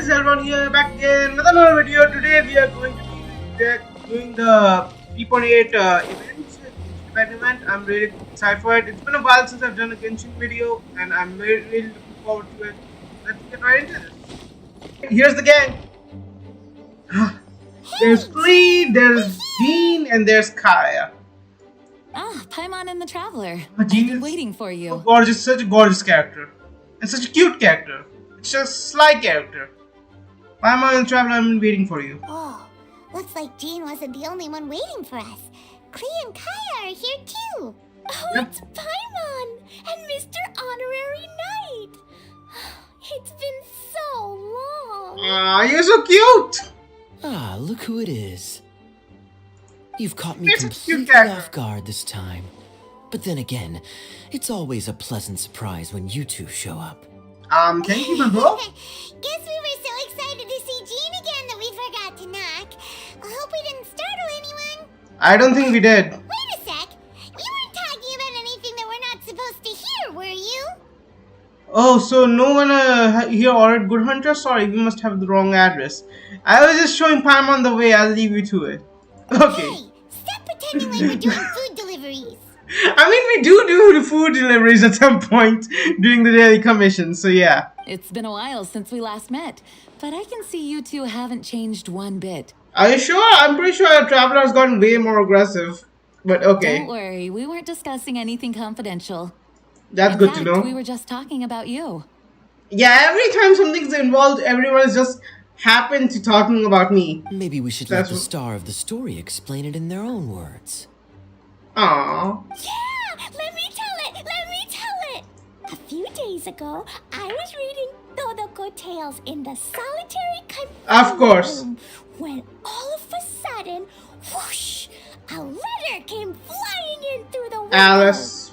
guys, everyone here back again with another video. Today we are going to be doing the 3.8 event. I'm really excited for it. It's been a while since I've done a Genshin video and I'm really looking forward to it. Let's get right into this. Here's the gang. There's Klee, there's Jean, and there's Kaya. Ah, Paimon and the Traveler. Oh, I've been waiting for you. Oh, gorgeous, such a gorgeous character. And such a cute character. It's just a sly character. Paimon and the Traveler, I've been waiting for you. Oh, looks like Jean wasn't the only one waiting for us. Klee and Kaya are here too. Oh, Yep. it's Paimon and Mr. Honorary Knight. It's been so long. Ah, you're so cute! Ah, look who it is. You've caught me It's a cute completely character. off guard this time. But then again, it's always a pleasant surprise when you two show up. Can you keep it low? Guess we were so excited to see Jean again that we forgot to knock. I hope we didn't startle anyone. I don't think we did. Wait a sec. You weren't talking about anything that we're not supposed to hear, were you? Oh, so no one here ordered Good Hunter? Sorry, we must have the wrong address. I was just showing Paimon the way, I'll leave you to it. Okay. Hey, stop pretending like we're doing food deliveries. I mean, we do the food deliveries at some point during the daily commission, so yeah. It's been a while since we last met, but I can see you two haven't changed one bit. Are you sure? I'm pretty sure our Traveler has gotten way more aggressive. But okay. Don't worry, we weren't discussing anything confidential. That's In good fact, to know. We were just talking about you. Yeah, every time something's involved, everyone is just happened to talking about me. Maybe we should That's let the what- star of the story explain it in their own words. Aww. Yeah, let me tell it. A few days ago, I was reading Todoko Tales in the solitary confinement Of course. room when all of a sudden, whoosh, a letter came flying in through the window. Alice.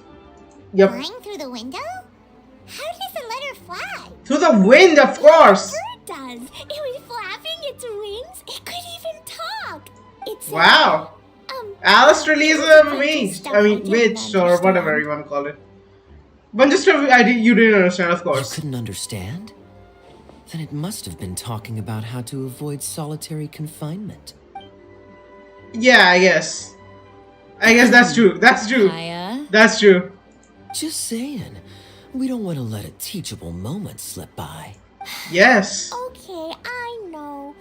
Yep. Flying through the window? How does a letter fly? Through the wind, of course. Bird does. It was flapping its wings. It could even talk. It said, Wow. Alice really is a witch. I mean, witch or whatever you want to call it. But just you didn't understand, of You course. couldn't understand? Then it must have been talking about how to avoid solitary confinement. Yeah, I guess. I guess that's true. That's true. Kaya? That's true. Just saying. We don't want to let a teachable moment slip by. Yes. Okay, I know.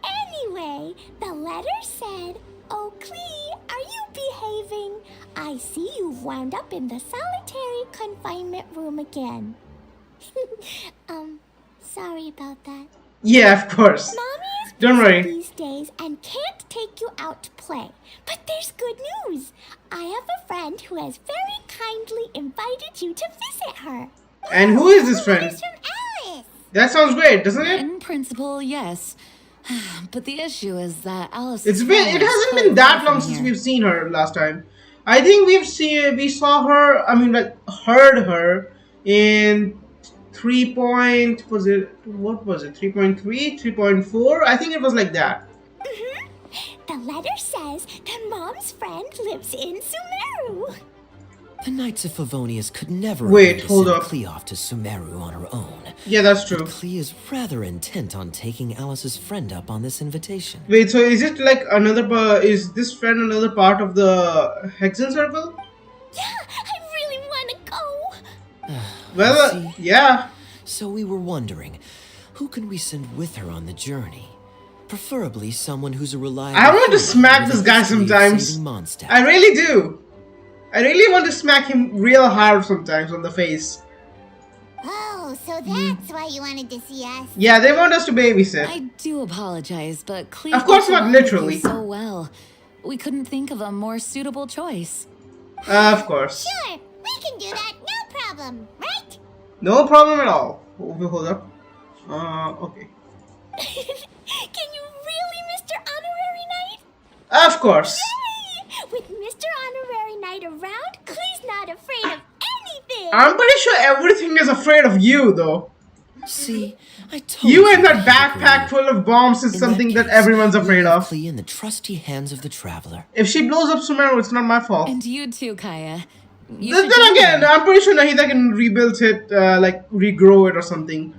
Anyway, the letter said, "Oh, Klee, are you behaving? I see you've wound up in the solitary confinement room again." Sorry about that. Yeah, of course. Mommy is Don't busy worry. these days and can't take you out to play. But there's good news. I have a friend who has very kindly invited you to visit her. And who is this The friend? letter's from Alice. That sounds great, doesn't it? In principle, yes. But the issue is that Alice. It hasn't been that long since we've seen her last time. I think we saw her, I mean, like, heard her in 3.3, 3.4? I think it was like that. The letter says that Mom's friend lives in Sumeru. The Knights of Favonius could never Wait, agree to hold send up. Klee off to Sumeru on her own. Yeah, that's true. But Klee is rather intent on taking Alice's friend up on this invitation. Wait, so is it like is this friend another part of the Hexen Circle? Yeah, I really want to go. Well, see. yeah. So we were wondering, who can we send with her on the journey? Preferably someone who's a reliable. I want to hero smack with this a guy history of sometimes. saving Mondstadt. I really do. I really want to smack him real hard sometimes on the face. Oh, so that's why you wanted to see us. Yeah, they want us to babysit. I do apologize, but Cleve Of course gets not along with you literally. so well. We couldn't think of a more suitable choice. Of course. Sure, we can do that, no problem, right? No problem at all. Hold up. Okay. Can you really, Mr. Honorary Knight? Of course. Hey, with Mr. Honorary Knight around, Klee's not afraid of anything. I'm pretty sure everything is afraid of you, though. See, I told You and that she'd backpack agree. full of bombs is In something that case, everyone's afraid leave of. Klee in the trusty hands of the Traveler. If she blows up Sumeru, it's not my fault. And you too, Kaya. You Then should join again, them. I'm pretty sure Nahida can rebuild it, like regrow it or something.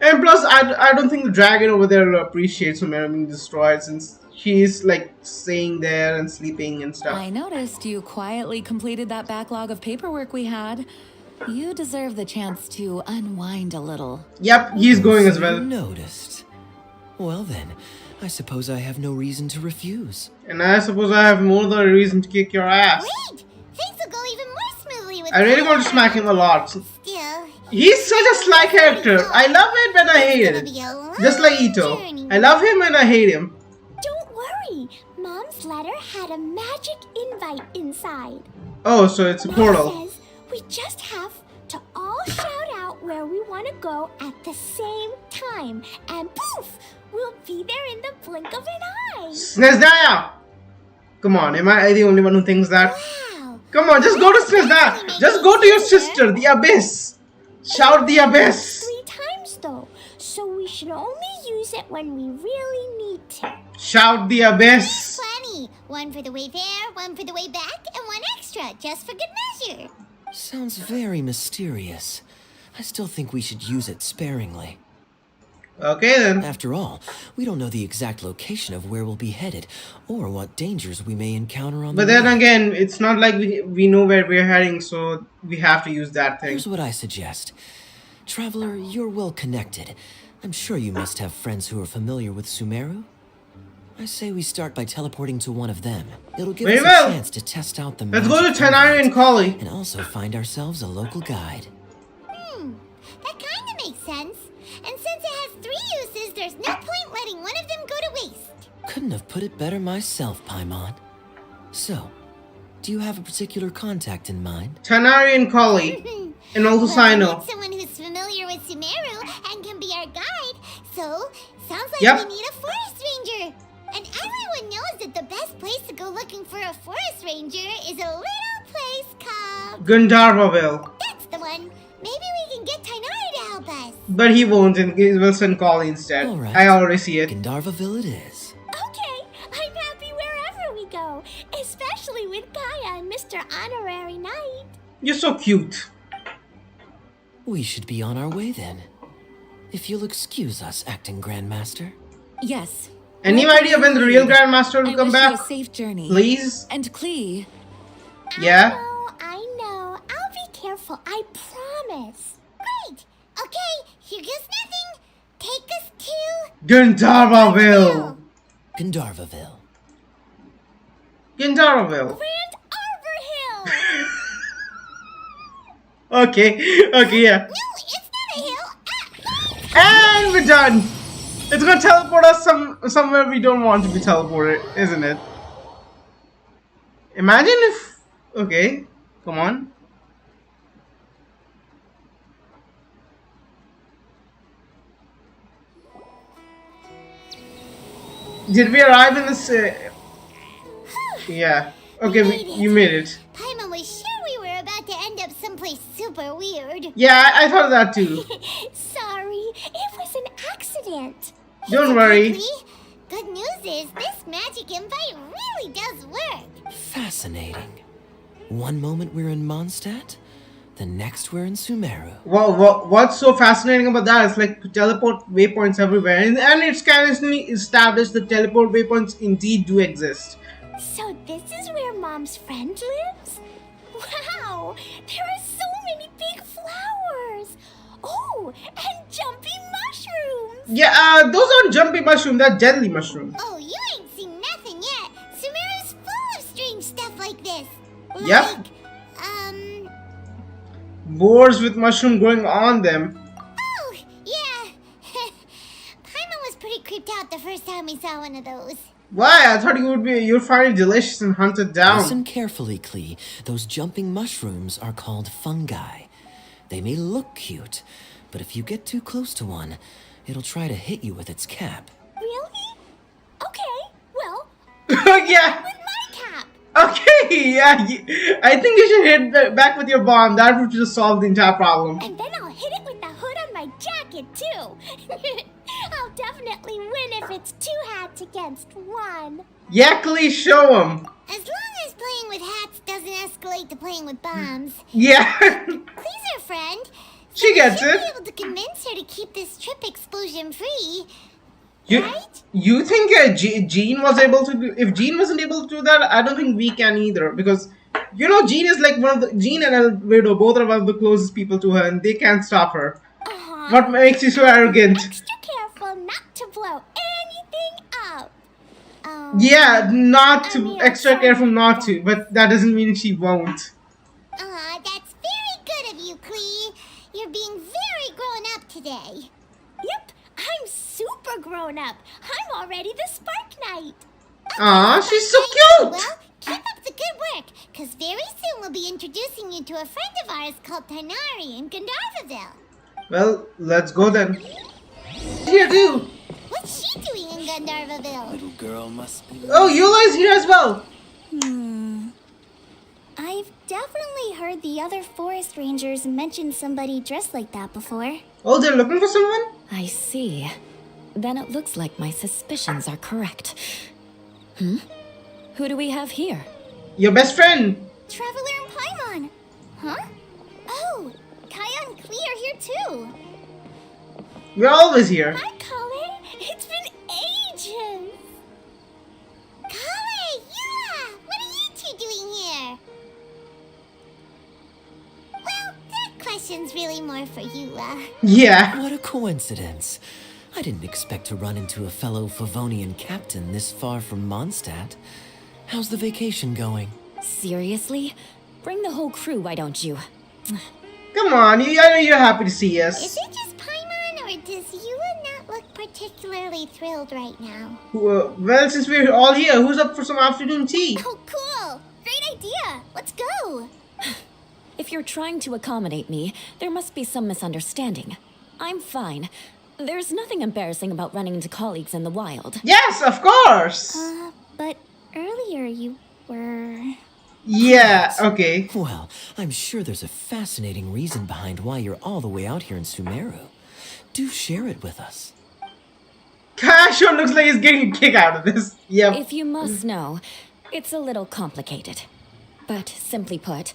And plus, I don't think the dragon over there will appreciate Sumeru being destroyed since she's like staying there and sleeping and stuff. I noticed you quietly completed that backlog of paperwork we had. You deserve the chance to unwind a little. Yep, he's going as well. Noticed. Well then, I suppose I have no reason to refuse. And I suppose I have more than a reason to kick your ass. Great! Things will go even more smoothly with I really want to smack him a lot. Still, He's such a sly character. I love it when I hate it's it. gonna be a long Just like Ito. journey. I love him and I hate him. Don't worry. Mom's letter had a magic invite inside. Oh, so it's a Mom portal. says we just have to all shout out where we want to go at the same time. And poof! We'll be there in the blink of an eye. Snezdaya! Come on, am I the only one who thinks that? Wow. Come on, just go to Snezdaya. Just go to your sister, the Abyss. Shout the Abyss. 3 times though, so we should only use it when we really need to. Shout the Abyss. Plenty. One for the way there, one for the way back, and one extra, just for good measure. Sounds very mysterious. I still think we should use it sparingly. Okay then. After all, we don't know the exact location of where we'll be headed, or what dangers we may encounter on But the then way. again, it's not like we know where we're heading, so we have to use that thing. Here's what I suggest. Traveler, you're well connected. I'm sure you must have friends who are familiar with Sumeru. I say we start by teleporting to one of them. It'll give Very us well. a chance to test out the Let's go to magic Tanari and invite, Kali. and also find ourselves a local guide. That kind of makes sense. And since it has 3 uses, there's no point letting one of them go to waste. Couldn't have put it better myself, Paimon. So, do you have a particular contact in mind? Tanari and Kali. And also Well, we Sino. need someone who's familiar with Sumeru and can be our guide. So, sounds like Yep. we need a forest ranger. And everyone knows that the best place to go looking for a forest ranger is a little place called... Gandharvaville. That's the one. Maybe we can get Tainari to help us. But he won't, and he will send Kali instead. All right. I already see it. Gandharvaville it is. Okay, I'm happy wherever we go, especially with Kaya and Mr. Honorary Knight. You're so cute. We should be on our way then. If you'll excuse us, acting Grandmaster. Yes. Any idea when the real Grandmaster will I come wish you back? a safe journey. Please? And Klee, Yeah? I know. I'll be careful, I promise. Great. Okay, here goes nothing. Take us to... Gandharvaville. Gandharvaville. Gandharvaville. Grand Arbor Hill. Okay, yeah. No, it's not a hill. Ah, And we're done. It's gonna teleport us somewhere we don't want to be teleported, isn't it? Imagine if... Okay, come on. Did we arrive in this... Yeah. Okay, you made it. Paimon was sure we were about to end up someplace super weird. Yeah, I thought of that too. Sorry, it was an accident. Don't worry. Quickly, good news is this magic invite really does work. Fascinating. One moment we're in Mondstadt, the next we're in Sumeru. What's so fascinating about that is like teleport waypoints everywhere, and it's constantly established that teleport waypoints indeed do exist. So this is where Mom's friend lives? Wow, there are so many big flowers. Oh, and jumpy mushrooms. Yeah, those aren't jumpy mushroom, they're deadly mushroom. Oh, you ain't seen nothing yet. Sumeru's full of strange stuff like this. Yep. Like, Boars with mushroom growing on them. oh, yeah. Paimon was pretty creeped out the first time we saw one of those. Why? I thought you'd find it delicious and hunt it down. Listen carefully, Klee. Those jumping mushrooms are called fungi. They may look cute, but if you get too close to one, it'll try to hit you with its cap. Really? Okay, well, Yeah. with my cap. Okay, yeah. I think you should hit back with your bomb. That would just solve the entire problem. And then I'll hit it with the hood on my jacket, too. I'll definitely win if it's 2 hats against 1. Yeah, Klee, show him. As long as playing with hats doesn't escalate to playing with bombs. Yeah. Please, our friend. She gets You'll it. be able to convince her to keep this trip explosion-free, You, right? you think Jean was able to do? If Jean wasn't able to do that, I don't think we can either. Because Jean is like one of the Jean and Albedo both are one of the closest people to her, and they can't stop her. What makes you so arrogant? Extra careful not to blow anything up. Yeah, not I to mean, I'm extra sorry careful about not that. to, but that doesn't mean she won't. That's very good of you, Clee. You're being very grown up today. Yep, I'm super grown up. I'm already the Spark Knight. Aw, she's so cute. Well, keep up the good work, because very soon we'll be introducing you to a friend of ours called Tanari in Gandharvaville. Well, let's go then. Here too. What's she doing in Gandharvaville? Little girl must be. Oh, Eula is here as well. I've definitely heard the other forest rangers mention somebody dressed like that before. Oh, they're looking for someone? I see. Then it looks like my suspicions are correct. Who do we have here? Your best friend. Traveler and Paimon. Huh? Oh, Kaya and Klee are here too. We're always here. Hi, Kale. It's been ages. Kale, yeah. What are you two doing here? Well, that question's really more for Eula. Yeah. What a coincidence. I didn't expect to run into a fellow Favonian captain this far from Mondstadt. How's the vacation going? Seriously? Bring the whole crew, why don't you? Come on, I know you're happy to see Is us. it just Paimon, or does Eula not look particularly thrilled right now? Well, since we're all here, who's up for some afternoon tea? Oh, cool. Great idea. Let's go. If you're trying to accommodate me, there must be some misunderstanding. I'm fine. There's nothing embarrassing about running into colleagues in the wild. Yes, of course. But earlier you were... Yeah, okay. Well, I'm sure there's a fascinating reason behind why you're all the way out here in Sumeru. Do share it with us. Kaya sure looks like he's getting a kick out of this. Yep. If you must know, it's a little complicated. But simply put,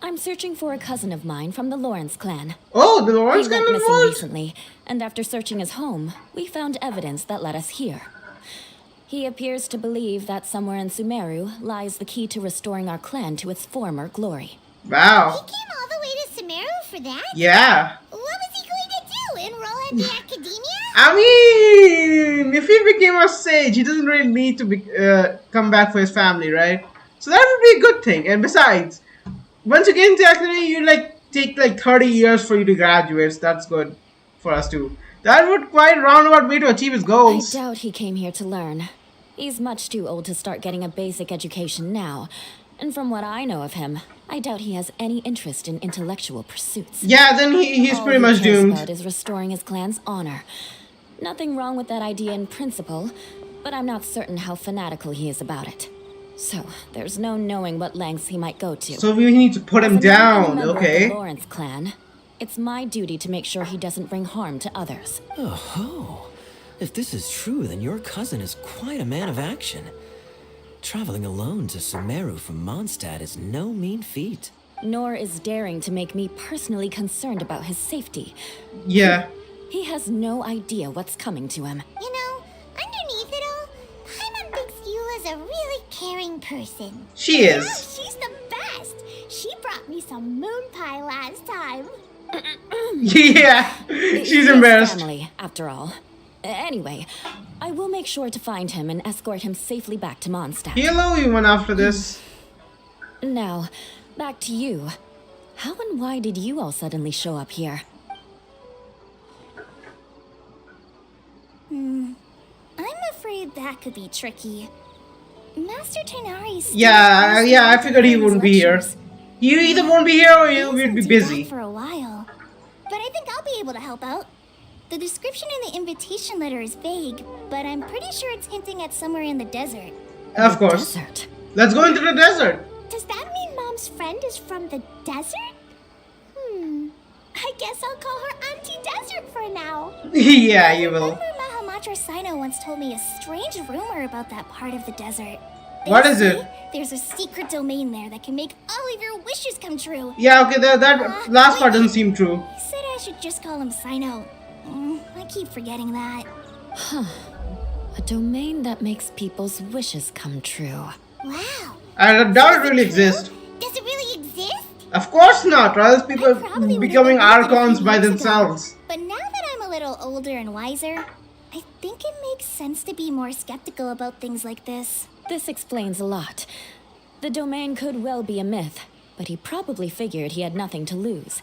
I'm searching for a cousin of mine from the Lawrence clan. Oh, the Lawrence He got went missing involved? recently, and after searching his home, we found evidence that led us here. He appears to believe that somewhere in Sumeru lies the key to restoring our clan to its former glory. He Wow. came all the way to Sumeru for that? Yeah. What was he going to do? Enroll at the academia? I mean, if he became a sage, he doesn't really need to come back for his family, right? So that would be a good thing. And besides, once you get into academy, you take 30 years for you to graduate. So that's good for us too. That would quite roundabout way to achieve his I goals. doubt he came here to learn. He's much too old to start getting a basic education now. And from what I know of him, I doubt he has any interest in intellectual pursuits. Yeah, then he's All pretty he much cares doomed. about is restoring his clan's honor. Nothing wrong with that idea in principle, but I'm not certain how fanatical he is about it. So, there's no knowing what lengths he might go to. So we need to put him As a down, member of okay? the Lawrence clan, it's my duty to make sure he doesn't bring harm to others. Oh, if this is true, then your cousin is quite a man of action. Traveling alone to Sumeru from Mondstadt is no mean feat. Nor is daring to make me personally concerned about his safety. Yeah. He has no idea what's coming to him. You know, underneath it all, Paimon thinks Eula's a really caring person. She Yeah, is. she's the best. She brought me some moon pie last time. Yeah. He She's is embarrassed. family, after all. Anyway, I will make sure to find him and escort him safely back to Mondstadt. He'll owe you one after this. Now, back to you. How and why did you all suddenly show up here? I'm afraid that could be tricky. Master Tainari's Yeah, I figured he wouldn't be here. You either won't be here or you would be busy. For a while, but I think I'll be able to help out. The description in the invitation letter is vague, but I'm pretty sure it's hinting at somewhere in the desert. Of course. Desert. Let's go into the desert. Does that mean Mom's friend is from the desert? I guess I'll call her Auntie Desert for now. Yeah, you will. Remember Mahamatra Sino once told me a strange rumor about that part of the desert. They What is say it? There's a secret domain there that can make all of your wishes come true. Yeah, okay, that last part doesn't seem true. He said I should just call him Sino. I keep forgetting that. A domain that makes people's wishes come true. Wow. I doubt it really Is it true? exists. Does it really exist? Of course not, or else people I probably would've becoming believed it a few archons by years ago. themselves. But now that I'm a little older and wiser, I think it makes sense to be more skeptical about things like this. This explains a lot. The domain could well be a myth, but he probably figured he had nothing to lose.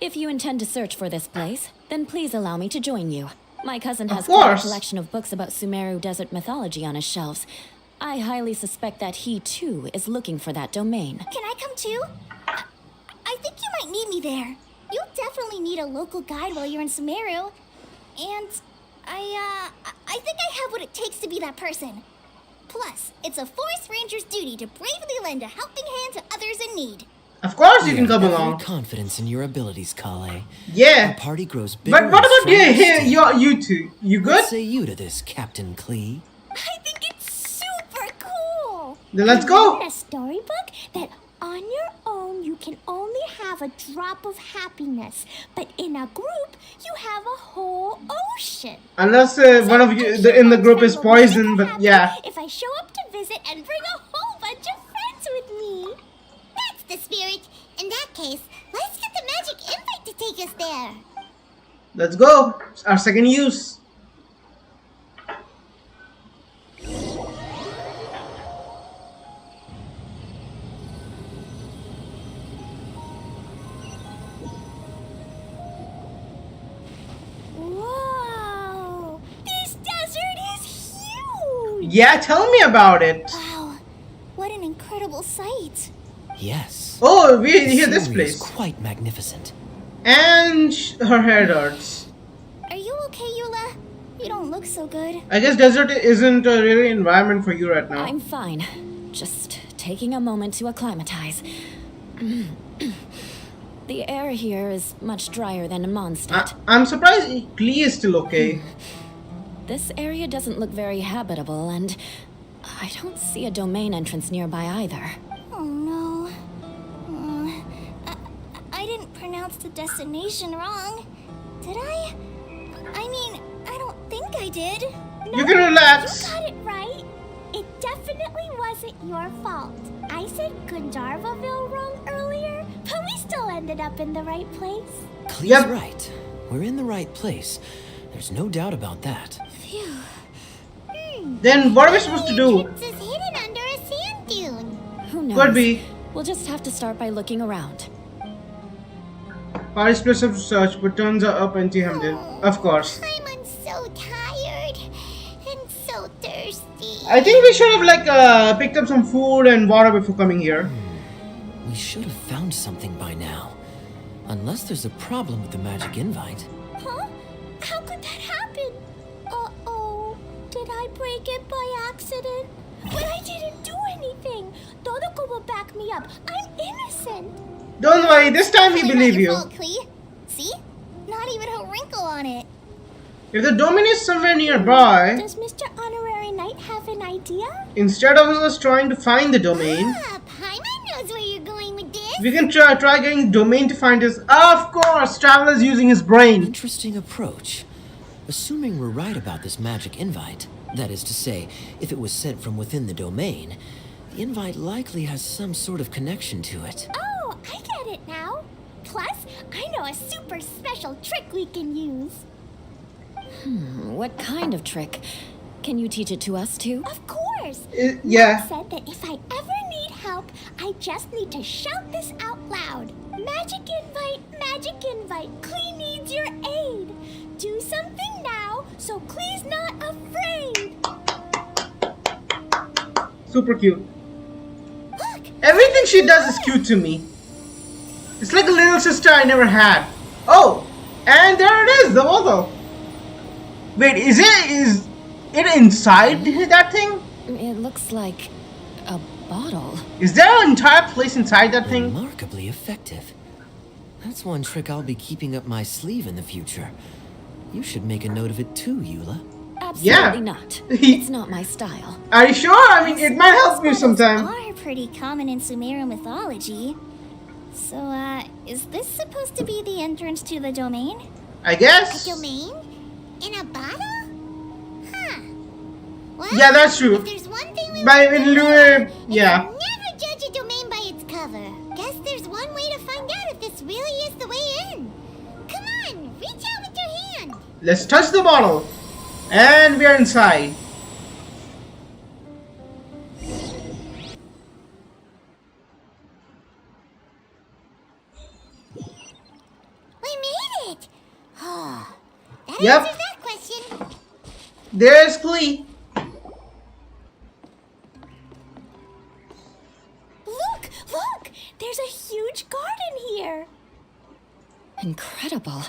If you intend to search for this place, then please allow me to join you. My cousin has quite a course. collection of books about Sumeru desert mythology on his shelves. I highly suspect that he, too, is looking for that domain. Can I come too? I think you might need me there. You'll definitely need a local guide while you're in Sumeru. And I think I have what it takes to be that person. Plus, it's a forest ranger's duty to bravely lend a helping hand to others in need. Of course you can We come have every along. confidence in your abilities, Kale. Yeah. Our party grows bigger. But what and about stronger still. you two? You What good? say you to this, Captain Klee? I think it's super cool. Then let's I go. read in a storybook that on your own you can only have a drop of happiness, but in a group you have a whole ocean. Unless one of you in the group is poisoned, but yeah. If I show up to visit and bring a whole bunch of friends with me. That's the spirit. In that case, let's get the magic invite to take us there. Let's go. It's our second use. Whoa! This desert is huge! Yeah, tell me about it. Wow, what an incredible sight. Yes. Oh, we The hear this scenery is place. quite magnificent. And her head hurts. Are you okay, Eula? You don't look so good. I guess desert isn't a really environment for you right now. I'm fine. Just taking a moment to acclimatize. The air here is much drier than in Mondstadt. I'm surprised Klee is still okay. This area doesn't look very habitable, and I don't see a domain entrance nearby either. Oh no. I didn't pronounce the destination wrong. Did I? I mean, I don't think I did. No, You can relax. You got it right. It definitely wasn't your fault. I said Gandharvaville wrong earlier, but we still ended up in the right place. Klee's Yep. right. We're in the right place. There's no doubt about that. Phew. Then what are we supposed to do? Entrance is hidden under a sand dune. Who knows? Could be. We'll just have to start by looking around. Party splits up to search, but turns are up empty-handed. Of course. I'm so tired and so thirsty. I think we should have picked up some food and water before coming here. We should have found something by now. Unless there's a problem with the magic invite. Huh? How could that happen? Uh-oh. Did I break it by accident? But I didn't do anything. Todoko will back me up. I'm innocent. Don't worry, this time we Totally believe not your you. fault, Klee. See? Not even a wrinkle on it. If the domain is somewhere nearby, Does Mr. Honorary Knight have an idea? instead of us trying to find the domain, Ah, Paimon knows where you're going with this. we can try getting the domain to find us. Of course, Traveler's using his brain. Interesting approach. Assuming we're right about this magic invite, that is to say, if it was sent from within the domain, the invite likely has some sort of connection to it. Oh, I get it now. Plus, I know a super special trick we can use. What kind of trick? Can you teach it to us too? Of course. Yeah. Said that if I ever need help, I just need to shout this out loud. Magic invite, Klee needs your aid. Do something now so Klee's not afraid. Super cute. Look, Everything she does is cute to me. It's like a little sister I never had. Oh, and there it is, the bottle. Wait, is it inside that thing? It looks like a bottle. Is there an entire place inside that thing? Remarkably effective. That's one trick I'll be keeping up my sleeve in the future. You should make a note of it too, Eula. Absolutely Yeah. not. It's not my style. Are you sure? I mean, it might help you sometime. Are pretty common in Sumeru mythology. So, is this supposed to be the entrance to the domain? I guess. Domain? In a bottle? Huh. Well, Yeah, that's true. if there's one thing we By learned from Noah, yeah. it's never judge a domain by its cover. Guess there's one way to find out if this really is the way in. Come on, reach out with your hand. Let's touch the bottle. And we are inside. We made it. Oh, that Yep. answers that question. There's Klee. Look! There's a huge garden here. Incredible.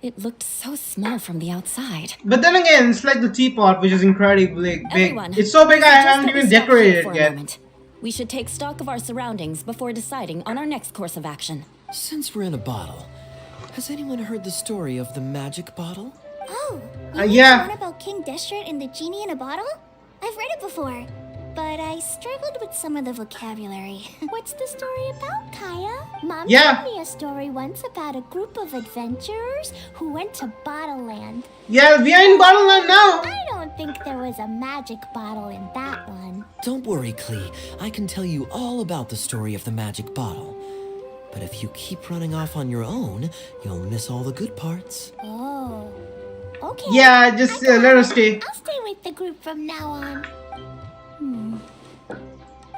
It looked so small from the outside. But then again, it's like the teapot, which is incredibly big. Everyone, It's so big I suggest haven't that we even stop here decorated for it a yet. moment. We should take stock of our surroundings before deciding on our next course of action. Since we're in a bottle, has anyone heard the story of the magic bottle? Oh, yeah. the one about King Destret and the genie in a bottle? I've read it before, but I struggled with some of the vocabulary. What's the story about, Kaya? Mom Yeah. told me a story once about a group of adventurers who went to Bottle Land. Yeah, we are in Bottleland now. I don't think there was a magic bottle in that one. Don't worry, Klee. I can tell you all about the story of the magic bottle. But if you keep running off on your own, you'll miss all the good parts. Oh, okay. Yeah, just let us stay. I'll stay with the group from now on.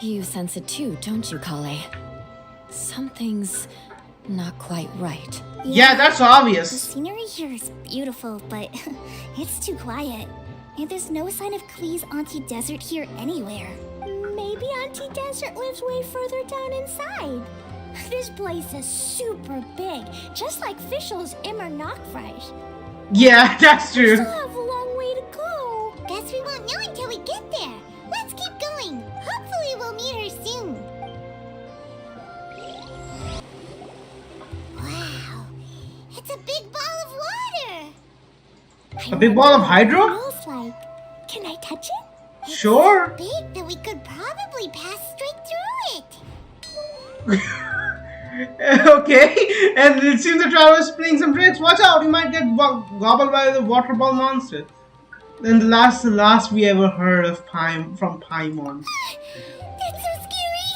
You sense it too, don't you, Kale? Something's not quite right. Yeah, that's The obvious. scenery here is beautiful, but it's too quiet. And there's no sign of Klee's Auntie Desert here anywhere. Maybe Auntie Desert lives way further down inside. This place is super big, just like Fischl's Immer Nachtreich. Yeah, that's true. Still have a long way to go. Guess we won't know until we get there. Let's keep going. Hopefully we'll meet her soon. Wow, it's a big ball of water. A big ball of hydro? It feels like. Can I touch it? Sure. Big that we could probably pass straight through it. Okay, and it seems the traveler is playing some tricks. Watch out, you might get gobbled by the water ball monster. And the last we ever heard of from Paimon. That's so scary.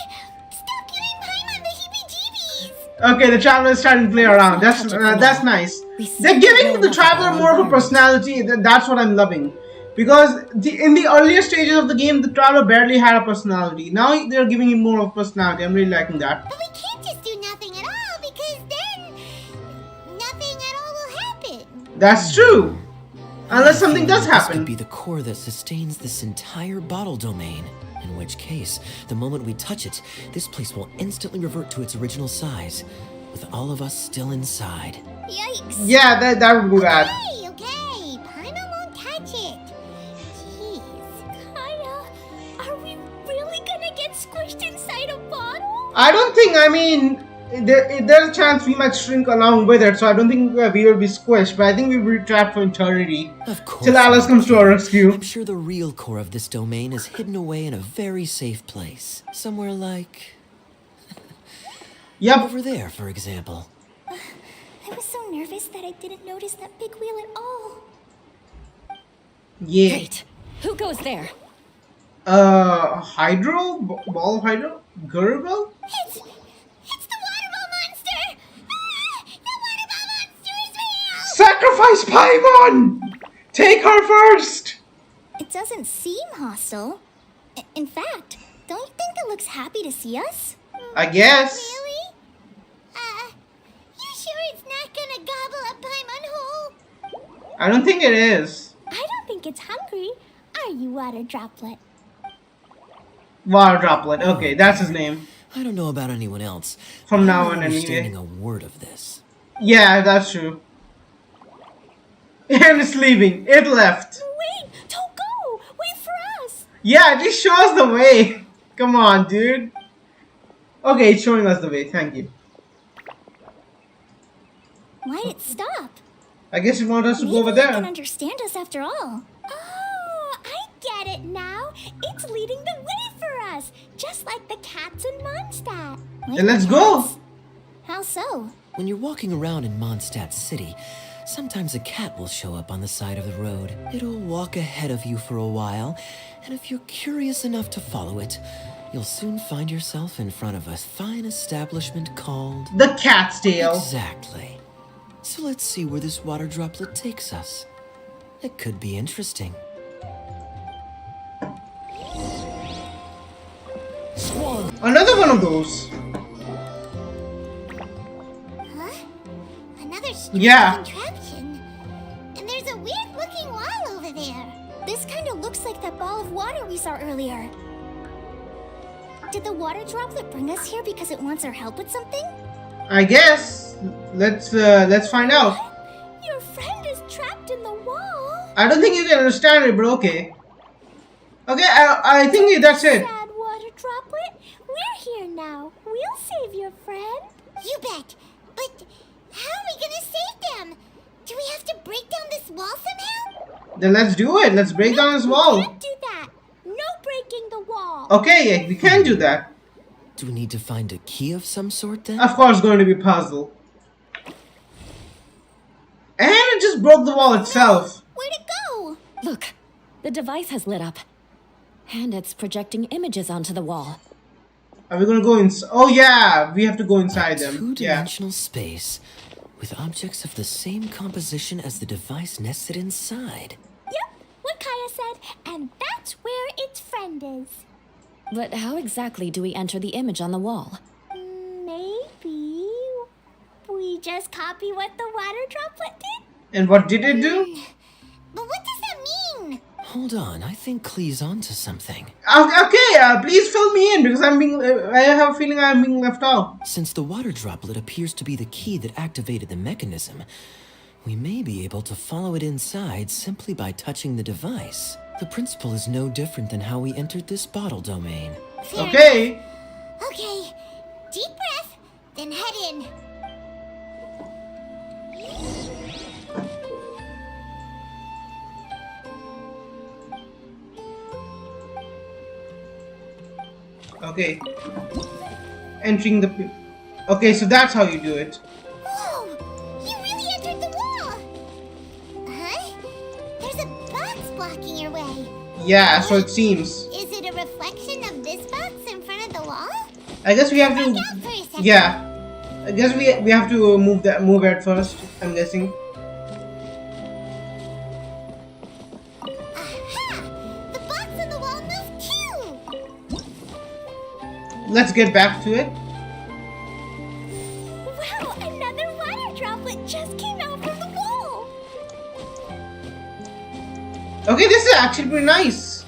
Stop giving Paimon the heebie-jeebies. Okay, the traveler is starting to play around. That's nice. They're giving the traveler more of a personality. That's what I'm loving. Because in the earlier stages of the game, the traveler barely had a personality. Now they're giving him more of a personality. I'm really liking that. But we can't just do nothing at all because then nothing at all will happen. That's true. Unless something does This happen. could be the core that sustains this entire bottle domain. In which case, the moment we touch it, this place will instantly revert to its original size, with all of us still inside. Yikes. Yeah, that would be bad. Okay. Paimon won't touch it. Jeez. Kaya, are we really gonna get squished inside a bottle? I don't think, I mean, there's a chance we might shrink along with it, so I don't think we will be squished, but I think we will be trapped for eternity. Of course. Till Alice comes to our rescue. I'm sure the real core of this domain is hidden away in a very safe place. Somewhere like Yep. over there, for example. I was so nervous that I didn't notice that big wheel at all. Yeah. Wait, who goes there? Hydro? Ball of hydro? Gurgle? It's the water ball monster! Ah, the water ball monster is real! Sacrifice Paimon! Take her first! It doesn't seem hostile. In fact, don't you think it looks happy to see us? I guess. Really? You sure it's not gonna gobble up Paimon whole? I don't think it is. I don't think it's hungry. Are you, water droplet? Water Droplet. Okay, that's his name. I don't know about anyone else. From now I'm on, not understanding anyway. a word of this. Yeah, that's true. And it's leaving. It left. Wait! Don't go! Wait for us! Yeah, just show us the way. Come on, dude. Okay, it's showing us the way. Thank you. Why'd it stop? I guess you want us to go Maybe over it can there. understand us after all. it now. It's leading the way for us, just like the cats in Mondstadt. Then let's go. How so? When you're walking around in Mondstadt City, sometimes a cat will show up on the side of the road. It'll walk ahead of you for a while, and if you're curious enough to follow it, you'll soon find yourself in front of a fine establishment called... The Cat's Tail. Exactly. So let's see where this water droplet takes us. It could be interesting. Swan! Another one of those. Huh? Another strange Yeah. contraption. And there's a weird-looking wall over there. This kind of looks like that ball of water we saw earlier. Did the water droplet bring us here because it wants our help with something? I guess. Let's find out. Your friend is trapped in the wall. I don't think you can understand it, but okay. Okay, I think that's it. Sad water droplet. We're here now. We'll save your friend. You bet. But how are we gonna save them? Do we have to break down this wall somehow? Then let's do it. Let's break down this We wall. can't do that. No breaking the wall. Okay, yeah, we can do that. Do we need to find a key of some sort then? Of course, going to be puzzle. And it just broke the wall itself. Where'd it go? Look, the device has lit up. And it's projecting images onto the wall. Are we gonna go in? Oh yeah, we have to go inside them. Yeah. Two-dimensional space with objects of the same composition as the device nested inside. Yep, what Kaya said, and that's where its friend is. But how exactly do we enter the image on the wall? Maybe we just copy what the water droplet did? And what did it do? But what does that mean? Hold on, I think Klee's onto something. Okay, please fill me in because I have a feeling I'm being left out. Since the water droplet appears to be the key that activated the mechanism, we may be able to follow it inside simply by touching the device. The principle is no different than how we entered this bottle domain. Fair Okay. enough. Okay, deep breath, then head in. Okay. Entering the... Okay, so that's how you do it. Whoa! You really entered the wall! Huh? There's a box blocking your way. Yeah, so it seems. Is it a reflection of this box in front of the wall? I guess we have Back to... out for a second. Yeah. I guess we have to move it first, I'm guessing. Aha! The box on the wall moved too! Let's get back to it. Wow, another water droplet just came out from the wall! Okay, this is actually pretty nice.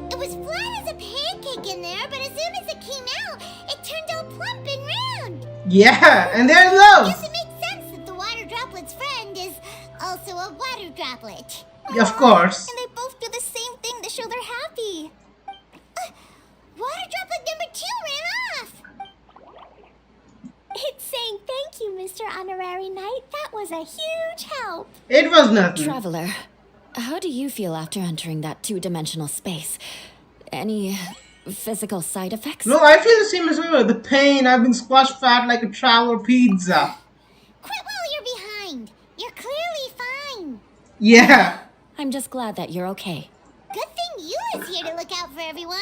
It was flat as a pancake in there, but as soon as it came out, it turned all plump and round. Yeah, and there's love. Guess it makes sense that the water droplet's friend is also a water droplet. Of course. And they both do the same thing to show they're happy. Water droplet number 2 ran off. It's saying thank you, Mr. Honorary Knight. That was a huge help. It was nothing. Traveler, how do you feel after entering that two-dimensional space? Any physical side effects? No, I feel the same as well. The pain, I've been squashed fat like a traveler pizza. Quit while you're behind. You're clearly fine. Yeah. I'm just glad that you're okay. Good thing you is here to look out for everyone.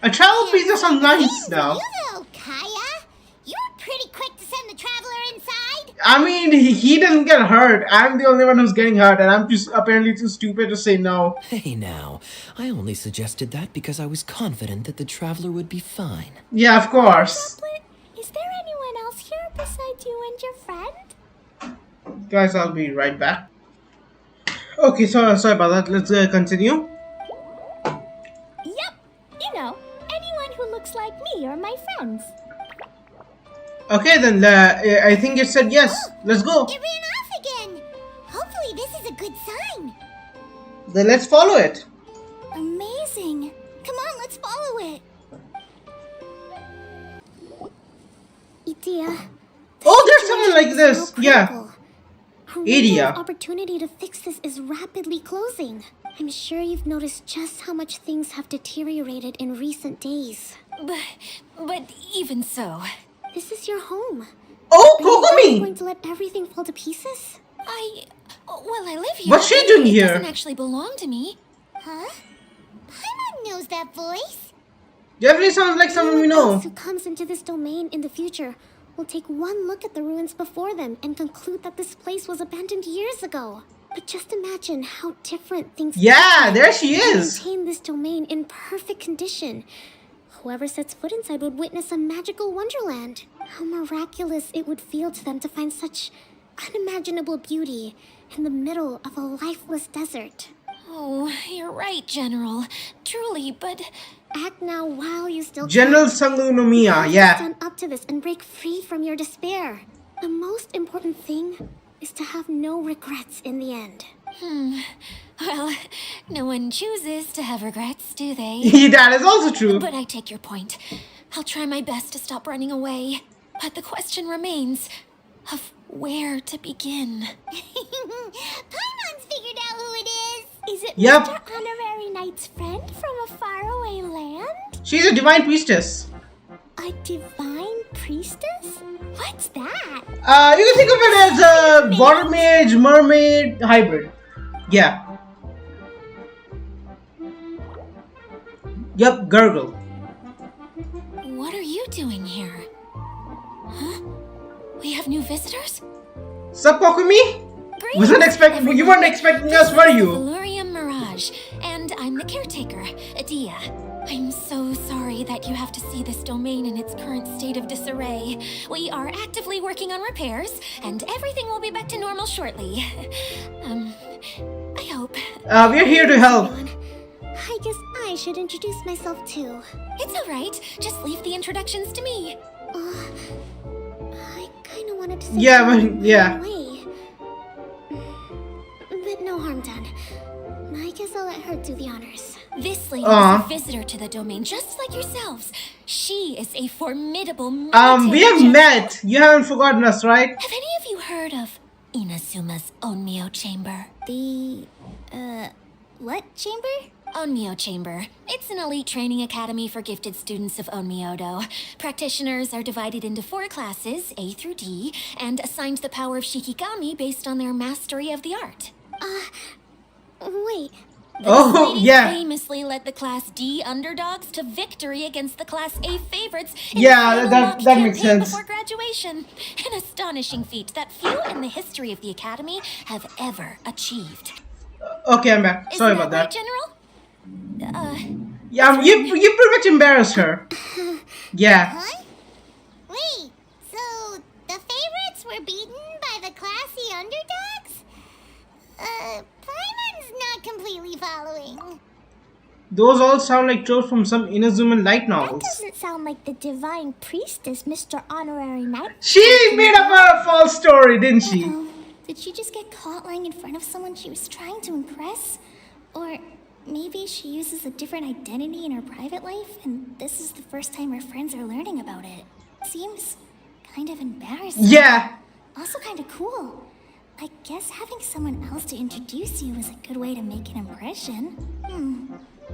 A travel pizza sounds nice Same now. for you though, Kaya. You were pretty quick to send the traveler inside. I mean, he doesn't get hurt. I'm the only one who's getting hurt, and I'm just apparently too stupid to say no. Hey now, I only suggested that because I was confident that the traveler would be fine. Yeah, of course. Droplet, is there anyone else here besides you and your friend? Guys, I'll be right back. Okay, sorry about that. Let's continue. Yep. You know, anyone who looks like me or my friends. Okay, then I think it said yes. Let's go. It ran off again. Hopefully this is a good sign. Then let's follow it. Amazing. Come on, let's follow it. Itia. Oh, there's something like this. So Yeah. critical. Our window area. of opportunity to fix this is rapidly closing. I'm sure you've noticed just how much things have deteriorated in recent days. But even so, This is your home. Oh, Are you really Kokomi! going to let everything fall to pieces? I live here. What's she but doing it here? doesn't actually belong to me. Huh? Paimon knows that voice. Definitely sounds like someone we Anyone know. else who comes into this domain in the future will take one look at the ruins before them and conclude that this place was abandoned years ago. But just imagine how different things could Yeah, be there she if we is. maintain this domain in perfect condition. Whoever sets foot inside would witness a magical wonderland. How miraculous it would feel to them to find such unimaginable beauty in the middle of a lifeless desert. Oh, you're right, General. Truly, but Act now while you still General can. Sangu no You Miya, have to yeah. stand up to this and break free from your despair. The most important thing is to have no regrets in the end. well, no one chooses to have regrets, do they? That is also true. But I take your point. I'll try my best to stop running away. But the question remains of where to begin. Paimon's figured out who it is. Is it Yep. Mr. Honorary Knight's friend from a faraway land? She's a divine priestess. A divine priestess? What's that? You can think of it as a water mage, mermaid hybrid. Yeah. Yep, Gurgle. What are you doing here? Huh? We have new visitors? Sup, Kokomi? Wasn't expecting. You weren't expecting us, were you? Valurium Mirage, and I'm the caretaker, Adia. I'm so sorry that you have to see this domain in its current state of disarray. We are actively working on repairs, and everything will be back to normal shortly. I hope. We're here to help. Everyone. I guess I should introduce myself too. It's alright, just leave the introductions to me. I kinda wanted to say Yeah, but- something yeah. right away. But no harm done. I guess I'll let her do the honors. This lady Aw. is a visitor to the domain, just like yourselves. She is a formidable We military have general. met. You haven't forgotten us, right? Have any of you heard of Inazuma's Onmyo Chamber? What chamber? Onmyo Chamber. It's an elite training academy for gifted students of Onmyodo. Practitioners are divided into 4 classes, A through D, and assigned the power of Shikigami based on their mastery of the art. Wait. Oh, This lady yeah. famously led the Class D underdogs to victory against the Class A favorites in Yeah, the final that- mock that makes campaign sense. before graduation. An astonishing feat that few in the history of the academy have ever achieved. Okay, I'm back. Sorry Isn't about right, that. General? Yeah, you pretty much embarrassed her. Yeah. Huh? Wait, so the favorites were beaten by the classy underdogs? Paimon's not completely following. Those all sound like tropes from some Inazuman light That novels. doesn't sound like the divine priestess, Mr. Honorary Knight. She made up a false story, didn't she? Oh, did she just get caught lying in front of someone she was trying to impress? Or maybe she uses a different identity in her private life, and this is the first time her friends are learning about it. Seems kind of embarrassing. Yeah. Also kind of cool. I guess having someone else to introduce you is a good way to make an impression.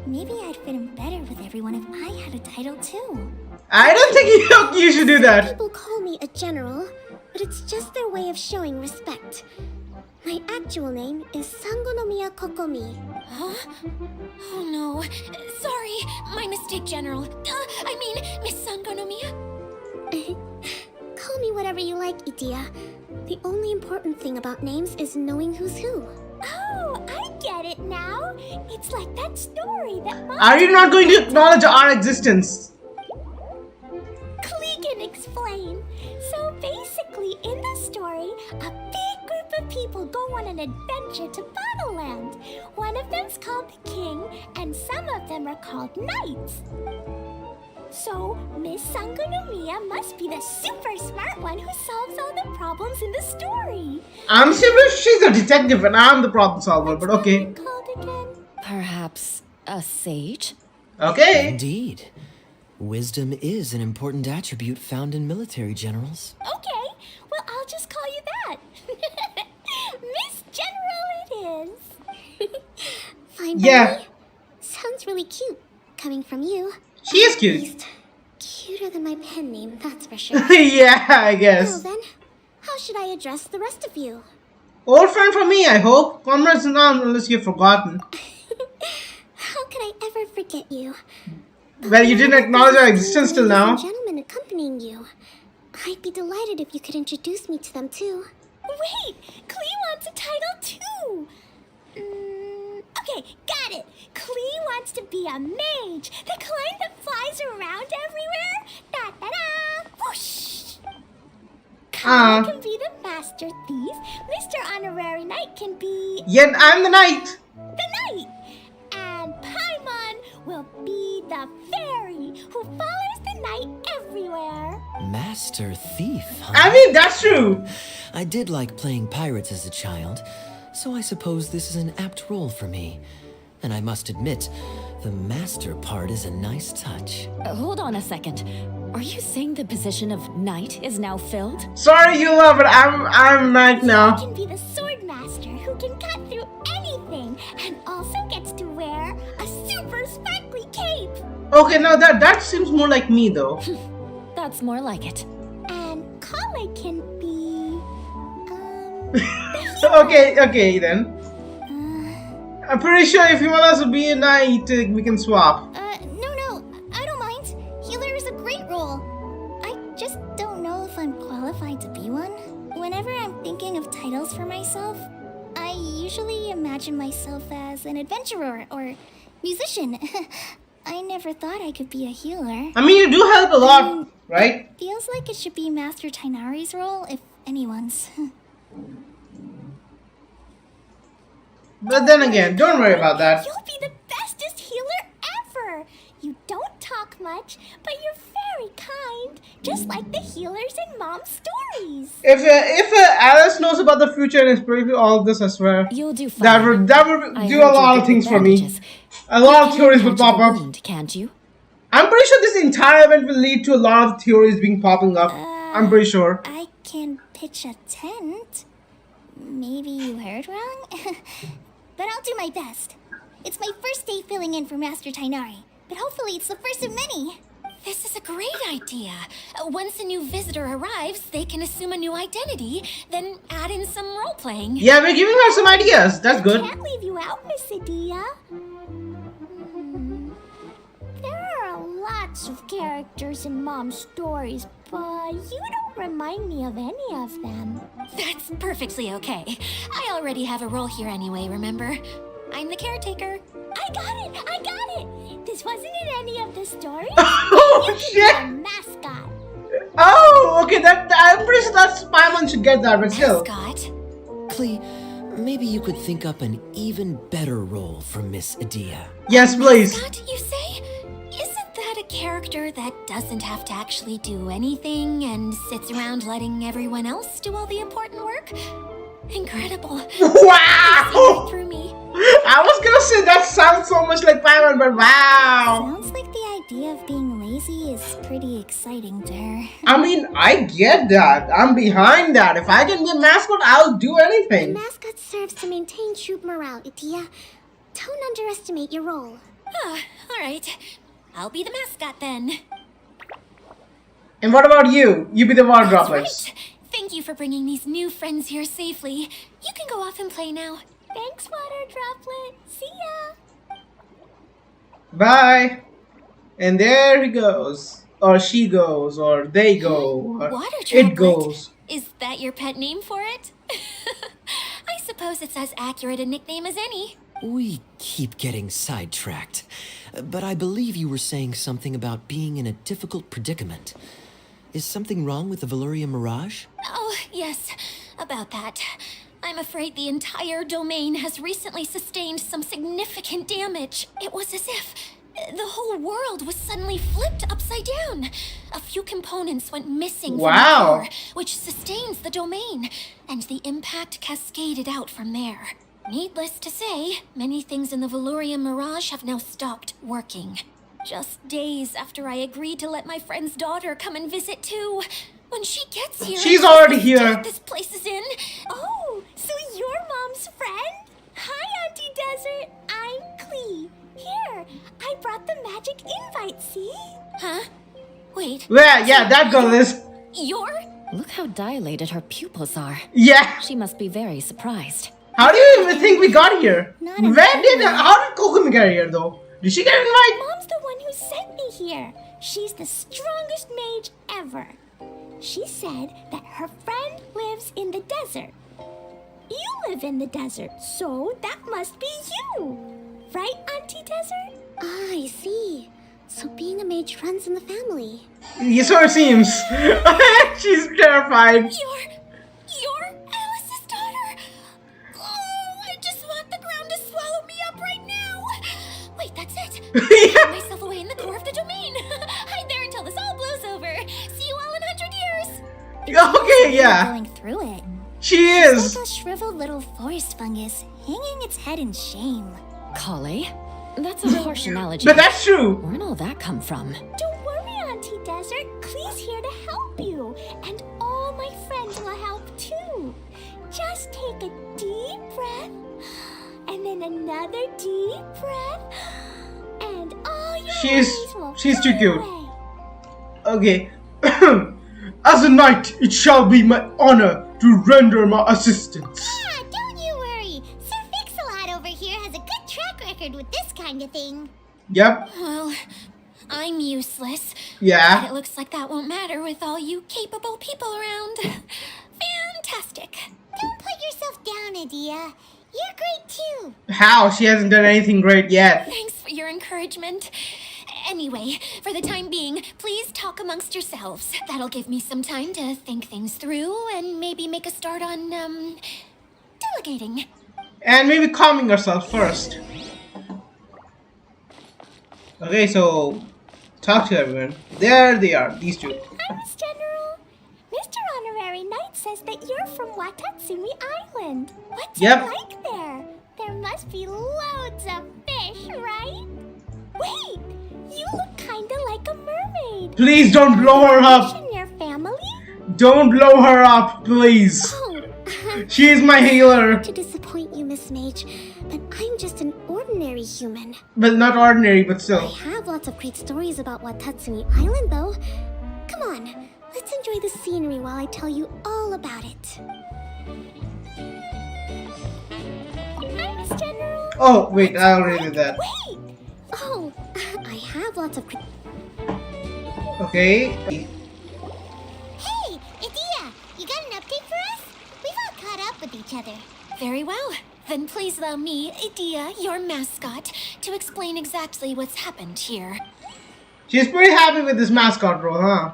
Maybe I'd fit in better with everyone if I had a title too. I don't think you should do that. People call me a general, but it's just their way of showing respect. My actual name is Sangonomiya Kokomi. Huh? Oh no. Sorry, my mistake, General. I mean, Miss Sangonomiya. Call me whatever you like, Itia. The only important thing about names is knowing who's who. Oh, I get it now. It's like that story that Mom Are you not going to acknowledge our existence? Clegan explain. So basically, in the story, a big group of people go on an adventure to Bottleland. One of them's called the King, and some of them are called Knights. So, Miss Sangonomiya must be the super smart one who solves all the problems in the story. I'm sure she's a detective and I'm the problem solver, but okay. What's that called again? Perhaps a sage? Okay. Indeed. Wisdom is an important attribute found in military generals. Okay, well, I'll just call you that. Yeah, Sounds really cute, coming from you. she is At cute. least, cuter than my pen name, that's for sure. Yeah, I Well guess. then, how should I address the rest of you? Old friend for me, I hope. Comrades none unless you've forgotten. How could I ever forget you? Well, you didn't acknowledge our existence till Ladies and now. gentlemen accompanying you. I'd be delighted if you could introduce me to them too. Wait, Klee wants a title too. Okay, got it. Klee wants to be a mage, the kind that flies around everywhere. Da da da! Whoosh! Kyle can be the master thief. Mr. Honorary Knight can be Yet I'm the knight. the knight. And Paimon will be the fairy who follows the knight everywhere. Master Thief, huh? I mean, that's true. I did like playing pirates as a child, so I suppose this is an apt role for me. And I must admit, the master part is a nice touch. Hold on a second. Are you saying the position of knight is now filled? Sorry, you love it. I'm knight He now. can be the sword master who can cut through anything and also gets to wear a super sparkly cape. Okay, now that seems more like me though. That's more like it. And Kale can be the hero. Okay then. I'm pretty sure if you want us to be a knight, we can swap. No, I don't mind. Healer is a great role. I just don't know if I'm qualified to be one. Whenever I'm thinking of titles for myself, I usually imagine myself as an adventurer or musician. I never thought I could be a healer. I mean, you do help a lot, right? Feels like it should be Master Tainari's role, if anyone's. But then again, don't worry about that. You'll be the bestest healer ever! You don't talk much, but you're very kind, just like the healers in Mom's stories. If Alice knows about the future and is privy to all of this, I swear, You'll do fine. that would I do heard a you're lot good of things with for me. bandages. A lot You of theories would can pop patch the up. wound, can't you? I'm pretty sure this entire event will lead to a lot of theories being popping up. I'm pretty sure. I can pitch a tent. Maybe you heard wrong? But I'll do my best. It's my first day filling in for Master Tainari, but hopefully it's the first of many. This is a great idea. Once a new visitor arrives, they can assume a new identity, then add in some role playing. Yeah, we're giving her some ideas. That's good. Can't leave you out, Miss Adia. There are lots of characters in Mom's stories, but you don't remind me of any of them. That's perfectly okay. I already have a role here anyway, remember? I'm the caretaker. I got it! This wasn't in any of the stories. Oh You shit! can be a mascot. Oh, okay. That I'm pretty sure that Paimon should get that, but still. Mascot. Clee, maybe you could think up an even better role for Miss Adia. Yes, please. Mascot, you say? Isn't that a character that doesn't have to actually do anything and sits around letting everyone else do all the important work? Incredible. See right Wow! through me. I was gonna say that sounds so much like Paimon, but wow! Sounds like the idea of being lazy is pretty exciting to her. I mean, I get that. I'm behind that. If I can be a mascot, I'll do The anything. mascot serves to maintain troop morale, Adia. Don't underestimate your role. Ah, all right. I'll be the mascot then. And what about you? You be the water That's droplets. right. Thank you for bringing these new friends here safely. You can go off and play now. Thanks, Water Droplet. See ya. Bye. And there he goes. Or she goes. Or they go. Or Water it droplet. goes. Is that your pet name for it? I suppose it's as accurate a nickname as any. We keep getting sidetracked, but I believe you were saying something about being in a difficult predicament. Is something wrong with the Valyria Mirage? Oh, yes, about that. I'm afraid the entire domain has recently sustained some significant damage. It was as if the whole world was suddenly flipped upside down. A few components went missing from the Wow. core, which sustains the domain, and the impact cascaded out from there. Needless to say, many things in the Valyria Mirage have now stopped working. Just days after I agreed to let my friend's daughter come and visit too. When she gets here, She's and already sees the here. state this place is in. Oh, so you're Mom's friend? Hi, Auntie Desert. I'm Cleo. right? Well, yeah, that girl is. You're? Look how dilated her pupils are. Yeah. She must be very surprised. How do you even think we got here? Not a Where did? good one. How did Kokumi get here though? Did she get invited? Mom's the one who sent me here. She's the strongest mage ever. She said that her friend lives in the desert. You live in the desert, so that must be you. Right, Auntie Desert? Ah, I see. So being a mage runs in the family. Yes, so it seems. She's terrified. You're Alice's daughter. Oh, I just want the ground to swallow me up right now. Wait, that's it. Put myself away in the core of the domain. Hide there until this all blows over. See you all in 100 years. Okay, yeah. Going through it. She is. Like a shriveled little forest fungus, hanging its head in shame. Kale? That's a harsh analogy. But that's true. Where'd all that come from? Don't worry, Auntie Desert. Klee's here to help you. And all my friends will help too. Just take a deep breath. And then another deep breath. And all your worries will She's too fly cute. away. Okay. As a knight, it shall be my honor to render my assistance. Ah, don't you worry. Sir Fix-a-Lot over here has a good track record with this kind of thing. Yep. Well, I'm useless. Yeah. But it looks like that won't matter with all you capable people around. Fantastic. Don't put yourself down, Adia. You're great too. How? She hasn't done anything great yet. Thanks for your encouragement. Anyway, for the time being, please talk amongst yourselves. That'll give me some time to think things through and maybe make a start on, delegating. And maybe calming herself first. Okay, so talk to everyone. There they are, these two. Hi, Miss General. Mr. Honorary Knight says that you're from Watatsumi Island. What's Yep. it like there? There must be loads of fish, right? Wait, you look kinda like a mermaid. Please don't blow her Fish up. in your family? Don't blow her up, please. Oh, She is my healer. to disappoint you, Miss Mage, but I'm just an ordinary human. Well, not ordinary, but I still. have lots of great stories about Watatsumi Island, though. Come on, let's enjoy the scenery while I tell you all about it. Hi, Miss General. Oh, wait, I already did that. Wait, Oh, I have lots of. Okay. hey, Adia, you got an update for us? We've all caught up with each other. Very well. Then please allow me, Idia, your mascot, to explain exactly what's happened here. She's pretty happy with this mascot role, huh?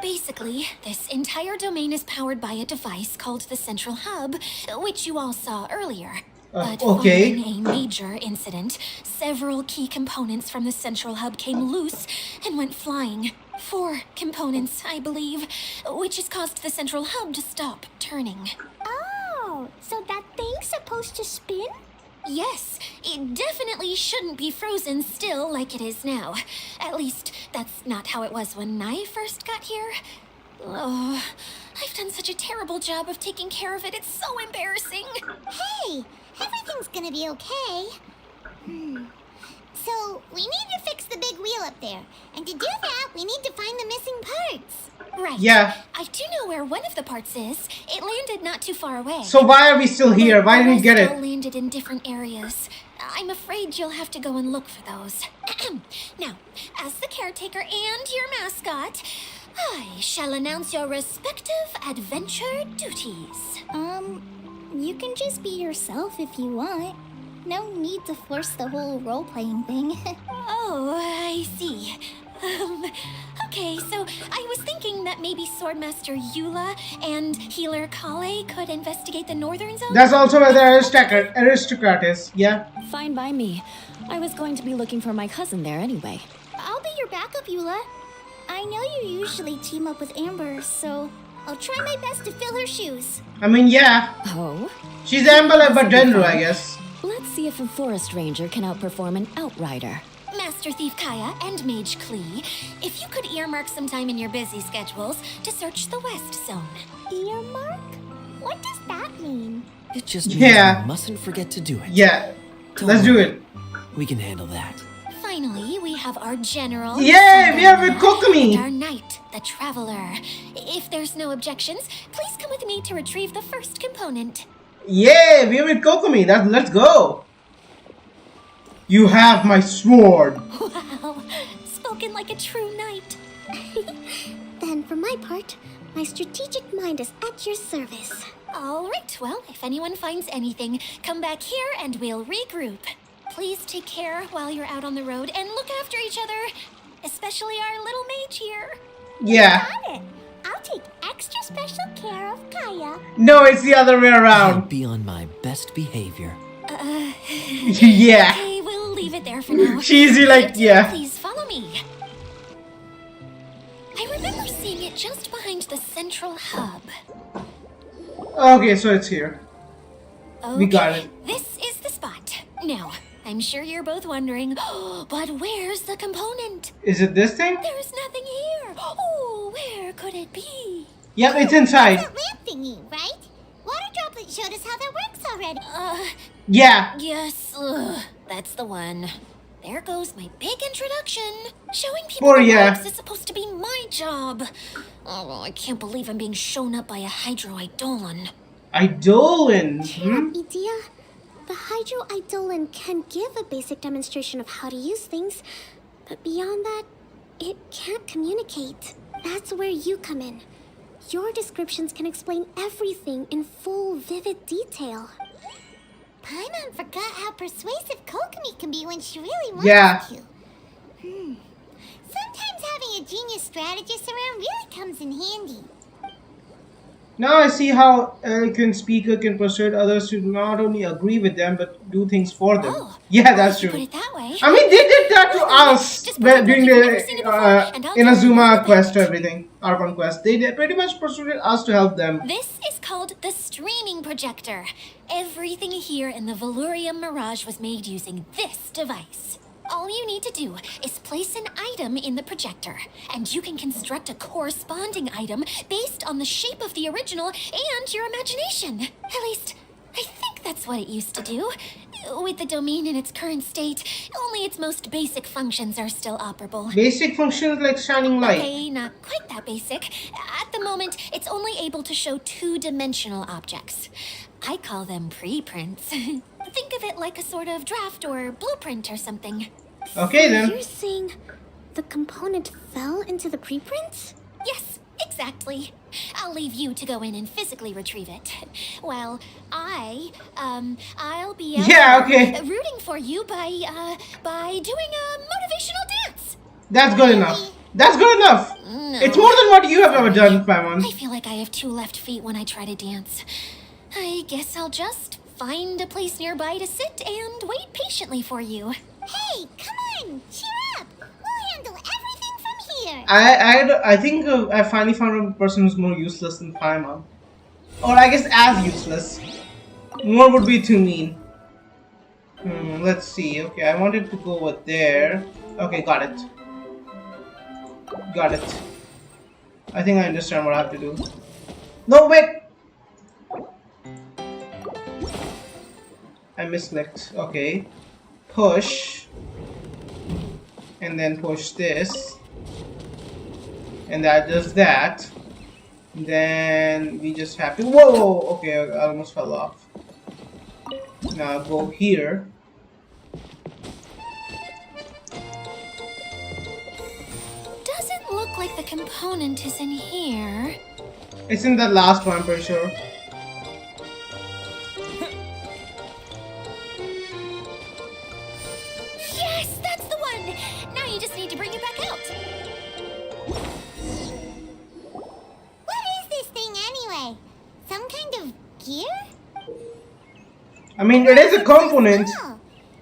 Basically, this entire domain is powered by a device called the Central Hub, which you all saw earlier. But okay. following a major incident, several key components from the Central Hub came loose and went flying. 4 components, I believe, which has caused the Central Hub to stop turning. Oh, so that thing's supposed to spin? Yes, it definitely shouldn't be frozen still like it is now. At least, that's not how it was when I first got here. Oh, I've done such a terrible job of taking care of it, it's so embarrassing. Hey, everything's gonna be okay. So, we need to fix the big wheel up there. And to do that, we need to find the missing parts. Right. Yeah. I do know where one of the parts is. It landed not too far away. So why are we still here? Why didn't we get All it? landed in different areas. I'm afraid you'll have to go and look for those. Now, as the caretaker and your mascot, I shall announce your respective adventure duties. You can just be yourself if you want. No need to force the whole role-playing thing. Oh, I see. Okay, so I was thinking that maybe Swordmaster Eula and Healer Kale could investigate the northern zone. That's also where the aristocrat is. Yeah. Fine by me. I was going to be looking for my cousin there anyway. I'll be your backup, Eula. I know you usually team up with Amber, so I'll try my best to fill her shoes. I mean, yeah. Oh? She's Amber but general, I guess. Let's see if a forest ranger can outperform an outrider. Master Thief Kaya and Mage Klee, if you could earmark some time in your busy schedules to search the West Zone. Earmark? What does that mean? It just means Yeah. we mustn't forget to do it. Yeah. Don't Let's do worry. it. We can handle that. Finally, we have our general. Yay, we have a and Kokomi. our knight, the traveler. If there's no objections, please come with me to retrieve the first component. Yay, we have a Kokomi. Let's go. You have my sword. Wow, spoken like a true knight. Then, for my part, my strategic mind is at your service. All right, well, if anyone finds anything, come back here and we'll regroup. Please take care while you're out on the road and look after each other, especially our little mage here. Yeah. Got it. I'll take extra special care of Kaya. No, it's the other way I'll around. be on my best behavior. Yeah. Okay, we'll leave it there for now. Cheesy, like, yeah. Please follow me. I remember seeing it just behind the central hub. Okay, so it's here. Okay, We got it. This is the spot. Now, I'm sure you're both wondering, but where's the component? Is it this thing? There's nothing here. Oh, where could it be? Yep, it's inside. That lamp thingy, right? Water droplet showed us how that works already. Yeah. Yes, that's the one. There goes my big introduction. Showing people Poor the yeah. ropes is supposed to be my job. Oh, I can't believe I'm being shown up by a Hydro-Eidolon. Eidolon. Idea? The Hydro Eidolon can give a basic demonstration of how to use things, but beyond that, it can't communicate. That's where you come in. Your descriptions can explain everything in full, vivid detail. Paimon forgot how persuasive Kokomi can be when she really wants Yeah. to. Sometimes having a genius strategist around really comes in handy. Now I see how eloquent speaker can persuade others to not only agree with them but do things for them. Oh, Yeah, that's if you true. put it that way. I mean, they did that to us Just pretend during like you've never seen it before, the and I'll tell you Inazuma about quest it. or everything, Archon quest. They did pretty much persuaded us to help them. This is called the streaming projector. Everything here in the Valurium Mirage was made using this device. All you need to do is place an item in the projector, and you can construct a corresponding item based on the shape of the original and your imagination. At least, I think that's what it used to do. With the domain in its current state, only its most basic functions are still operable. Basic functions like shining light. Okay, not quite that basic. At the moment, it's only able to show two-dimensional objects. I call them preprints. Think of it like a sort of draft or blueprint or something. Okay You're then. saying the component fell into the preprints? Yes, exactly. I'll leave you to go in and physically retrieve it. Well, I'll be out Yeah, there, okay. rooting for you by doing a motivational dance. That's good enough. That's good enough. No. It's more than what you have ever done, Paimon. I feel like I have two left feet when I try to dance. I guess I'll just find a place nearby to sit and wait patiently for you. Hey, come on, cheer up. We'll handle everything from here. I think I finally found a person who's more useless than Paimon. Or I guess as useless. More would be too mean. Let's see. Okay, I wanted to go over there. Okay, got it. Got it. I think I understand what I have to do. No, wait! I misclicked. Okay. Push. And then push this. And that does that. Then we just have to. Whoa! Okay, I almost fell off. Now go here. Doesn't look like the component is in here. It's in the last one, I'm pretty sure. Yes, that's the one! Now you just need to bring it back out. What is this thing anyway? Some kind of gear? I mean, it is a component. Oh,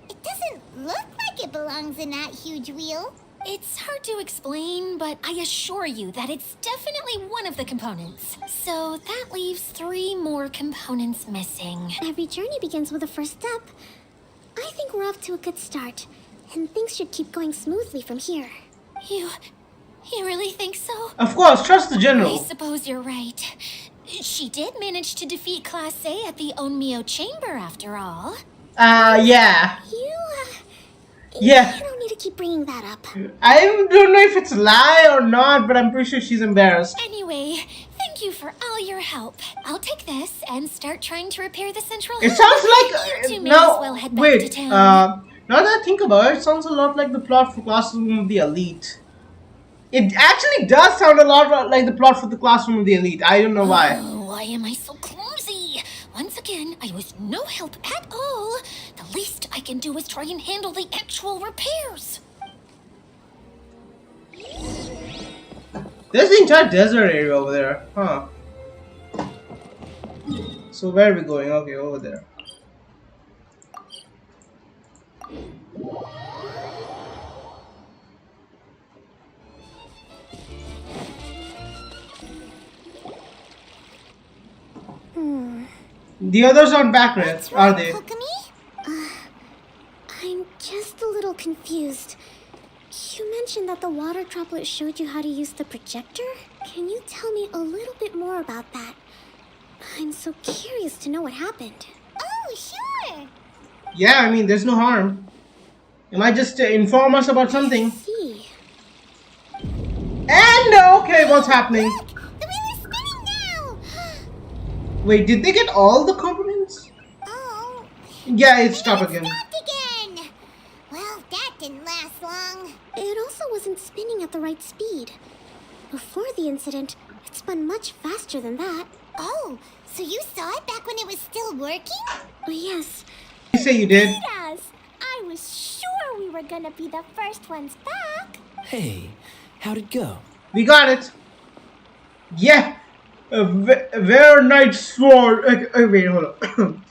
it doesn't look like it belongs in that huge wheel. It's hard to explain, but I assure you that it's definitely one of the components. So that leaves 3 more components missing. Every journey begins with a first step. I think we're off to a good start, and things should keep going smoothly from here. You really think so? Of course, trust the I general. suppose you're right. She did manage to defeat Class A at the Onmyo Chamber after all. Yeah. Yeah. You don't need to keep bringing that up. I don't know if it's a lie or not, but I'm pretty sure she's embarrassed. Anyway, thank you for all your help. I'll take this and start trying to repair the central It hub. sounds like You two may now. as well head back to Wait. town. Now that I think about it, it sounds a lot like the plot for Classroom of the Elite. It actually does sound a lot like the plot for the Classroom of the Elite. I don't know why. Oh, why am I so clumsy? Once again, I was no help at all. The least I can do is try and handle the actual repairs. There's the entire desert area over there, huh? So where are we going? Okay, over there. The others aren't back yet, What's are wrong, they? Kokomi? I'm just a little confused. You mentioned that the water droplet showed you how to use the projector? Can you tell me a little bit more about that? I'm so curious to know what happened. Oh, sure. Yeah, I mean, there's no harm. You might just inform us about something. See. And okay, what's happening? Look, the wheel is spinning now. Wait, did they get all the components? Oh, Yeah, it stopped again. stopped again. Well, that didn't last long. It also wasn't spinning at the right speed. Before the incident, it spun much faster than that. Oh, so you saw it back when it was still working? Oh, yes. You say you did. Yes. I was sure we were gonna be the first ones back. Hey, how'd it go? We got it. Yeah. Where Knight's Sword. Wait, hold on.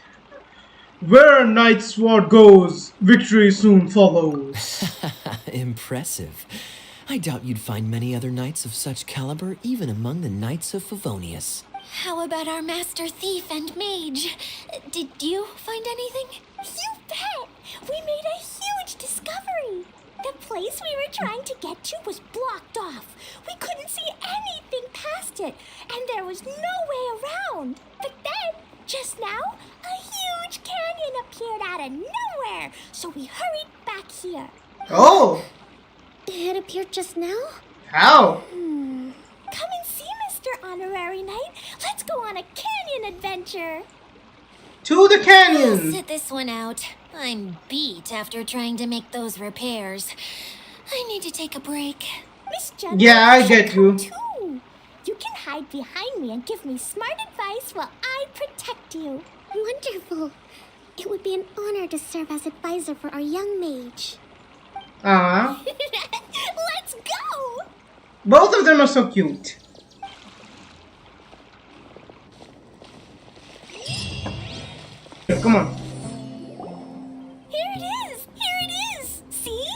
Where a Knight's Sword goes, victory soon follows. Impressive. I doubt you'd find many other knights of such caliber even among the Knights of Favonius. How about our master thief and mage? Did you find anything? You bet! We made a huge discovery! The place we were trying to get to was blocked off. We couldn't see anything past it, and there was no way around. But then, just now, a huge canyon appeared out of nowhere, so we hurried back here. Oh, It appeared just now? how? Come and see, Mr. Honorary Knight. Let's go on a canyon adventure. To the I'll canyon. sit this one out. I'm beat after trying to make those repairs. I need to take a break. Miss Jenna, Yeah, I should get come you. Too. You can hide behind me and give me smart advice while I protect you. Wonderful. It would be an honor to serve as advisor for our young mage. Let's go! Both of them are so cute. Here, come on. Here it is! Here it is! See?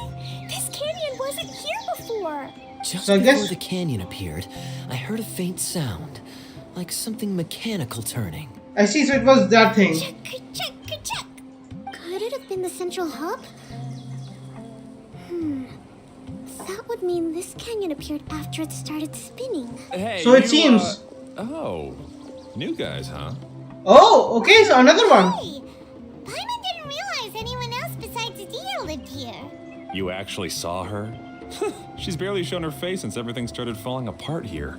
This canyon wasn't here before. Just So I before guess- the canyon appeared, I heard a faint sound, like something mechanical turning. I see, so it was that thing. Check. Could it have been the central hub? That would mean this canyon appeared after it started spinning. Hey, So it you, seems. Oh, new guys, huh? Oh, okay, so another one. Hey, Paimon didn't realize anyone else besides Dia lived here. You actually saw her? She's barely shown her face since everything started falling apart here.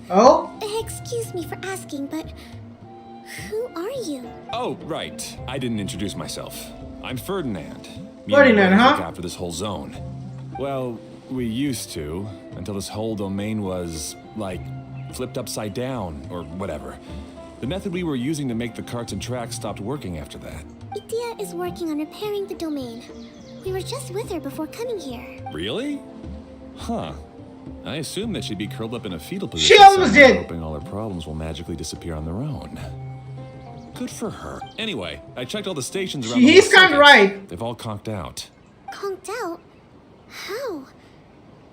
Oh, Excuse me for asking, but who are you? Oh, right. I didn't introduce myself. I'm Ferdinand. Me Ferdinand, and my brothers huh? look after this whole zone. Well, we used to, until this whole domain was, like, flipped upside down, or whatever. The method we were using to make the carts and tracks stopped working after that. Idia is working on repairing the domain. We were just with her before coming here. Really? Huh. I assumed that she'd be curled up in a fetal position. She almost somewhere, did. Hoping all her problems will magically disappear on their own. Good for her. Anyway, I checked all the stations around the He's whole kinda circuit. right. They've all conked out. Conked out? How?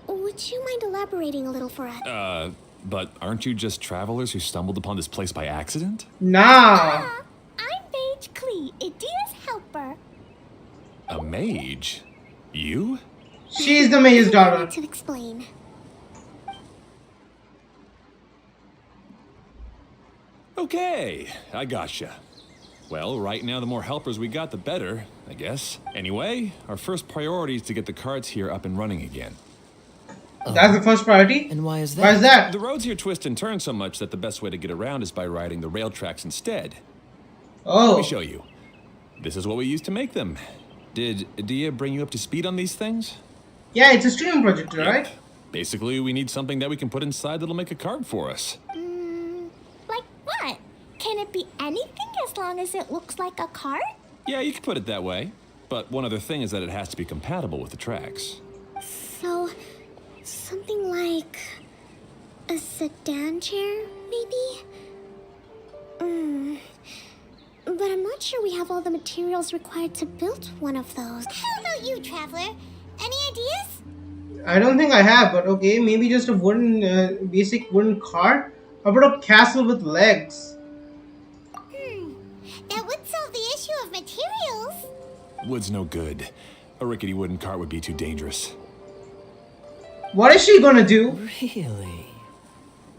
Would you mind elaborating a little for us? But aren't you just travelers who stumbled upon this place by accident? nah. I'm Mage Klee, Idia's helper. A mage? You? She's the mayor's Allow me daughter. to explain. Okay, I gotcha. Well, right now, the more helpers we got, the better, I guess. Anyway, our first priority is to get the carts here up and running again. That's the first priority. And why is that? Why is that? The roads here twist and turn so much that the best way to get around is by riding the rail tracks instead. Let Oh, me show you. This is what we used to make them. Did Adia bring you up to speed on these things? yeah, it's a streaming projector, right? Basically, we need something that we can put inside that'll make a cart for us. Like what? Can it be anything as long as it looks like a cart? Yeah, you could put it that way. But one other thing is that it has to be compatible with the tracks. So, something like a sedan chair, maybe? But I'm not sure we have all the materials required to build one of those. How about you, Traveler? Any ideas? I don't think I have, but okay, maybe just a wooden, basic wooden cart. How about a castle with legs? That would solve the issue of materials. Wood's no good. A rickety wooden cart would be too dangerous. What is she gonna do? Really?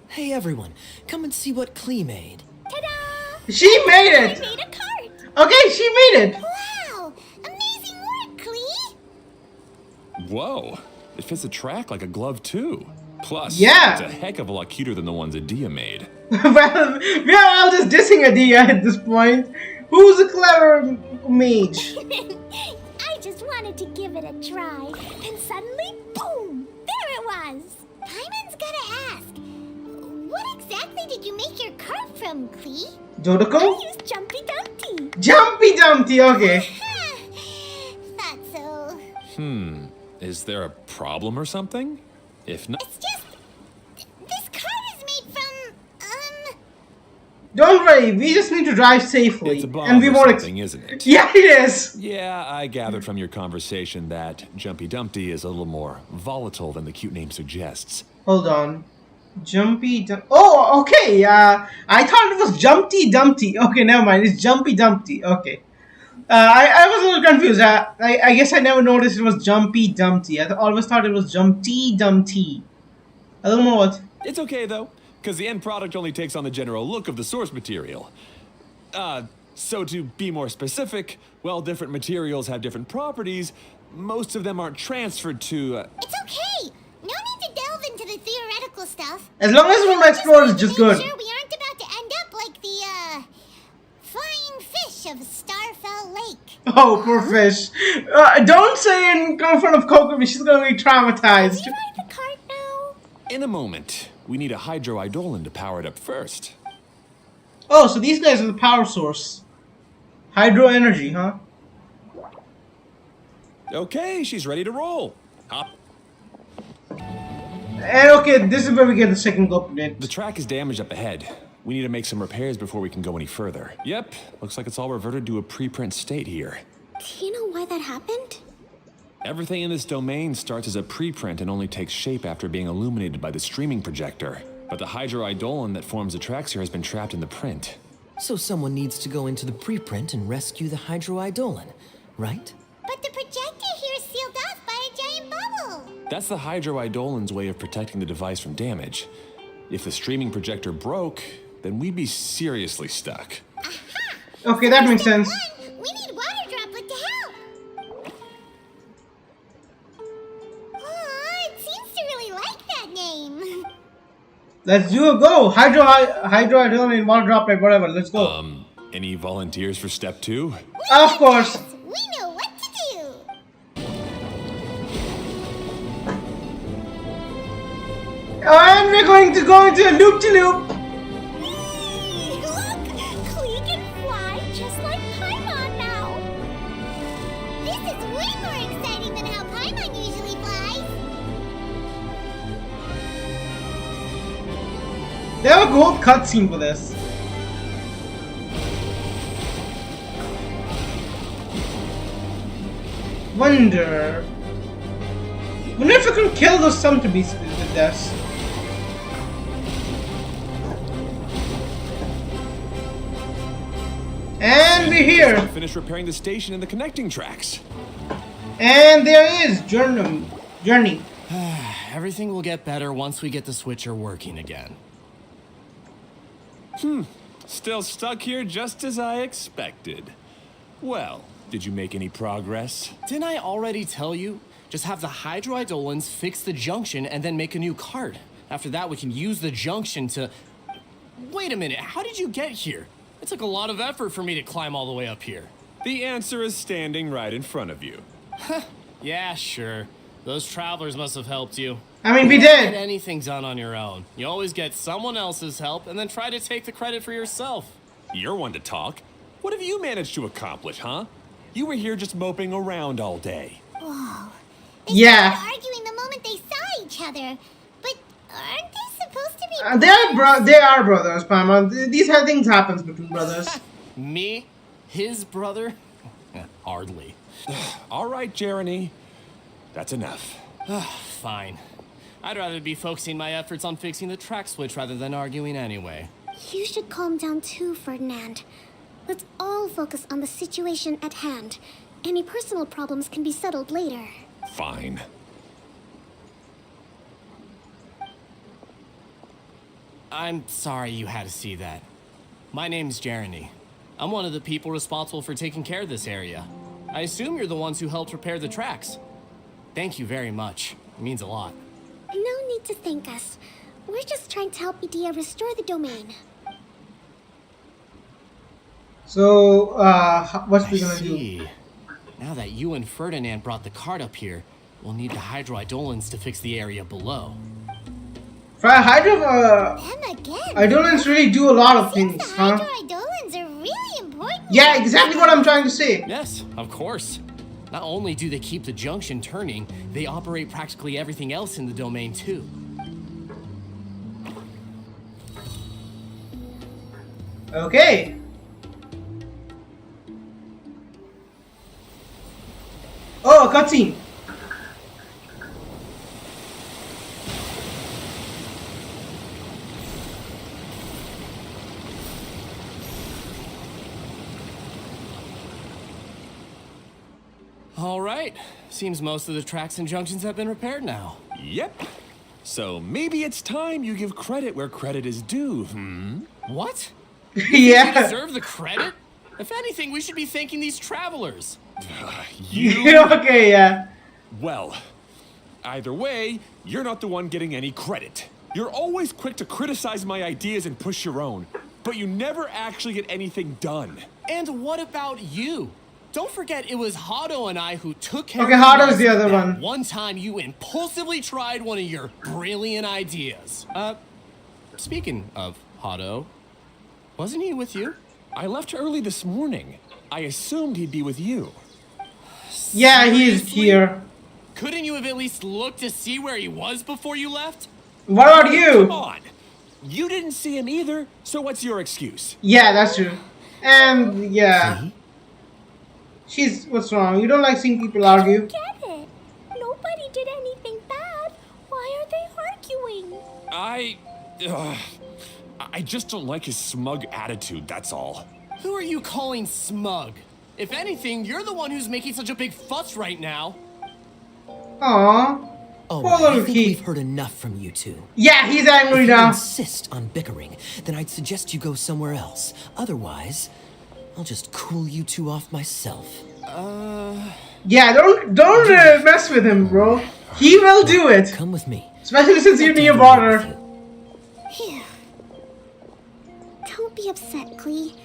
Hey everyone, come and see what Klee made. Ta-da! She made I it! made a cart. Okay, she made it! Wow! Amazing work, Klee! Whoa! It fits the track like a glove, too. Plus, Yeah. it's a heck of a lot cuter than the ones Adia made. Well, we are all just dissing Adia at this point. Who's a clever mage? I just wanted to give it a try, and suddenly, boom! There it was! Paimon's gotta ask, what exactly did you make your cart from, Klee? I Jodoko? used Jumpy Dumpty. Jumpy Dumpty, okay. Thought so. Is there a problem or something? If not, It's just, this cart is made from, Don't worry, we just need to drive safely. it's a bomb And we or won't something, isn't it? Yeah, it is! Yeah, I gathered from your conversation that Jumpy Dumpty is a little more volatile than the cute name suggests. Hold on. Jumpy Dumpty. Oh, okay. I thought it was Jumpty Dumpty. Okay, never mind. It's Jumpy Dumpty. Okay. I was a little confused. I guess I never noticed it was Jumpy Dumpty. I always thought it was Jumpty Dumpty. I don't know what. It's okay, though, because the end product only takes on the general look of the source material. So to be more specific, while different materials have different properties, most of them aren't transferred to, It's okay. No need to delve into the theoretical stuff. As long as we want to explore, it's just good. Make sure we aren't about to end up like the, flying fish of Starfell Lake. Oh, poor fish. Don't say in front of Kokomi. She's going to be traumatized. Can we ride the cart now? In a moment. We need a hydro-eidolon to power it up first. Oh, so these guys are the power source. Hydro energy, huh? Okay, she's ready to roll. Hop. And okay, this is where we get the second go update. The track is damaged up ahead. We need to make some repairs before we can go any further. Yep, looks like it's all reverted to a preprint state here. Do you know why that happened? Everything in this domain starts as a preprint and only takes shape after being illuminated by the streaming projector. But the hydro-eidolon that forms the tracks here has been trapped in the print. So someone needs to go into the preprint and rescue the hydro-eidolon, right? But the projector here is sealed off by a giant bubble. That's the hydro-eidolon's way of protecting the device from damage. If the streaming projector broke, then we'd be seriously stuck. Okay, that makes sense. One, we need Water Droplet to help. Aw, it seems to really like that name. Let's do a go. Hydro, and water droplet, whatever. Let's go. Any volunteers for step 2? Of course. We know what to do. And we're going to go into a loop-de-loop. Look, Klee can fly just like Paimon now. This is way more exciting than how Paimon usually flies. They have a whole cutscene for this. Wonder if I can kill those centipedes with this. And we're here. Finish repairing the station and the connecting tracks. And there is Journey. Everything will get better once we get the switcher working again. Still stuck here just as I expected. Well, did you make any progress? Didn't I already tell you? Just have the hydroidolins fix the junction and then make a new cart. After that, we can use the junction to... Wait a minute, how did you get here? It took a lot of effort for me to climb all the way up here. The answer is standing right in front of you. Yeah, sure. Those travelers must have helped you. I mean, we You don't did. get anything done on your own. You always get someone else's help and then try to take the credit for yourself. You're one to talk. What have you managed to accomplish, huh? You were here just moping around all day. Whoa. They Yeah. started arguing the moment they saw each other. But aren't they supposed to be They are brothers, Palma. These things happen between brothers. Me? His brother? Hardly. All right, Jeremy. That's enough. Fine. I'd rather be focusing my efforts on fixing the track switch rather than arguing anyway. You should calm down too, Ferdinand. Let's all focus on the situation at hand. Any personal problems can be settled later. Fine. I'm sorry you had to see that. My name's Jeremy. I'm one of the people responsible for taking care of this area. I assume you're the ones who helped repair the tracks. Thank you very much. It means a lot. No need to thank us. We're just trying to help Idea restore the domain. So, what's we I gonna do? see. Now that you and Ferdinand brought the cart up here, we'll need the hydroidolins to fix the area below. Then again? Idolins really do a lot of Seems things, the huh? hydroidolins are really important. Yeah, exactly what I'm trying to say. Yes, of course. Not only do they keep the junction turning, they operate practically everything else in the domain too. Okay. Oh, a cutscene. All right. Seems most of the tracks and junctions have been repaired now. Yep. So maybe it's time you give credit where credit is due, What? You Yeah. deserve the credit? If anything, we should be thanking these travelers. You? Okay, yeah. Well, either way, you're not the one getting any credit. You're always quick to criticize my ideas and push your own, but you never actually get anything done. And what about you? Don't forget it was Hado and I who took care Okay, of Hado's the other that one. One time you impulsively tried one of your brilliant ideas. Speaking of Hado, wasn't he with you? I left early this morning. I assumed he'd be with you. Yeah, he's Seriously? here. Couldn't you have at least looked to see where he was before you left? What about Come you? on! You didn't see him either, so what's your excuse? Yeah, that's true. And yeah, See? she's what's wrong? You don't like seeing people argue? Get it? Nobody did anything bad. Why are they arguing? I just don't like his smug attitude, that's all. Who are you calling smug? If anything, you're the one who's making such a big fuss right now. Aww. Oh, Poor I little think kid. we've heard enough from you two. Yeah, he's angry If you now. insist on bickering, then I'd suggest you go somewhere else. Otherwise, I'll just cool you two off myself. Yeah, don't mess with him, bro. He will do it. Come with me. Especially since you're near With border. you. Phew. Don't be upset, Klee.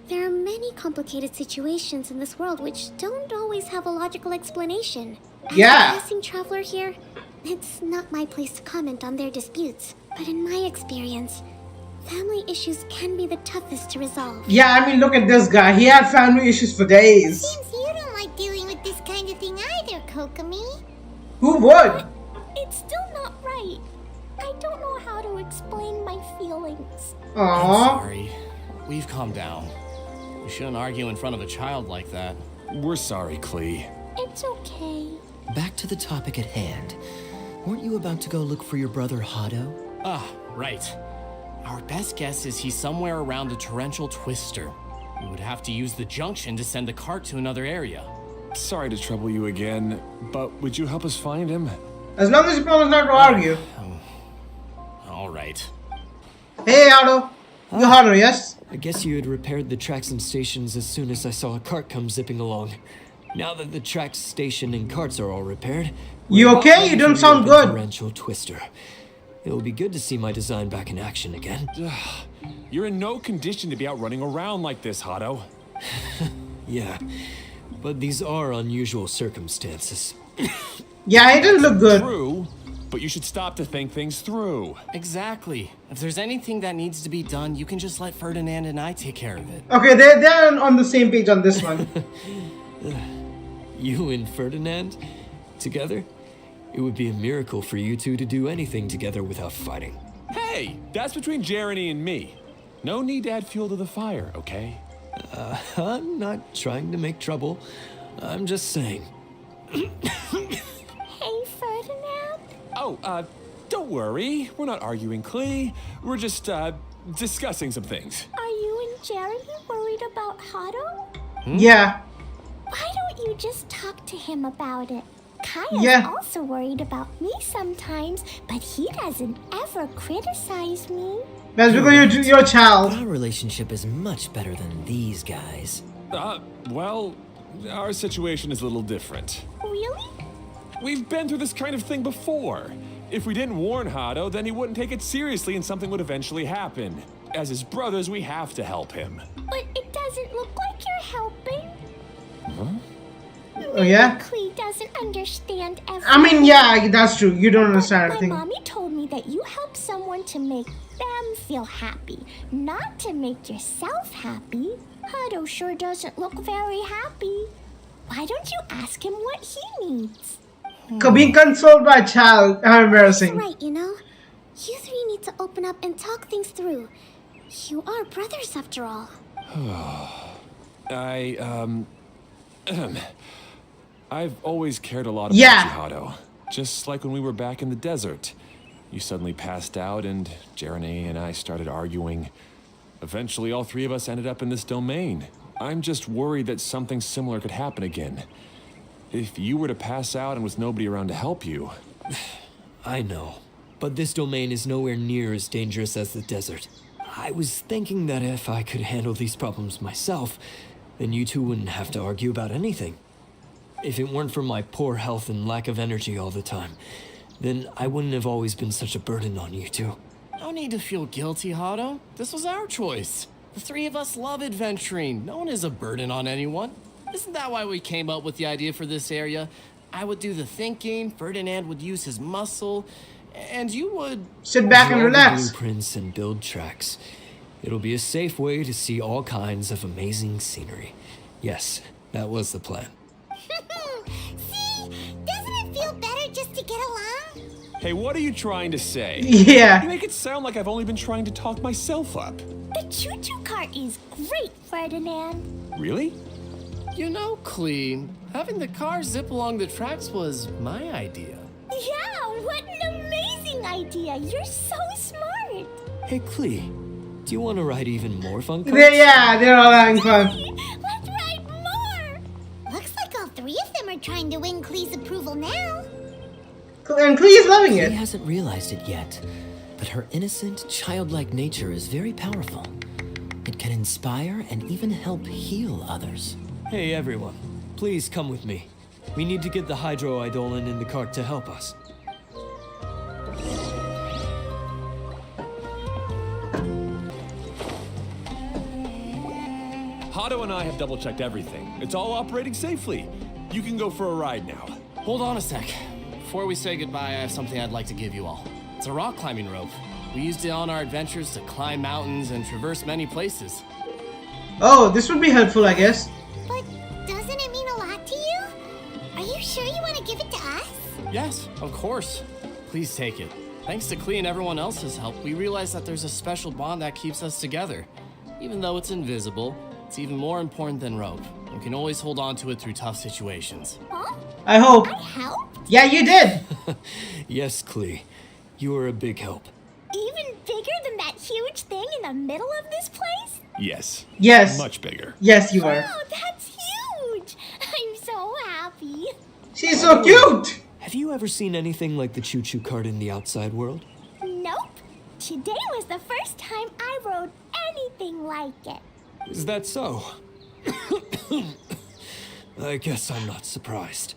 There are many complicated situations in this world which don't always have a logical explanation. As Yeah. a passing traveler here, it's not my place to comment on their disputes. But in my experience, family issues can be the toughest to resolve. Yeah, I mean, look at this guy. He had family issues for days. Seems you don't like dealing with this kind of thing either, Kokomi. Who would? It's still not right. I don't know how to explain my feelings. I'm Aww. sorry. We've calmed down. We shouldn't argue in front of a child like that. We're sorry, Klee. It's okay. Back to the topic at hand. Weren't you about to go look for your brother Hado? Ah, right. Our best guess is he's somewhere around the torrential twister. We would have to use the junction to send the cart to another area. Sorry to trouble you again, but would you help us find him? As long as you promise not to argue. All right. Hey, Aldo. You're harder, yes? I guess you had repaired the tracks and stations as soon as I saw a cart come zipping along. Now that the tracks, station, and carts are all repaired, You we're about okay? ready You for don't the sound good. Torrential Twister. It'll be good to see my design back in action again. You're in no condition to be out running around like this, Hado. Yeah, but these are unusual circumstances. Yeah, it didn't look good. True, but you should stop to think things through. Exactly. If there's anything that needs to be done, you can just let Ferdinand and I take care of it. Okay, they're on the same page on this one. You and Ferdinand? Together? It would be a miracle for you two to do anything together without fighting. Hey, that's between Jeremy and me. No need to add fuel to the fire, okay? I'm not trying to make trouble. I'm just saying. Hey, Ferdinand. Oh, don't worry. We're not arguing, Klee. We're just, discussing some things. Are you and Jeremy worried about Hado? Yeah. Why don't you just talk to him about it? Kaya's Yeah. also worried about me sometimes, but he doesn't ever criticize me. That's because you're a child. Our relationship is much better than these guys. Well, our situation is a little different. Really? We've been through this kind of thing before. If we didn't warn Hado, then he wouldn't take it seriously and something would eventually happen. As his brothers, we have to help him. But it doesn't look like you're helping. Oh yeah? Klee doesn't understand everything. I mean, yeah, that's true. You don't understand My everything. mommy told me that you help someone to make them feel happy, not to make yourself happy. Hado sure doesn't look very happy. Why don't you ask him what he needs? Being consoled by a child. How embarrassing. Right, you know? You three need to open up and talk things through. You are brothers after all. I've always cared a lot about Yeah. you, Hado. Just like when we were back in the desert. You suddenly passed out and Jeremy and I started arguing. Eventually, all three of us ended up in this domain. I'm just worried that something similar could happen again. If you were to pass out and with nobody around to help you... I know, but this domain is nowhere near as dangerous as the desert. I was thinking that if I could handle these problems myself, then you two wouldn't have to argue about anything. If it weren't for my poor health and lack of energy all the time, then I wouldn't have always been such a burden on you two. No need to feel guilty, Hado. This was our choice. The three of us love adventuring. No one is a burden on anyone. Isn't that why we came up with the idea for this area? I would do the thinking, Ferdinand would use his muscle, and you would... Sit back and Draw the relax. blueprints and build tracks. It'll be a safe way to see all kinds of amazing scenery. Yes, that was the plan. See? Doesn't it feel better just to get along? Hey, what are you trying to say? Yeah. You make it sound like I've only been trying to talk myself up. The choo-choo cart is great, Ferdinand. Really? You know, Klee, having the car zip along the tracks was my idea. Yeah, what an amazing idea. You're so smart. Hey, Klee, do you want to ride even more fun carts? They're all having fun. Let's ride more. Looks like all three of them are trying to win Klee's approval now. And Klee is loving She it. hasn't realized it yet, but her innocent, childlike nature is very powerful. It can inspire and even help heal others. Hey, everyone, please come with me. We need to get the hydroidolin in the cart to help us. Hado and I have double-checked everything. It's all operating safely. You can go for a ride now. Hold on a sec. Before we say goodbye, I have something I'd like to give you all. It's a rock climbing rope. We used it on our adventures to climb mountains and traverse many places. Oh, this would be helpful, I guess. But doesn't it mean a lot to you? Are you sure you want to give it to us? Yes, of course. Please take it. Thanks to Klee and everyone else's help, we realized that there's a special bond that keeps us together. Even though it's invisible, it's even more important than rope. You can always hold on to it through tough situations. Huh? I hope. I helped? Yeah, you did. Yes, Klee, you are a big help. Even bigger than that huge thing in the middle of this place? Yes. Yes. Much bigger. Yes, you are. Oh, that's huge! I'm so happy. She's so cute. Have you ever seen anything like the choo-choo cart in the outside world? Nope. Today was the first time I rode anything like it. Is that so? I guess I'm not surprised.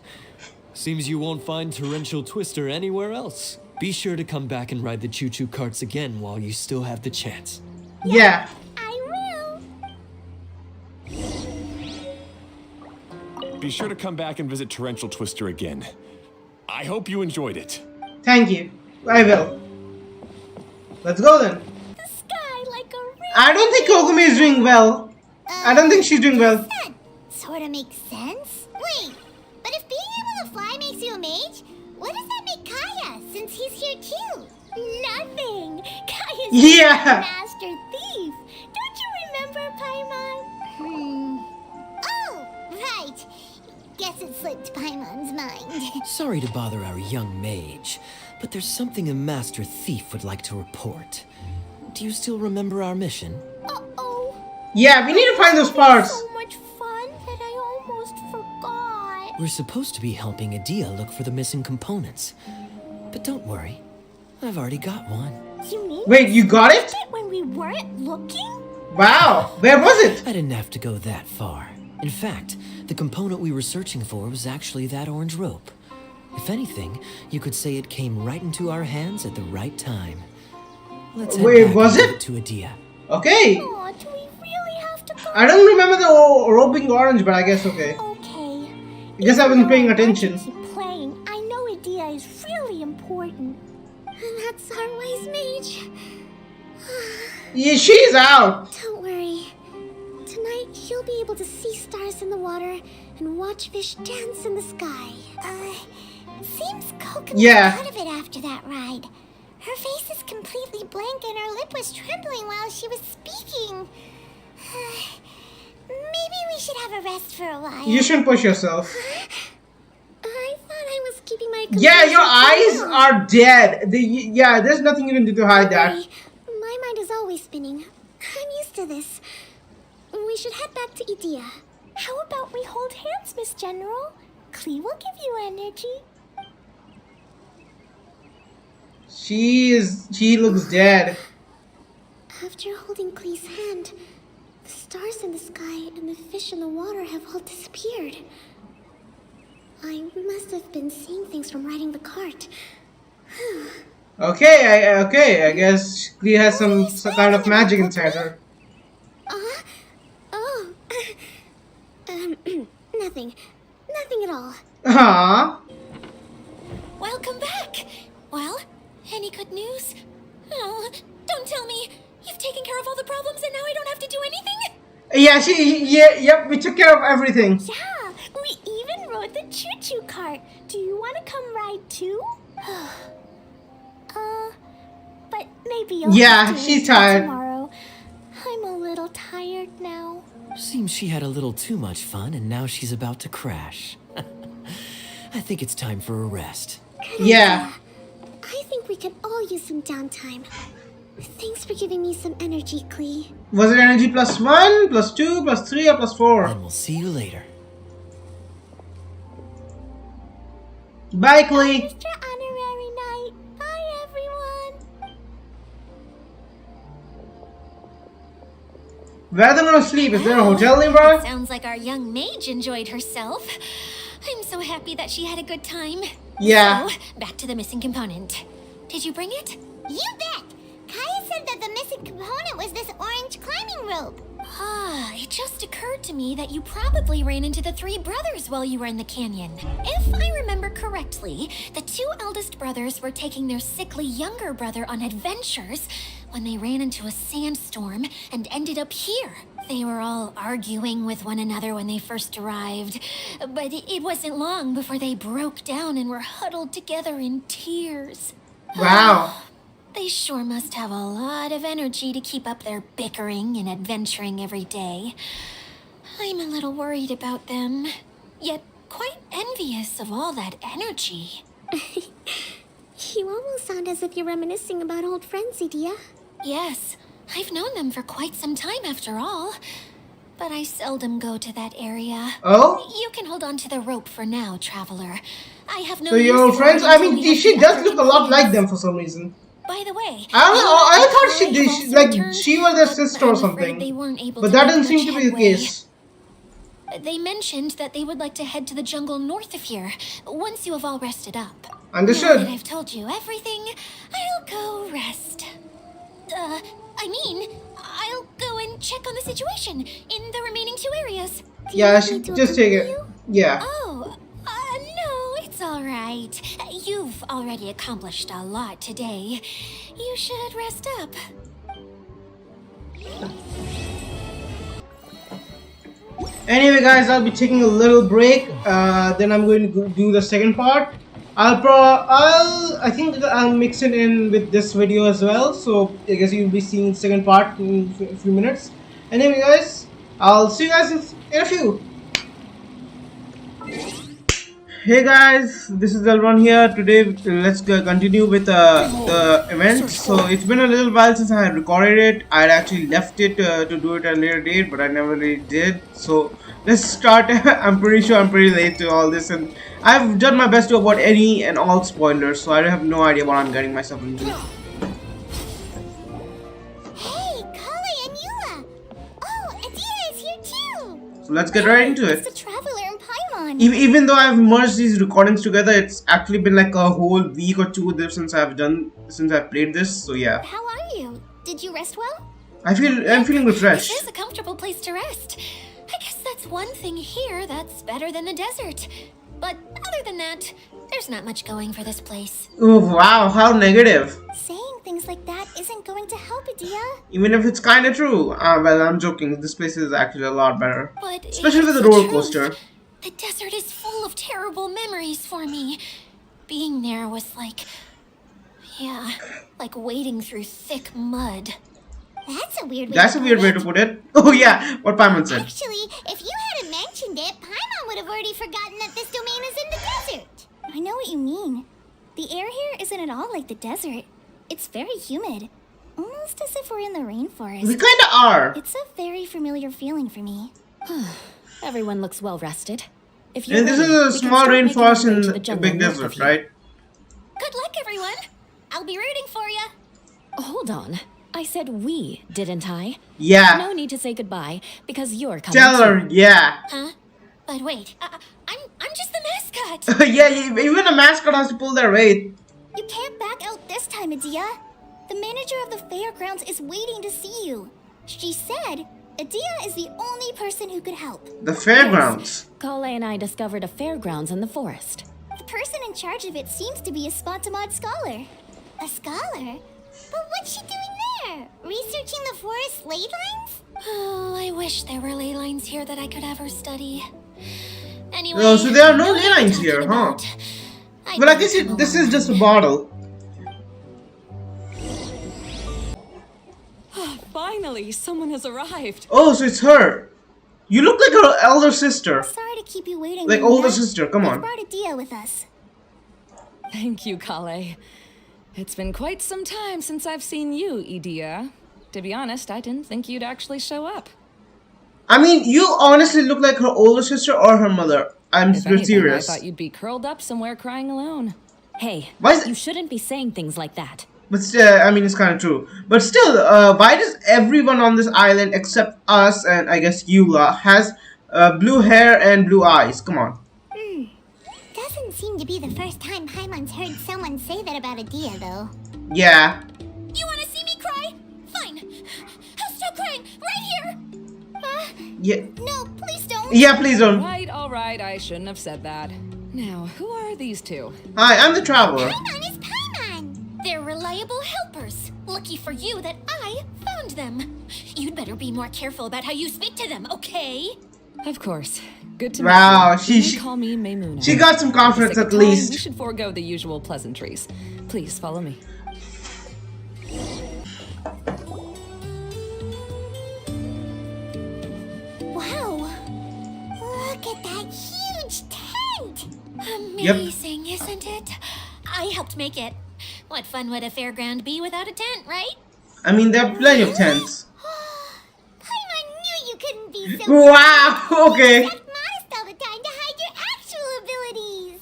Seems you won't find Torrential Twister anywhere else. Be sure to come back and ride the choo-choo carts again while you still have the chance. Yeah. I will. Be sure to come back and visit Torrential Twister again. I hope you enjoyed it. Thank you. I will. Let's go then. The sky like a river. I don't think Kogumi is doing well. I don't think she's doing well. That sort of makes sense. Wait, but if being able to fly makes you a mage, what does that make Kaya, since he's here too? Nothing. Kaya's Yeah. a master thief. Don't you remember, Paimon? Oh, right. Guess it slipped Paimon's mind. Sorry to bother our young mage, but there's something a master thief would like to report. Do you still remember our mission? Uh-oh. Yeah, we need to find those parts. So much fun that I almost forgot. We're supposed to be helping Adia look for the missing components. But don't worry, I've already got one. You mean Wait, you got it? when we weren't looking? Wow. Where was it? I didn't have to go that far. In fact, the component we were searching for was actually that orange rope. If anything, you could say it came right into our hands at the right time. Let's head Wait, back was and give it? to Adia. Okay. Aw, do we really have to go? I don't remember the rope being orange, but I guess okay. Okay. I guess I wasn't paying Even though attention. I keep playing, I know Adia is really important. That's our wise mage. Yeah, she's out. Don't worry. Tonight, you'll be able to see stars in the water and watch fish dance in the sky. Seems Kokomi Yeah. out of it after that ride. Her face is completely blank and her lip was trembling while she was speaking. Maybe we should have a rest for a while. You shouldn't push yourself. I thought I was keeping my Yeah, your composure too eyes long. are dead. Yeah, there's nothing you can do to hide that. Sorry, my mind is always spinning. I'm used to this. We should head back to Idia. How about we hold hands, Miss General? Klee will give you energy. She looks dead. After holding Klee's hand, the stars in the sky and the fish in the water have all disappeared. I must have been seeing things from riding the cart. Okay, I guess Klee has some kind of magic inside her. Oh. Nothing. Nothing at all. Aww. Welcome back. Well, any good news? Oh, don't tell me. You've taken care of all the problems and now I don't have to do anything? Yep, we took care of everything. Yeah, we even rode the choo-choo cart. Do you want to come ride too? But maybe you'll Yeah, have to she's wait till tired. tomorrow. I'm a little tired now. Seems she had a little too much fun and now she's about to crash. I think it's time for a rest. Yeah. I think we could all use some downtime. Thanks for giving me some energy, Klee. Was it energy +1, +2, +3, or +4? And we'll see you later. Bye, Klee. Mr. Honorary Knight. Bye, everyone. Where are they gonna sleep? Is there a hotel nearby? Sounds like our young mage enjoyed herself. I'm so happy that she had a good time. Yeah. So, back to the missing component. Did you bring it? You bet! Kaya said that the missing component was this orange climbing rope. It just occurred to me that you probably ran into the three brothers while you were in the canyon. If I remember correctly, the two eldest brothers were taking their sickly younger brother on adventures when they ran into a sandstorm and ended up here. They were all arguing with one another when they first arrived, but it wasn't long before they broke down and were huddled together in tears. Wow. They sure must have a lot of energy to keep up their bickering and adventuring every day. I'm a little worried about them, yet quite envious of all that energy. You almost sound as if you're reminiscing about old friends, Idia. Yes, I've known them for quite some time after all, but I seldom go to that area. Oh? You can hold on to the rope for now, traveler. I have no So your use old for friends? it I until mean, we have she the does other look a lot like components. them for some reason. By the way, I don't know. I thought Chloe have she also like returned, she was their but sister or I'm afraid something. they weren't able But to that make doesn't seem much to be the headway. case. They mentioned that they would like to head to the jungle north of here once you have all rested up. Understood. Now that I've told you everything, I'll go rest. I mean, I'll go and check on the situation in the remaining 2 areas. Yeah, want me to just take accompany it. you? Yeah. Oh, no, it's all right. You've already accomplished a lot today. You should rest up. Anyway, guys, I'll be taking a little break. Then I'm going to do the second part. I think that I'll mix it in with this video as well. So I guess you'll be seeing the second part in a few minutes. Anyway, guys, I'll see you guys in a few. Hey guys, this is Elron here. Today, let's continue with the event. So it's been a little while since I had recorded it. I had actually left it to do it at a later date, but I never really did. So let's start. I'm pretty sure I'm pretty late to all this, and I've done my best to avoid any and all spoilers. So I have no idea what I'm getting myself into. Hey, Kale and Eula! Oh, Adia is here too! So let's get right into It's it. the Traveler and Paimon. Even though I've merged these recordings together, it's actually been like a whole week or two since I've played this. So yeah, How are you? Did you rest well? I'm feeling refreshed. This is a comfortable place to rest. I guess that's one thing here that's better than the desert. But other than that, there's not much going for this place. Oh wow, how negative. Saying things like that isn't going to help, Adia. Even if it's kind of true. Well, I'm joking. This place is actually a lot better. But Especially it's with the the roller truth. coaster. The desert is full of terrible memories for me. Being there was like wading through thick mud. That's a weird way That's to a weird put way it. to put it. Oh yeah, what Paimon said. Actually, if you hadn't mentioned it, Paimon would have already forgotten that this domain is in the desert. I know what you mean. The air here isn't at all like the desert. It's very humid. Almost as if we're in the rainforest. We kinda are. It's a very familiar feeling for me. Everyone looks well rested. If you're And this ready, is a we can small start making our rainforest way in to the a jungle big north desert, of you. right? Good luck, everyone. I'll be rooting for you. Hold on. I said we, didn't I? Yeah. No need to say goodbye because you're coming Tell too. her, yeah. Huh? But wait, I'm just the mascot. Yeah, even a mascot has to pull their weight. You can't back out this time, Adia. The manager of the fairgrounds is waiting to see you. She said Adia is the only person who could help. The fairgrounds. Kale and I discovered a fairgrounds in the forest. The person in charge of it seems to be a Spontamod scholar. A scholar? But what's she doing there? Researching the forest ley lines? Oh, I wish there were ley lines here that I could ever study. Anyway, Oh, so there are no what ley am I lines talking here, huh? about? Well, I better guess come this along. is just a bottle. Finally, someone has arrived. Oh, so it's her. You look like her elder sister. Sorry to keep you waiting. Like Luna. older sister, come We've on. brought Adia with us. Thank you, Kale. It's been quite some time since I've seen you, Idia. To be honest, I didn't think you'd actually show up. I mean, you honestly look like her older sister or her mother. I'm If anything, serious. I thought you'd be curled up somewhere crying alone. Hey, Why is- you shouldn't be saying things like that. But still, I mean, it's kind of true. But still, why does everyone on this island except us and I guess Eula has blue hair and blue eyes? Come on. Doesn't seem to be the first time Paimon's heard someone say that about Adia, though. Yeah. You want to see me cry? Fine. I'll stop crying right here. Yeah. No, please don't. Yeah, please don't. All right, I shouldn't have said that. Now, who are these two? Hi, I'm the traveler. Paimon is Paimon. They're reliable helpers. Lucky for you that I found them. You'd better be more careful about how you speak to them, okay? Of course. Good to Wow, meet you. You she may call me Maymuna. she got some For the confidence sake at of time, We least. should forego the usual pleasantries. Please follow me. Wow. Look at that huge tent. Amazing, isn't it? I helped make it. What fun would a fairground be without a tent, right? I mean, there are plenty of tents. Paimon knew you couldn't be so Wow. Okay. act modest all the time to hide your actual abilities.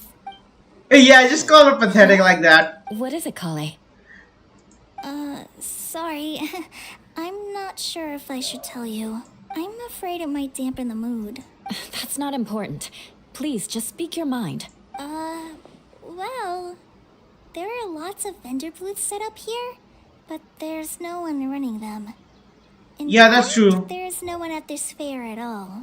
Yeah, just call her pathetic like that. What is it, Kale? Sorry. I'm not sure if I should tell you. I'm afraid it might dampen the mood. That's not important. Please, just speak your mind. Well, there are lots of vendor booths set up here, but there's no one running them. In Yeah, that's fact, true. There's no one at this fair at all.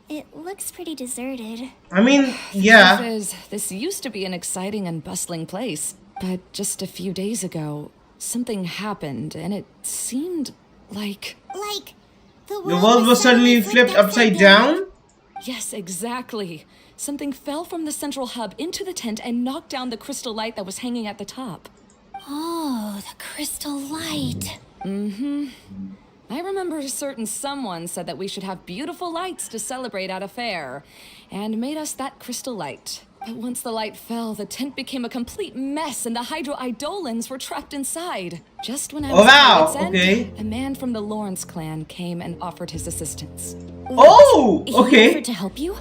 It looks pretty deserted. I mean, Truth yeah. is, this used to be an exciting and bustling place, but just a few days ago, something happened, and it seemed like... Like, The world was suddenly flipped upside down? Yes, exactly. Something fell from the central hub into the tent and knocked down the crystal light that was hanging at the top. Oh, the crystal light. I remember a certain someone said that we should have beautiful lights to celebrate at a fair, and made us that crystal light. But once the light fell, the tent became a complete mess, and the Hydro-Eidolons were trapped inside. Just when I Oh, was at wow, its end, okay. a man from the Lawrence clan came and offered his assistance. Oh, He okay. offered to help you?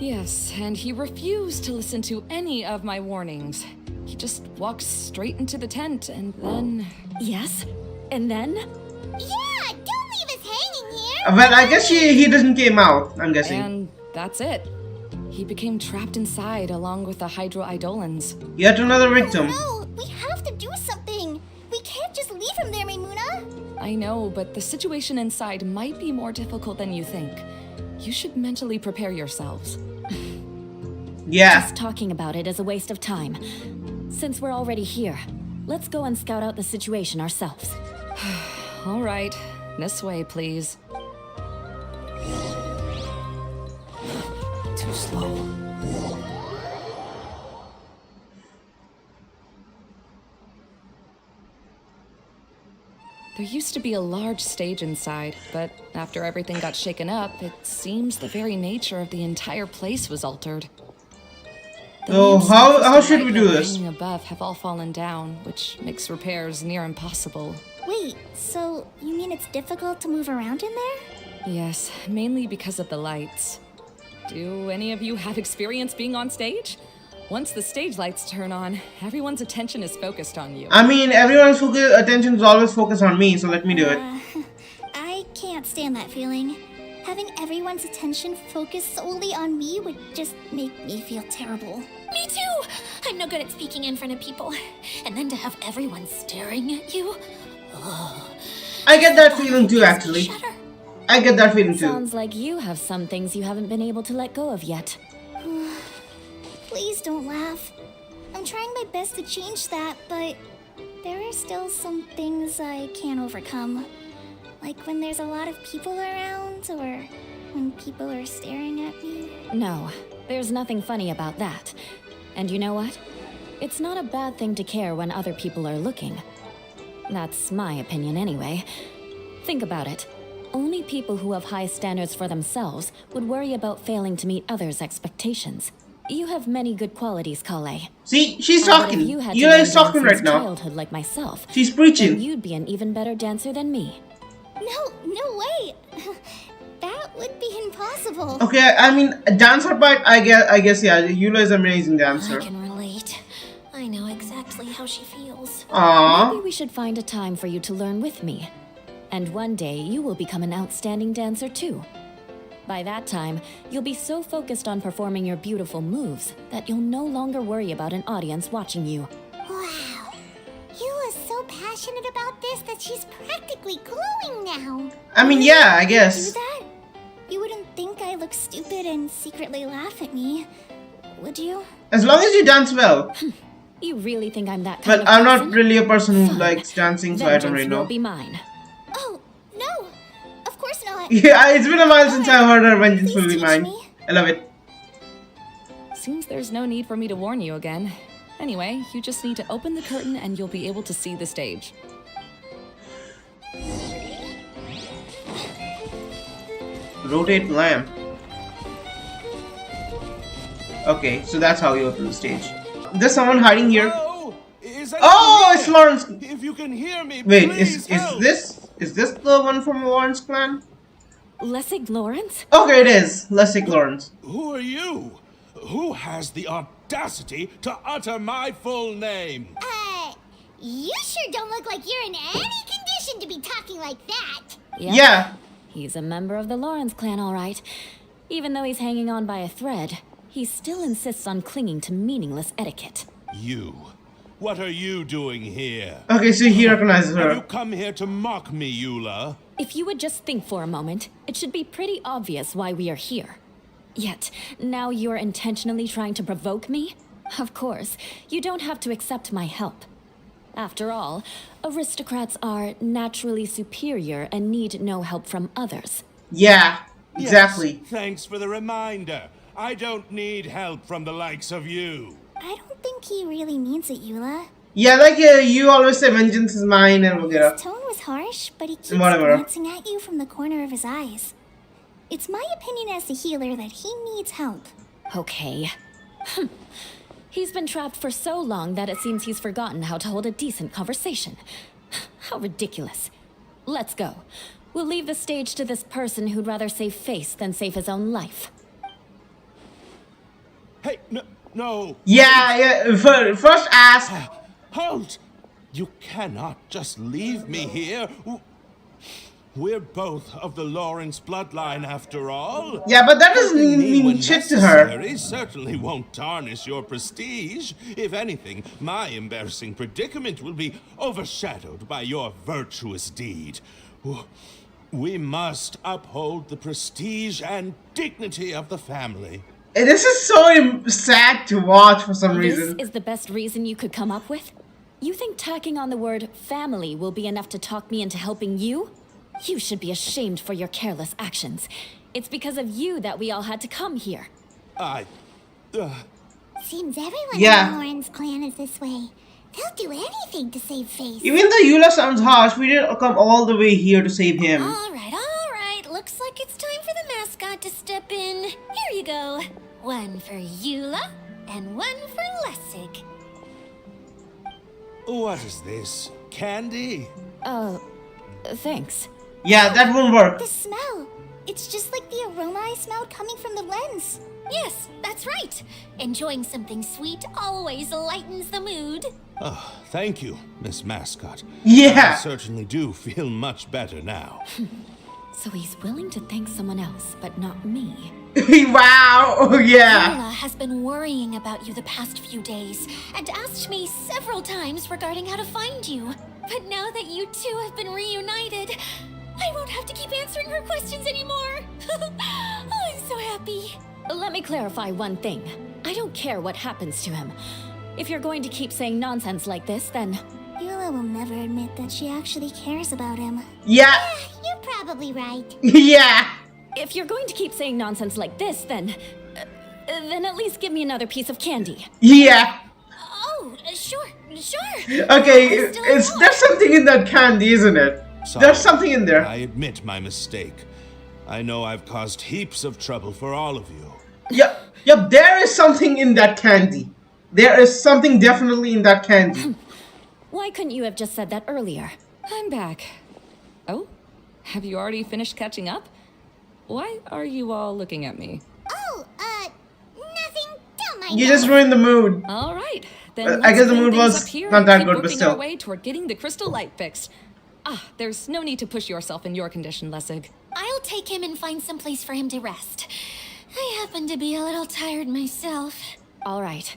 Yes, and he refused to listen to any of my warnings. He just walked straight into the tent, and then... Yes. And then? Yeah, don't leave us hanging here! Well, I guess he doesn't came out, I'm guessing. And that's it. He became trapped inside along with the Hydro-Eidolons. Yet another victim. No, we have to do something! We can't just leave him there, Maimuna! I know, but the situation inside might be more difficult than you think. You should mentally prepare yourselves. Yeah. Just talking about it is a waste of time. Since we're already here, let's go and scout out the situation ourselves. All right, this way, please. Too slow. There used to be a large stage inside, but after everything got shaken up, it seems the very nature of the entire place was altered. The Oh, lamps how- and how crystal should we light do that were this? hanging above have all fallen down, which makes repairs near impossible. Wait, so you mean it's difficult to move around in there? Yes, mainly because of the lights. Do any of you have experience being on stage? Once the stage lights turn on, everyone's attention is focused on you. I mean, everyone's attention is always focused on me, so let me do it. I can't stand that feeling. Having everyone's attention focused solely on me would just make me feel terrible. Me too! I'm no good at speaking in front of people. And then to have everyone staring at you. I get that feeling too, actually. Shudder. I get that feeling too. Sounds like you have some things you haven't been able to let go of yet. Please don't laugh. I'm trying my best to change that, but there are still some things I can't overcome. Like when there's a lot of people around, or when people are staring at me. No, there's nothing funny about that. And you know what? It's not a bad thing to care when other people are looking. That's my opinion anyway. Think about it. Only people who have high standards for themselves would worry about failing to meet others' expectations. You have many good qualities, Kale. See, she's I bet talking. if you had You to learn guys talking dance right since now. childhood like myself, She's then preaching. you'd be an even better dancer than me. No way! That would be impossible. Okay, I mean, dancer part, I guess, yeah, Yula is an amazing dancer. I can relate. I know exactly how she feels. Aww. Maybe we should find a time for you to learn with me. And one day you will become an outstanding dancer too. By that time, you'll be so focused on performing your beautiful moves that you'll no longer worry about an audience watching you. Wow. Yula's so passionate about this that she's practically glowing now. I mean, yeah, I Do guess. that? You wouldn't think I look stupid and secretly laugh at me, would you? As long as you dance well. You really think I'm that kind Well, of I'm person? not really a person who Fine. likes dancing, so I don't Vengeance really will know. be mine. Oh, no. Of course not. Yeah, it's been a while since I've heard her vengeance will Please be teach mine. me. I love it. Seems there's no need for me to warn you again. Anyway, you just need to open the curtain and you'll be able to see the stage. Rotate lamp. Okay, so that's how you open the stage. There's someone hiding here. Hello? Is Oh, anyone it's here? Lawrence. If you can hear me, Wait, please help. is this the one from Lawrence clan? Lessig Lawrence? Okay, it is. Let's take Lawrence. Who are you? Who has the audacity to utter my full name? You sure don't look like you're in any condition to be talking like that. Yep. Yeah. He's a member of the Lawrence clan, all right. Even though he's hanging on by a thread, he still insists on clinging to meaningless etiquette. You. What are you doing here? Okay, so he recognizes Have you her. come here to mock me, Eula? If you would just think for a moment, it should be pretty obvious why we are here. Yet, now you're intentionally trying to provoke me? Of course, you don't have to accept my help. After all, aristocrats are naturally superior and need no help from others. Yeah, exactly. Yes, thanks for the reminder. I don't need help from the likes of you. I don't think he really means it, Eula. Yeah, like you always say vengeance is mine and we'll get His tone was harsh, but he keeps Whatever. glancing at you from the corner of his eyes. It's my opinion as the healer that he needs help. Okay. He's been trapped for so long that it seems he's forgotten how to hold a decent conversation. How ridiculous. Let's go. We'll leave the stage to this person who'd rather save face than save his own life. Hey, no. Yeah. First ask. Halt! You cannot just leave me here. We're both of the Lawrence bloodline after all. Yeah, but that doesn't Helping me mean when shit to her. necessary certainly won't tarnish your prestige. If anything, my embarrassing predicament will be overshadowed by your virtuous deed. We must uphold the prestige and dignity of the family. And this is so sad to watch for some This reason. is the best reason you could come up with? You think tacking on the word family will be enough to talk me into helping you? You should be ashamed for your careless actions. It's because of you that we all had to come here. Seems everyone Yeah. in the Lawrence clan is this way. They'll do anything to save face. Even though Eula sounds harsh, we didn't come all the way here to save him. All right. Looks like it's time for the mascot to step in. Here you go. One for Eula and one for Lessig. What is this? Candy? Thanks. Yeah, that won't work. The smell. It's just like the aroma I smelled coming from the lens. Yes, that's right. Enjoying something sweet always lightens the mood. Oh, thank you, Miss Mascot. Yeah. I certainly do feel much better now. So he's willing to thank someone else, but not me. Wow. Oh, yeah. Eula has been worrying about you the past few days and asked me several times regarding how to find you. But now that you two have been reunited, I won't have to keep answering her questions anymore. Oh, I'm so happy. Let me clarify one thing. I don't care what happens to him. If you're going to keep saying nonsense like this, then... Eula will never admit that she actually cares about him. Yeah. You're probably right. Yeah. If you're going to keep saying nonsense like this, then at least give me another piece of candy. Yeah. Oh, sure. Okay, there's something in that candy, isn't it? Sorry, There's something in there. I admit my mistake. I know I've caused heaps of trouble for all of you. Yep, there is something in that candy. There is something definitely in that candy. Why couldn't you have just said that earlier? I'm back. Oh, have you already finished catching up? Why are you all looking at me? Oh, nothing. Don't mind You us. just ruined the mood. All right, then I let's guess the clean mood things was up here not and that keep good, but working still. our way toward getting the crystal light fixed. There's no need to push yourself in your condition, Lessig. I'll take him and find some place for him to rest. I happen to be a little tired myself. All right.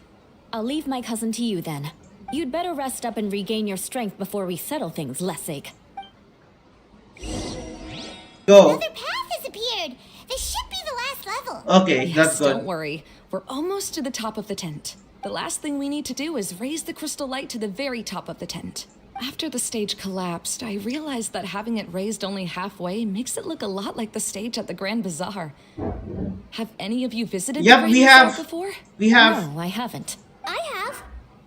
I'll leave my cousin to you then. You'd better rest up and regain your strength before we settle things, Lessig. Go. Another path has appeared. This should be the last level. Okay, that's Don't good. worry. We're almost to the top of the tent. The last thing we need to do is raise the crystal light to the very top of the tent. After the stage collapsed, I realized that having it raised only halfway makes it look a lot like the stage at the Grand Bazaar. Have any of you visited Yep, the Grand we Bazaar have. before? We have. No, I haven't. I have.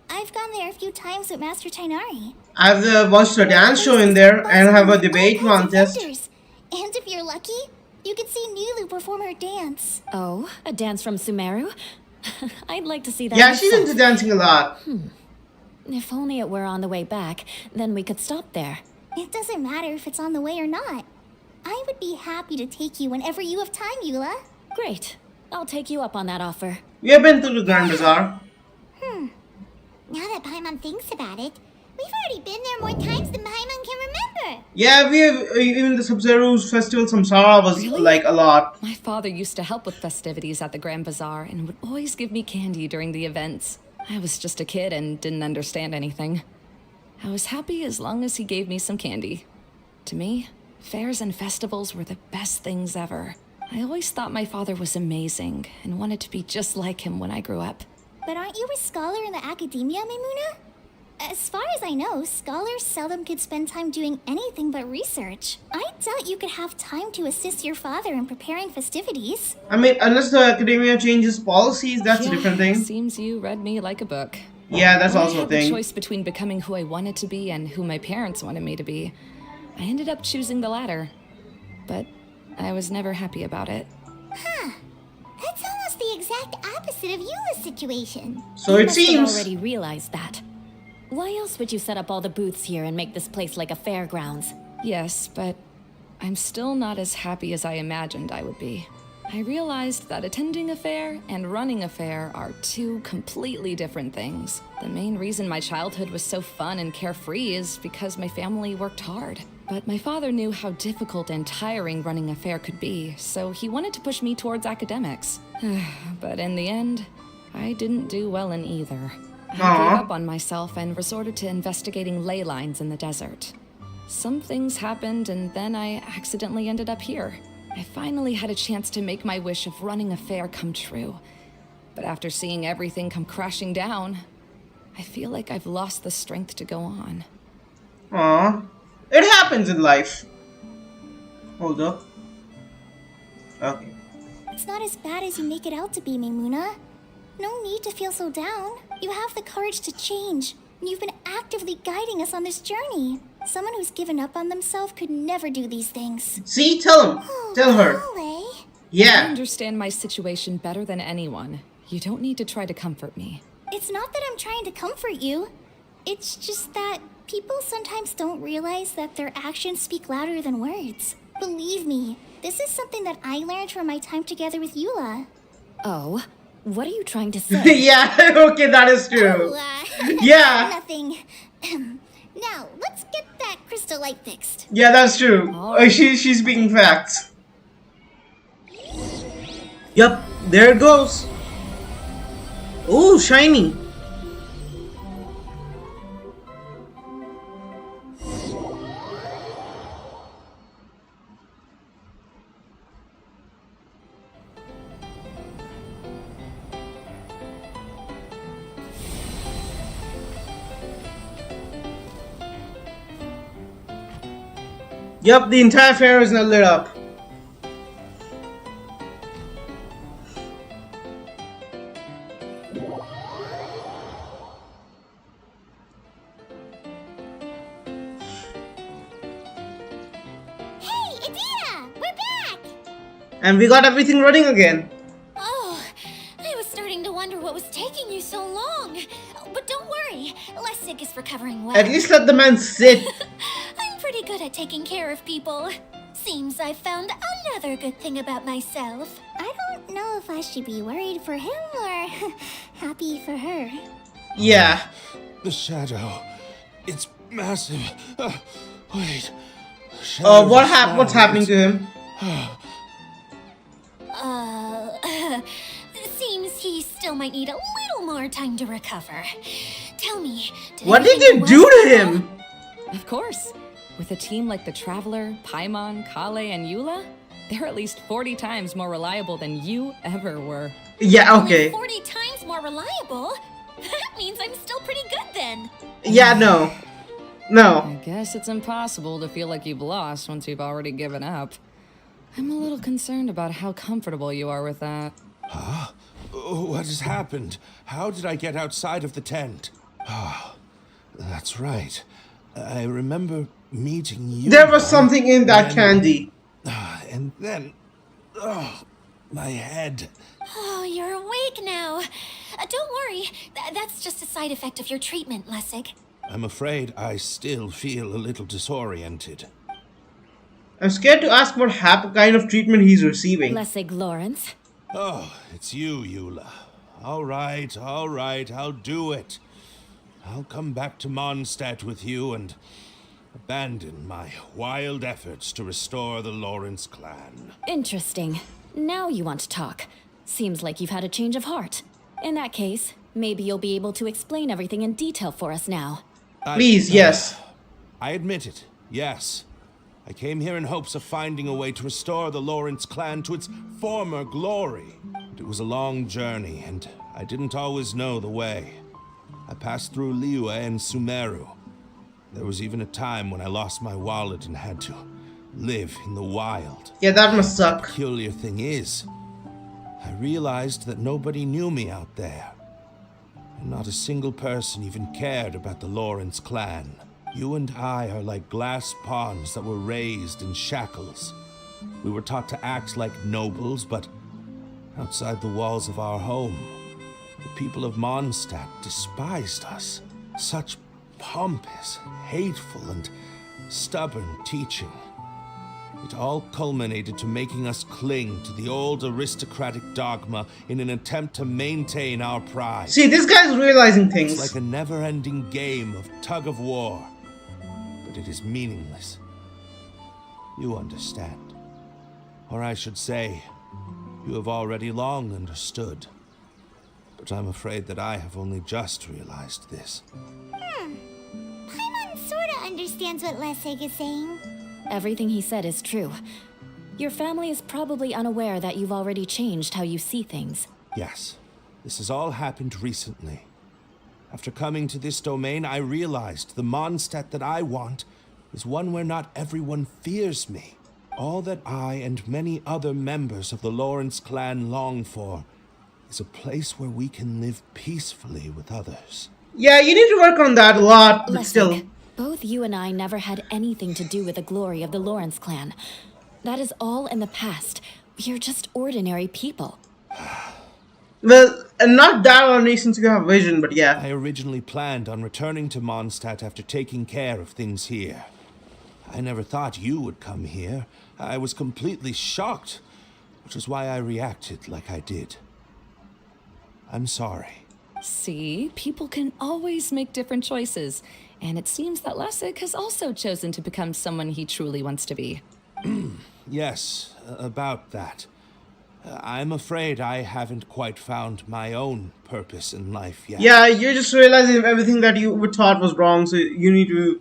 I've gone there a few times with Master Tainari. I've watched a dance show in there and have a debate All kinds of contest. vendors. And if you're lucky, you can see Nilu perform her dance. Oh, a dance from Sumeru? I'd like to see that Yeah, she's myself. into dancing a lot. If only it were on the way back, then we could stop there. It doesn't matter if it's on the way or not. I would be happy to take you whenever you have time, Eula. Great. I'll take you up on that offer. We have been to the Grand Bazaar. Now that Paimon thinks about it, We've already been there more times than Paimon can remember. Yeah, we have even the Sub-Zero's festival Samsara was Really? like a lot. My father used to help with festivities at the Grand Bazaar and would always give me candy during the events. I was just a kid and didn't understand anything. I was happy as long as he gave me some candy. To me, fairs and festivals were the best things ever. I always thought my father was amazing and wanted to be just like him when I grew up. But aren't you a scholar in the academia, Maimuna? As far as I know, scholars seldom could spend time doing anything but research. I doubt you could have time to assist your father in preparing festivities. I mean, unless the academia changes policies, that's a different thing. Seems you read me like a book. Yeah, that's When also I a had the thing. choice between becoming who I wanted to be and who my parents wanted me to be, I ended up choosing the latter. But I was never happy about it. Huh. That's almost the exact opposite of Eula's situation. So You it must have seems. already realized that. Why else would you set up all the booths here and make this place like a fairgrounds? Yes, but I'm still not as happy as I imagined I would be. I realized that attending a fair and running a fair are two completely different things. The main reason my childhood was so fun and carefree is because my family worked hard. But my father knew how difficult and tiring running a fair could be, so he wanted to push me towards academics. But in the end, I didn't do well in either. I gave up on myself and resorted to investigating ley lines in the desert. Some things happened, and then I accidentally ended up here. I finally had a chance to make my wish of running a fair come true. But after seeing everything come crashing down, I feel like I've lost the strength to go on. Aw. It happens in life. Hold up. Okay. It's not as bad as you make it out to be, Maimuna. No need to feel so down. You have the courage to change, and you've been actively guiding us on this journey. Someone who's given up on themselves could never do these things. See, tell him. Oh, Tell her. Golly. I Yeah. understand my situation better than anyone. You don't need to try to comfort me. It's not that I'm trying to comfort you. It's just that people sometimes don't realize that their actions speak louder than words. Believe me, this is something that I learned from my time together with Eula. Oh, what are you trying to say? Yeah, okay, that is true. Yeah. Nothing. Now, let's get that crystal light fixed. Yeah, that's true. Alright. She's speaking facts. Yup, there it goes. Oh, shiny. Yup, the entire fair is now lit up. Hey, Adina! We're back! And we got everything running again. Oh, I was starting to wonder what was taking you so long. But don't worry, Lessig is recovering well. At least let the man sit. I'm pretty good at taking care of people. Seems I've found another good thing about myself. I don't know if I should be worried for him or happy for her. Yeah. The shadow. It's massive. Wait. Shadow's What a what's shadow. happening to him? Seems he still might need a little more time to recover. Tell me, What did anything you go do well? to him? Of course. With a team like the Traveler, Paimon, Kale, and Eula, they're at least 40 times more reliable than you ever were. Yeah, okay. 40 times more reliable? That means I'm still pretty good then. Yeah, no. No. I guess it's impossible to feel like you've lost once you've already given up. I'm a little concerned about how comfortable you are with that. What has happened? How did I get outside of the tent? Ah, that's right. I remember meeting you. There was something in that and- candy. And then, my head. Oh, you're awake now. Don't worry, that's just a side effect of your treatment, Lessig. I'm afraid I still feel a little disoriented. I'm scared to ask what kind of treatment he's receiving. Lessig Lawrence. Oh, it's you, Eula. All right, I'll do it. I'll come back to Mondstadt with you and abandon my wild efforts to restore the Lawrence clan. Interesting. Now you want to talk. Seems like you've had a change of heart. In that case, maybe you'll be able to explain everything in detail for us now. Please, yes. I admit it, yes. I came here in hopes of finding a way to restore the Lawrence clan to its former glory. It was a long journey, and I didn't always know the way. I passed through Liyue and Sumeru. There was even a time when I lost my wallet and had to live in the wild. Yeah, that must The suck. peculiar thing is, I realized that nobody knew me out there. And not a single person even cared about the Lawrence clan. You and I are like glass pawns that were raised in shackles. We were taught to act like nobles, but outside the walls of our home, the people of Mondstadt despised us. Such pompous, hateful, and stubborn teaching. It all culminated to making us cling to the old aristocratic dogma in an attempt to maintain our pride. See, this guy's realizing It's things. like a never-ending game of tug-of-war, but it is meaningless. You understand. Or I should say, you have already long understood. But I'm afraid that I have only just realized this. Paimon sorta understands what Lessig is saying. Everything he said is true. Your family is probably unaware that you've already changed how you see things. Yes, this has all happened recently. After coming to this domain, I realized the Mondstadt that I want is one where not everyone fears me. All that I and many other members of the Lawrence clan long for is a place where we can live peacefully with others. Yeah, you need to work on that a lot, but still. Lessig, both you and I never had anything to do with the glory of the Lawrence clan. That is all in the past. We are just ordinary people. Well, not that only since you have vision, but yeah. I originally planned on returning to Mondstadt after taking care of things here. I never thought you would come here. I was completely shocked, which is why I reacted like I did. I'm sorry. See, people can always make different choices. And it seems that Lessig has also chosen to become someone he truly wants to be. Yes, about that. I'm afraid I haven't quite found my own purpose in life yet. Yeah, you're just realizing everything that you were taught was wrong, so you need to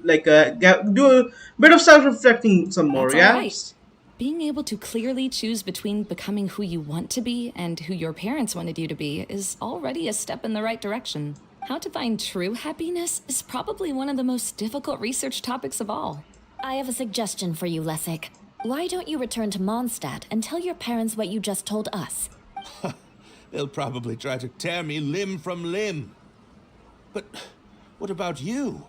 do a bit of self-reflecting some more. That's Yeah. all right. Being able to clearly choose between becoming who you want to be and who your parents wanted you to be is already a step in the right direction. How to find true happiness is probably one of the most difficult research topics of all. I have a suggestion for you, Lessig. Why don't you return to Mondstadt and tell your parents what you just told us? They'll probably try to tear me limb from limb. But what about you?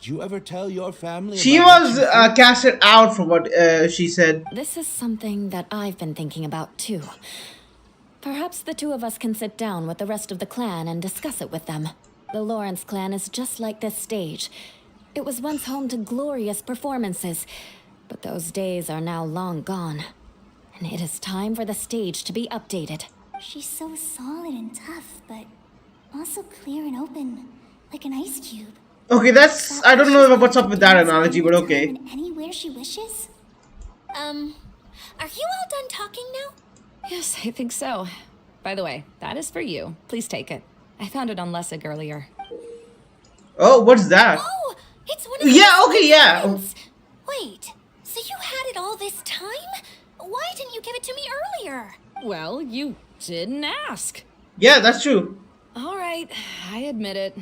Did you ever tell your family She about was what you think? casted out for what she said. This is something that I've been thinking about too. Perhaps the two of us can sit down with the rest of the clan and discuss it with them. The Lawrence clan is just like this stage. It was once home to glorious performances, but those days are now long gone. And it is time for the stage to be updated. She's so solid and tough, but also clear and open, like an ice cube. Okay, that's... I don't know what's up with that analogy, but okay. And anywhere she wishes? Are you all done talking now? Yes, I think so. By the way, that is for you. Please take it. I found it on Lessig earlier. Oh, what's that? Oh, it's one of Yeah, those okay, yeah. things. Wait, so you had it all this time? Why didn't you give it to me earlier? Well, you didn't ask. Yeah, that's true. All right, I admit it.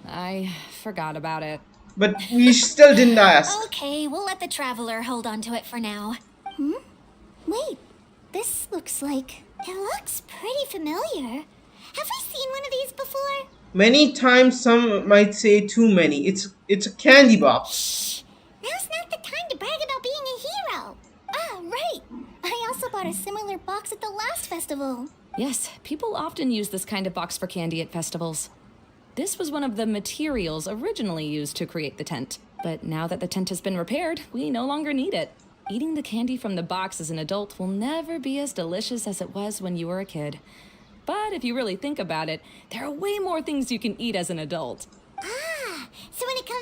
I forgot about it. But we still didn't ask. Okay, we'll let the traveler hold on to it for now. Wait, this looks like... It looks pretty familiar. Have I seen one of these before? Many times, some might say too many. It's a candy box. Now's not the time to brag about being a hero. Ah, right. I also bought a similar box at the last festival. Yes, people often use this kind of box for candy at festivals. This was one of the materials originally used to create the tent. But now that the tent has been repaired, we no longer need it. Eating the candy from the box as an adult will never be as delicious as it was when you were a kid. But if you really think about it, there are way more things you can eat as an adult.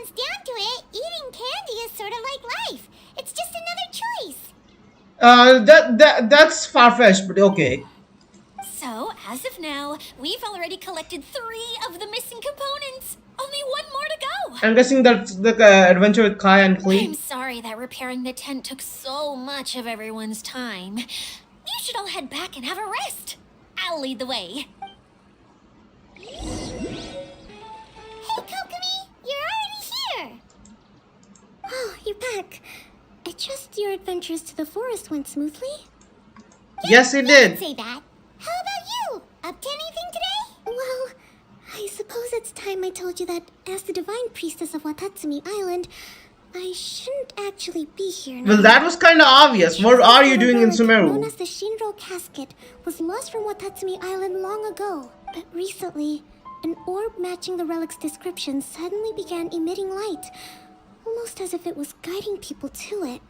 comes down to it, eating candy is sort of like life. It's just another choice. That's far-fetched, but okay. So, as of now, we've already collected 3 of the missing components. Only 1 more to go. I'm guessing that's the adventure with Kai and I'm Klee. sorry that repairing the tent took so much of everyone's time. You should all head back and have a rest. I'll lead the way. Hey, Kokomi, you're already here. Oh, you're back. I trust your adventures to the forest went smoothly? Yes, it did. Say that. How about you? Up to anything today? Well, I suppose it's time I told you that as the divine priestess of Watatsumi Island, I shouldn't actually be here now. Well, that was kind of obvious. What are you doing in Known Sumeru? as the Shinro Casket was lost from Watatsumi Island long ago. But recently, an orb matching the relic's description suddenly began emitting light, almost as if it was guiding people to it.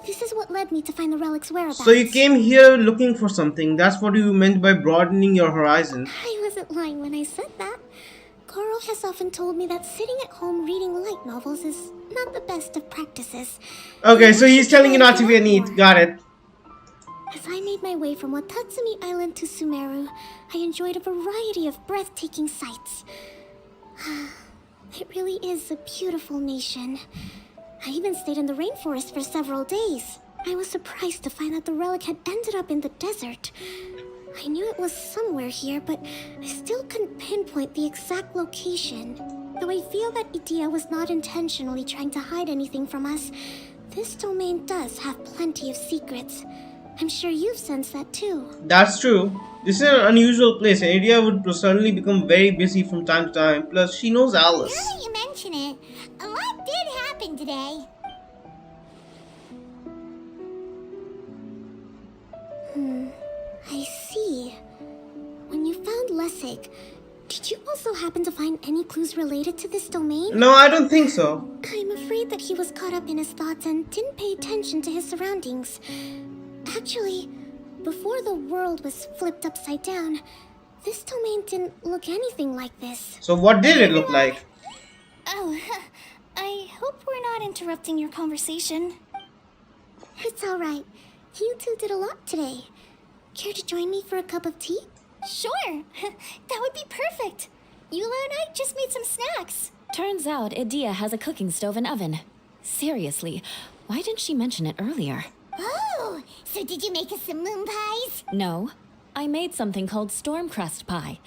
This is what led me to find the relic's whereabouts. So you came here looking for something. That's what you meant by broadening your horizon. I wasn't lying when I said that. Koro has often told me that sitting at home reading light novels is not the best of practices. Okay, so he's telling you not to be a neat. Got it. As I made my way from Watatsumi Island to Sumeru, I enjoyed a variety of breathtaking sights. It really is a beautiful nation. I even stayed in the rainforest for several days. I was surprised to find that the relic had ended up in the desert. I knew it was somewhere here, but I still couldn't pinpoint the exact location. Though I feel that Idia was not intentionally trying to hide anything from us, this domain does have plenty of secrets. I'm sure you've sensed that too. That's true. This is an unusual place, and India would certainly become very busy from time to time. Plus, she knows Now Alice. that you mention it, a lot did happen today. I see. When you found Lessig, did you also happen to find any clues related to this domain? No, I don't think so. I'm afraid that he was caught up in his thoughts and didn't pay attention to his surroundings. Actually, before the world was flipped upside down, this domain didn't look anything like this. So what did it look like? Oh, I hope we're not interrupting your conversation. It's alright. You two did a lot today. Care to join me for a cup of tea? Sure, that would be perfect. Eula and I just made some snacks. Turns out Idia has a cooking stove and oven. Seriously, why didn't she mention it earlier? Oh, so did you make us some moon pies? No, I made something called stormcrust pie.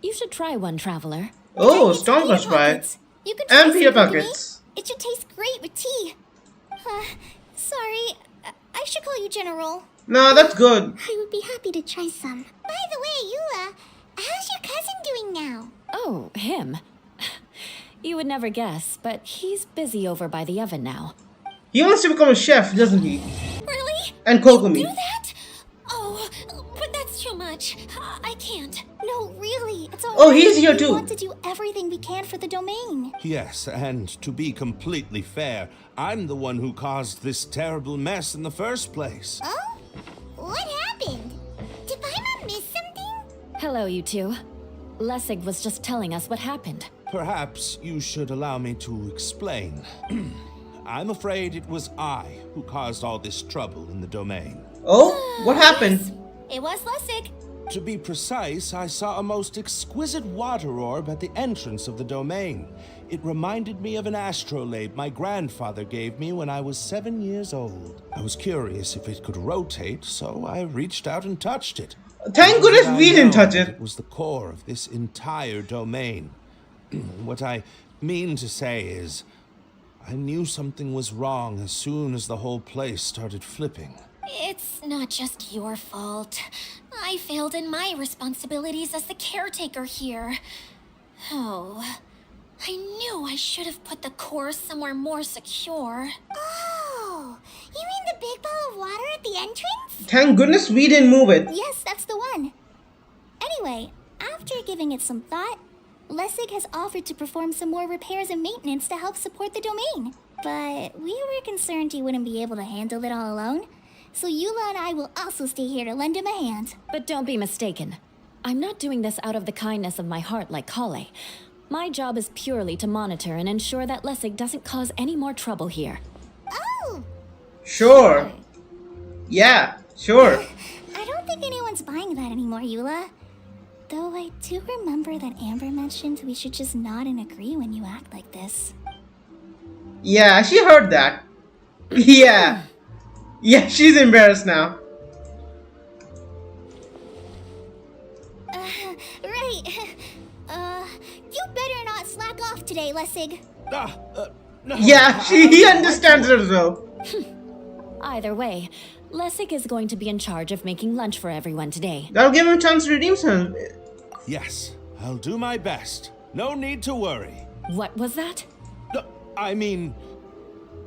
You should try one, traveler. Oh, It's pita Stormcrust pie. pockets. You could try And some pita with me. pockets. It should taste great with tea. Sorry, I should call you General. No, that's good. I would be happy to try some. By the way, Eula, how's your cousin doing now? Oh, him. You would never guess, but he's busy over by the oven now. He wants to become a chef, doesn't he? Really? And You Kokomi. do that? Oh, but that's too much. I can't. No, really, it's all Oh, right. he's here We too. want to do everything we can for the domain. Yes, and to be completely fair, I'm the one who caused this terrible mess in the first place. Oh? What happened? Did Paimon miss something? Hello, you two. Lessig was just telling us what happened. Perhaps you should allow me to explain. I'm afraid it was I who caused all this trouble in the domain. Oh, what happened? It was Lessig. To be precise, I saw a most exquisite water orb at the entrance of the domain. It reminded me of an astrolabe my grandfather gave me when I was 7 years old. I was curious if it could rotate, so I reached out and touched it. Thank Little goodness did I we didn't know touch that it. It was the core of this entire domain. What I mean to say is, I knew something was wrong as soon as the whole place started flipping. It's not just your fault. I failed in my responsibilities as the caretaker here. Oh, I knew I should have put the core somewhere more secure. Oh, you mean the big ball of water at the entrance? Thank goodness we didn't move it. Yes, that's the one. Anyway, after giving it some thought, Lessig has offered to perform some more repairs and maintenance to help support the domain. But we were concerned he wouldn't be able to handle it all alone. So Eula and I will also stay here to lend him a hand. But don't be mistaken. I'm not doing this out of the kindness of my heart like Kale. My job is purely to monitor and ensure that Lessig doesn't cause any more trouble here. Oh, Sure. Yeah, sure. I don't think anyone's buying that anymore, Eula. Though I do remember that Amber mentioned we should just nod and agree when you act like this. Yeah, she heard that. Yeah. Yeah, she's embarrassed now. Right. You better not slack off today, Lessig. No. Yeah, he understands her as well. Either way, Lessig is going to be in charge of making lunch for everyone today. That'll give him a chance to redeem himself. Yes, I'll do my best. No need to worry. What was that? No, I mean,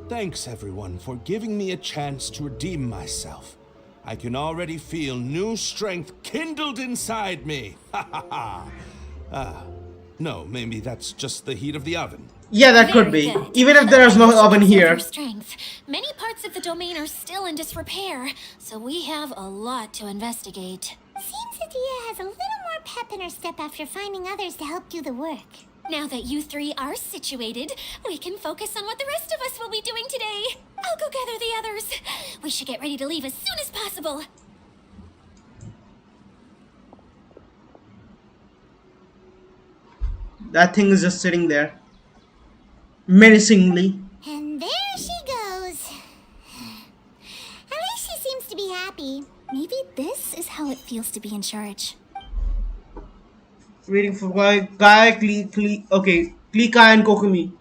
thanks everyone for giving me a chance to redeem myself. I can already feel new strength kindled inside me. Ha ha ha. No, maybe that's just the heat of the oven. Yeah, that could Very be. good. Even if there's no oven Observe here. your strength. Many parts of the domain are still in disrepair, so we have a lot to investigate. Seems Adia has a little more pep in her step after finding others to help do the work. Now that you three are situated, we can focus on what the rest of us will be doing today. I'll go gather the others. We should get ready to leave as soon as possible. That thing is just sitting there. Menacingly. And there she goes. At least she seems to be happy. Maybe this is how it feels to be in charge. Waiting for okay, Klika and Kokumi.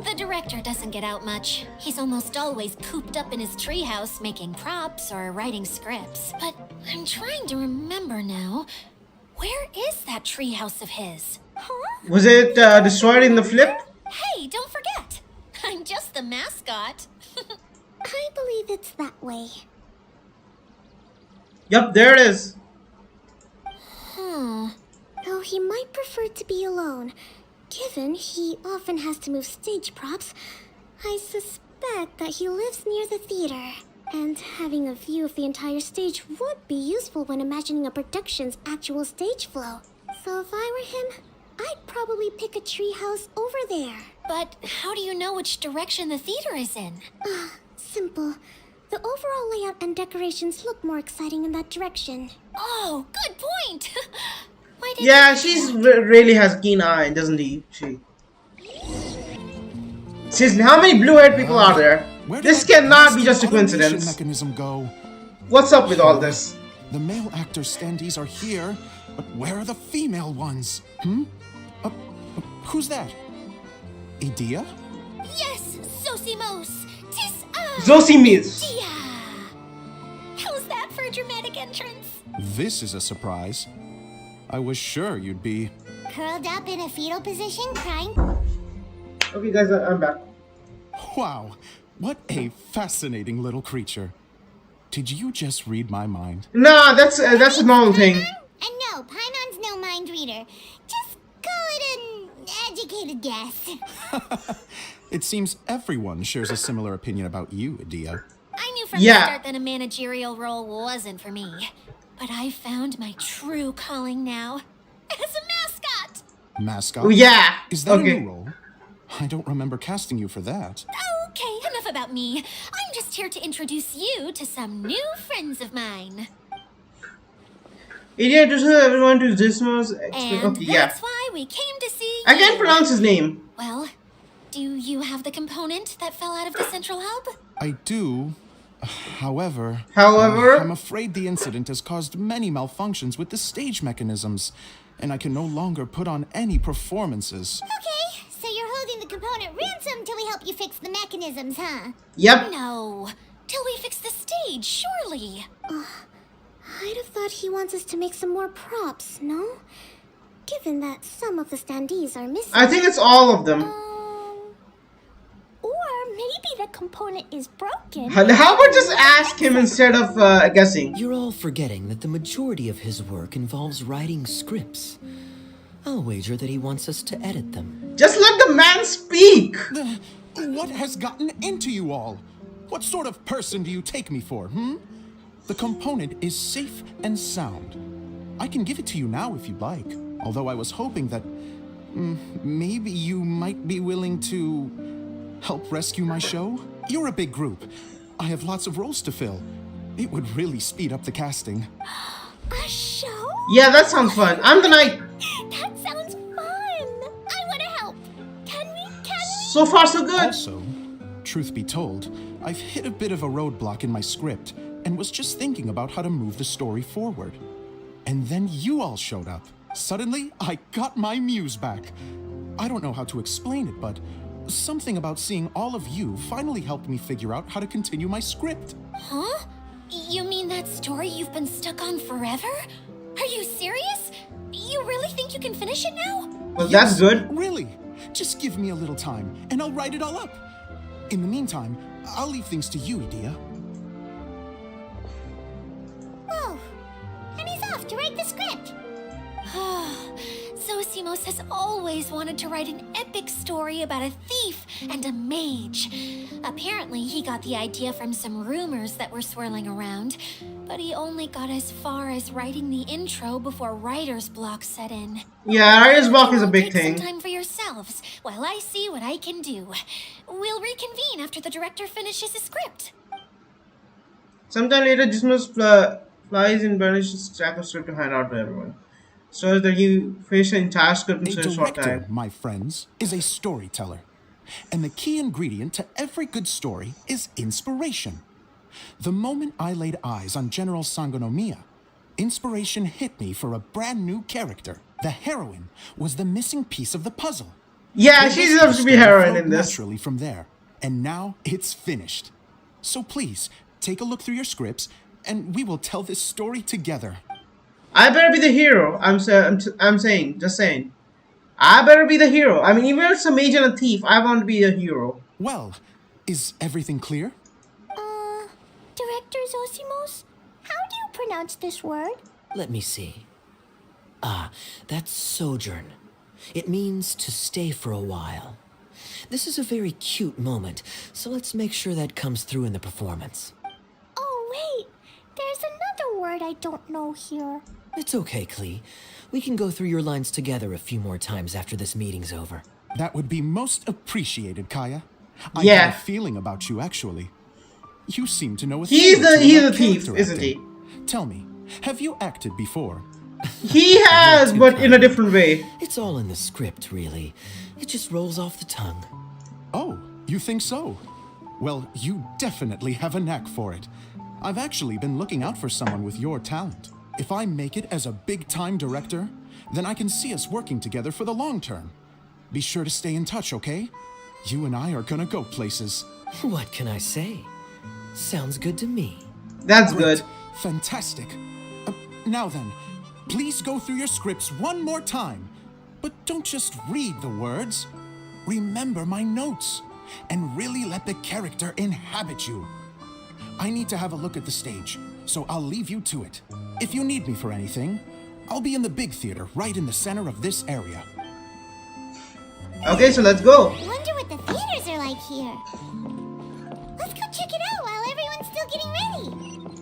The director doesn't get out much. He's almost always cooped up in his treehouse making props or writing scripts. But I'm trying to remember now. Where is that treehouse of his? Huh? Was it destroyed in the flip? Hey, don't forget! I'm just the mascot. I believe it's that way. Yup, there it is. Though he might prefer to be alone, given he often has to move stage props, I suspect that he lives near the theater. And having a view of the entire stage would be useful when imagining a production's actual stage flow. So if I were him, I'd probably pick a treehouse over there. But how do you know which direction the theater is in? Simple. The overall layout and decorations look more exciting in that direction. Oh, good point! Why didn't Yeah, you- she's really has a keen eye, doesn't he? She's how many blue-haired people are there? Where did This that cannot be blasted just a automation coincidence. mechanism go? What's up with all this? The male actor standees are here, but where are the female ones? Who's that? Idia? Yes, Sosimos! Tis Zosimis. Dia! How's that for a dramatic entrance? This is a surprise. I was sure you'd be. Curled up in a fetal position, crying. Okay, guys, I'm back. Wow, what a fascinating little creature. Did you just read my mind? Nah, that's a normal thing. And no, Paimon's no mind reader. Just call it an educated guess. It seems everyone shares a similar opinion about you, Idia. I knew from Yeah. the start that a managerial role wasn't for me. But I found my true calling now. As a mascot! Mascot? Oh, yeah. Is that a Okay. new role? I don't remember casting you for that. Okay, enough about me. I'm just here to introduce you to some new friends of mine. Idiot introduces everyone to Dismos. And Okay, yeah. that's why we came to see I can't you. pronounce his name. Well, do you have the component that fell out of the central hub? I do. However, However? I'm afraid the incident has caused many malfunctions with the stage mechanisms, and I can no longer put on any performances. Okay, so you're holding the component ransom till we help you fix the mechanisms, huh? Yep. No. Till we fix the stage, surely. I'd have thought he wants us to make some more props, no? Given that some of the standees are missing. I think it's all of them. Or maybe the component is broken. How about just ask him instead of guessing? You're all forgetting that the majority of his work involves writing scripts. I'll wager that he wants us to edit them. Just let the man speak. What has gotten into you all? What sort of person do you take me for, The component is safe and sound. I can give it to you now if you'd like. Although I was hoping that maybe you might be willing to help rescue my show. You're a big group. I have lots of roles to fill. It would really speed up the casting. A show? Yeah, that sounds fun. I'm the knight. That sounds fun. I want to help. Can we? So far, so good. Also, truth be told, I've hit a bit of a roadblock in my script and was just thinking about how to move the story forward. And then you all showed up. Suddenly, I got my muse back. I don't know how to explain it, but something about seeing all of you finally helped me figure out how to continue my script. Huh? You mean that story you've been stuck on forever? Are you serious? You really think you can finish it now? Well, that's good. Really? Just give me a little time, and I'll write it all up. In the meantime, I'll leave things to you, Edea. Whoa. And he's off to write the script. Zosimos has always wanted to write an epic story about a thief and a mage. Apparently, he got the idea from some rumors that were swirling around, but he only got as far as writing the intro before writer's block set in. Yeah, writer's block is a big Take thing. some time for yourselves while I see what I can do. We'll reconvene after the director finishes his script. Sometime later, Dismas flies and banishes stack of script to hand out to everyone. So that you finish the entire script in A such a short director, time. my friends, is a storyteller. And the key ingredient to every good story is inspiration. The moment I laid eyes on General Sangonomiya, inspiration hit me for a brand new character. The heroine was the missing piece of the puzzle. Yeah, The she rest of deserves the to be story heroine flowed in this. naturally from there. And now it's finished. So please, take a look through your scripts, and we will tell this story together. I better be the hero. I'm saying, just saying. I better be the hero. I mean, even if it's a mage and a thief, I want to be a hero. Well, is everything clear? Director Zosimos, how do you pronounce this word? Let me see. Ah, that's sojourn. It means to stay for a while. This is a very cute moment, so let's make sure that comes through in the performance. Oh, wait. There's another word I don't know here. It's okay, Klee. We can go through your lines together a few more times after this meeting's over. That would be most appreciated, Kaya. I Yeah. have a feeling about you, actually. You seem to know a He's thing or two he's a about thief, character isn't acting. Tell me, have you acted before? He has, too but in a kind. different way. It's all in the script, really. It just rolls off the tongue. Oh, you think so? Well, you definitely have a knack for it. I've actually been looking out for someone with your talent. If I make it as a big-time director, then I can see us working together for the long term. Be sure to stay in touch, okay? You and I are gonna go places. What can I say? Sounds good to me. That's Great. good. Fantastic. Now then, please go through your scripts one more time. But don't just read the words. Remember my notes and really let the character inhabit you. I need to have a look at the stage, so I'll leave you to it. If you need me for anything, I'll be in the big theater right in the center of this area. Okay, so let's go. Wonder what the theaters are like here. Let's go check it out while everyone's still getting ready.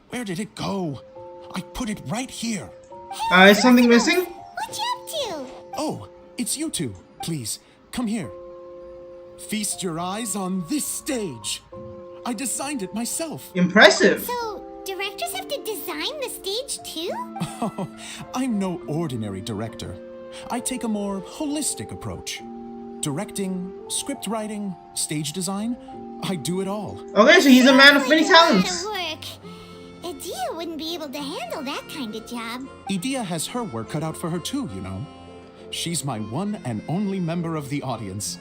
Where did it go? I put it right here. Is something missing? What you up to? Oh, it's you two. Please, come here. Feast your eyes on this stage. I designed it myself. Impressive. So, directors have to design the stage too? Oh, I'm no ordinary director. I take a more holistic approach. Directing, script writing, stage design, I do it all. Okay, so he's a man of many Like a lot talents. of work. Edea wouldn't be able to handle that kind of job. Edea has her work cut out for her too, you know. She's my one and only member of the audience.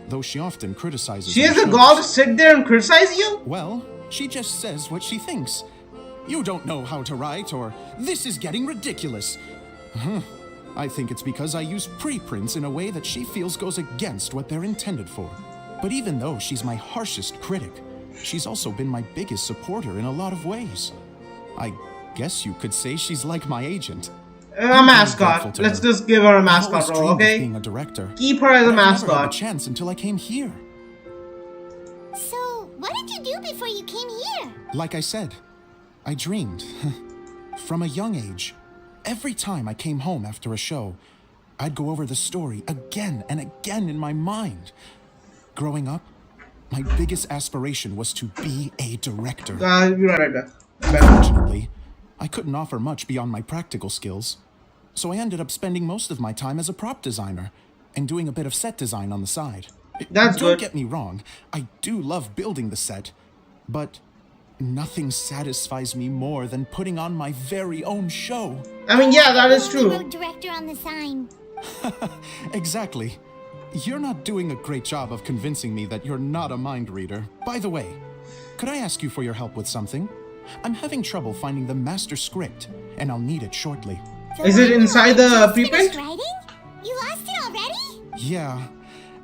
Though she often criticizes She my has the shows. gall to sit there and criticize you? Well, she just says what she thinks. You don't know how to write, or this is getting ridiculous. I think it's because I use preprints in a way that she feels goes against what they're intended for. But even though she's my harshest critic, she's also been my biggest supporter in a lot of ways. I guess you could say she's like my agent. A I'm very mascot. grateful to Let's her. just give her a I've mascot always role, dreamed of okay? being a director. Keep her as a But I've never had the mascot. chance until I came here. So, what did you do before you came here? Like I said, I dreamed. From a young age, every time I came home after a show, I'd go over the story again and again in my mind. Growing up, my biggest aspiration was to be a director. You're right back. Unfortunately, I couldn't offer much beyond my practical skills, so I ended up spending most of my time as a prop designer and doing a bit of set design on the side. That's Don't good. get me wrong, I do love building the set, but nothing satisfies me more than putting on my very own show. I mean, yeah, that is Only true. wrote director on the sign. Exactly. You're not doing a great job of convincing me that you're not a mind reader. By the way, could I ask you for your help with something? I'm having trouble finding the master script, and I'll need it shortly. So Is it I know inside you the just preprint? finished writing? You lost it already? Yeah.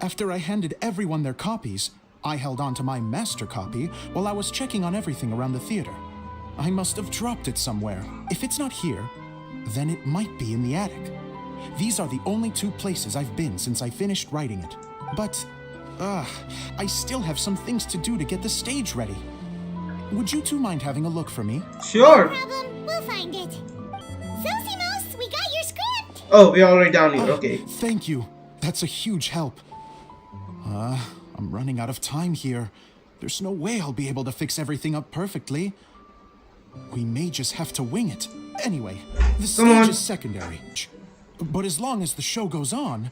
After I handed everyone their copies, I held on to my master copy while I was checking on everything around the theater. I must have dropped it somewhere. If it's not here, then it might be in the attic. These are the only two places I've been since I finished writing it. But, I still have some things to do to get the stage ready. Would you two mind having a look for me? Sure. Problem, we'll find it. Zosimos, we got your script! Oh, we're already down here. Okay. Thank you. That's a huge help. I'm running out of time here. There's no way I'll be able to fix everything up perfectly. We may just have to wing it. Anyway, the Come on. stage is secondary. But as long as the show goes on,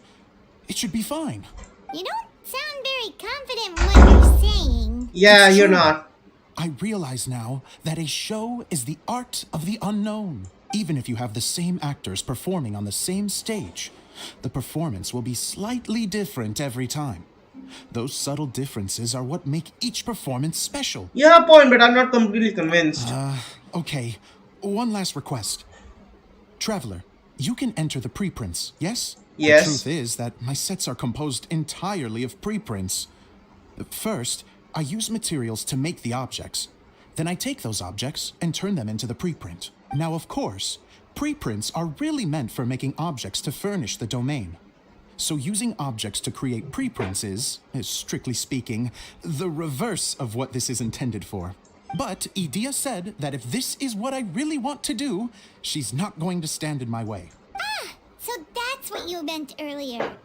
it should be fine. You don't sound very confident in what you're saying. Yeah, It's you're true. not. I realize now that a show is the art of the unknown. Even if you have the same actors performing on the same stage, the performance will be slightly different every time. Those subtle differences are what make each performance special. You have a point, but I'm not completely convinced. Okay, one last request. Traveler, you can enter the preprints, yes? Yes. The truth is that my sets are composed entirely of preprints. First, I use materials to make the objects. Then I take those objects and turn them into the preprint. Now, of course, preprints are really meant for making objects to furnish the domain. So using objects to create preprints is, strictly speaking, the reverse of what this is intended for. But Edea said that if this is what I really want to do, she's not going to stand in my way. So that's what you meant earlier.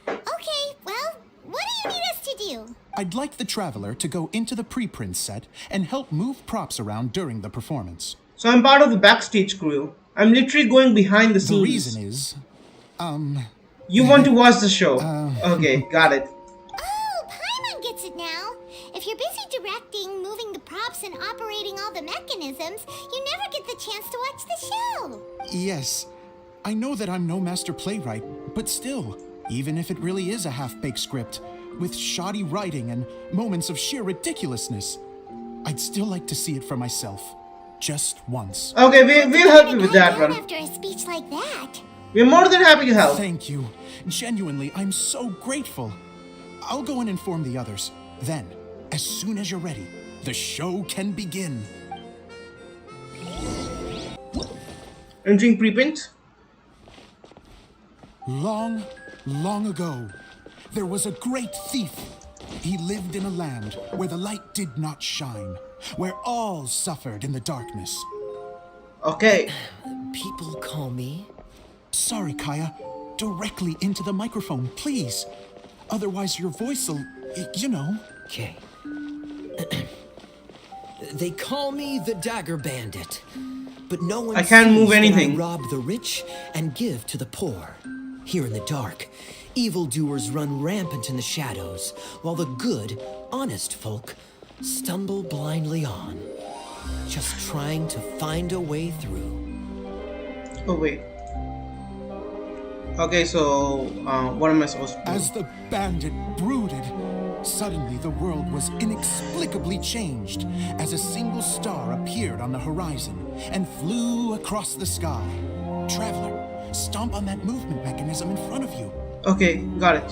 Okay, well, what do you need us to do? I'd like the Traveler to go into the preprint set and help move props around during the performance. So I'm part of the backstage crew. I'm literally going behind the The scenes. reason is, You want to watch the show. Okay, got it. Oh, Paimon gets it now. If you're busy directing, moving the props, and operating all the mechanisms, you never get the chance to watch the show. yes, I know that I'm no master playwright, but still, even if it really is a half-baked script, with shoddy writing and moments of sheer ridiculousness, I'd still like to see it for myself. Just once. Okay, we'll help you with that Down one. after a speech like that. We're more than happy to help. Thank you. Genuinely, I'm so grateful. I'll go and inform the others. Then, as soon as you're ready, the show can begin. Entering preprint. Long, long ago, there was a great thief. He lived in a land where the light did not shine, where all suffered in the darkness. Okay. People call me. Sorry, Kaya. Directly into the microphone, please. Otherwise, your voice will, you know. Okay. They call me the Dagger Bandit, but no one I can't sees move that anything. I rob the rich and give to the poor. Here in the dark, evildoers run rampant in the shadows, while the good, honest folk stumble blindly on, just trying to find a way through. Oh wait. Okay, so what am I supposed to do? As the bandit brooded, suddenly the world was inexplicably changed as a single star appeared on the horizon and flew across the sky. Traveler, stomp on that movement mechanism in front of you. Okay, got it.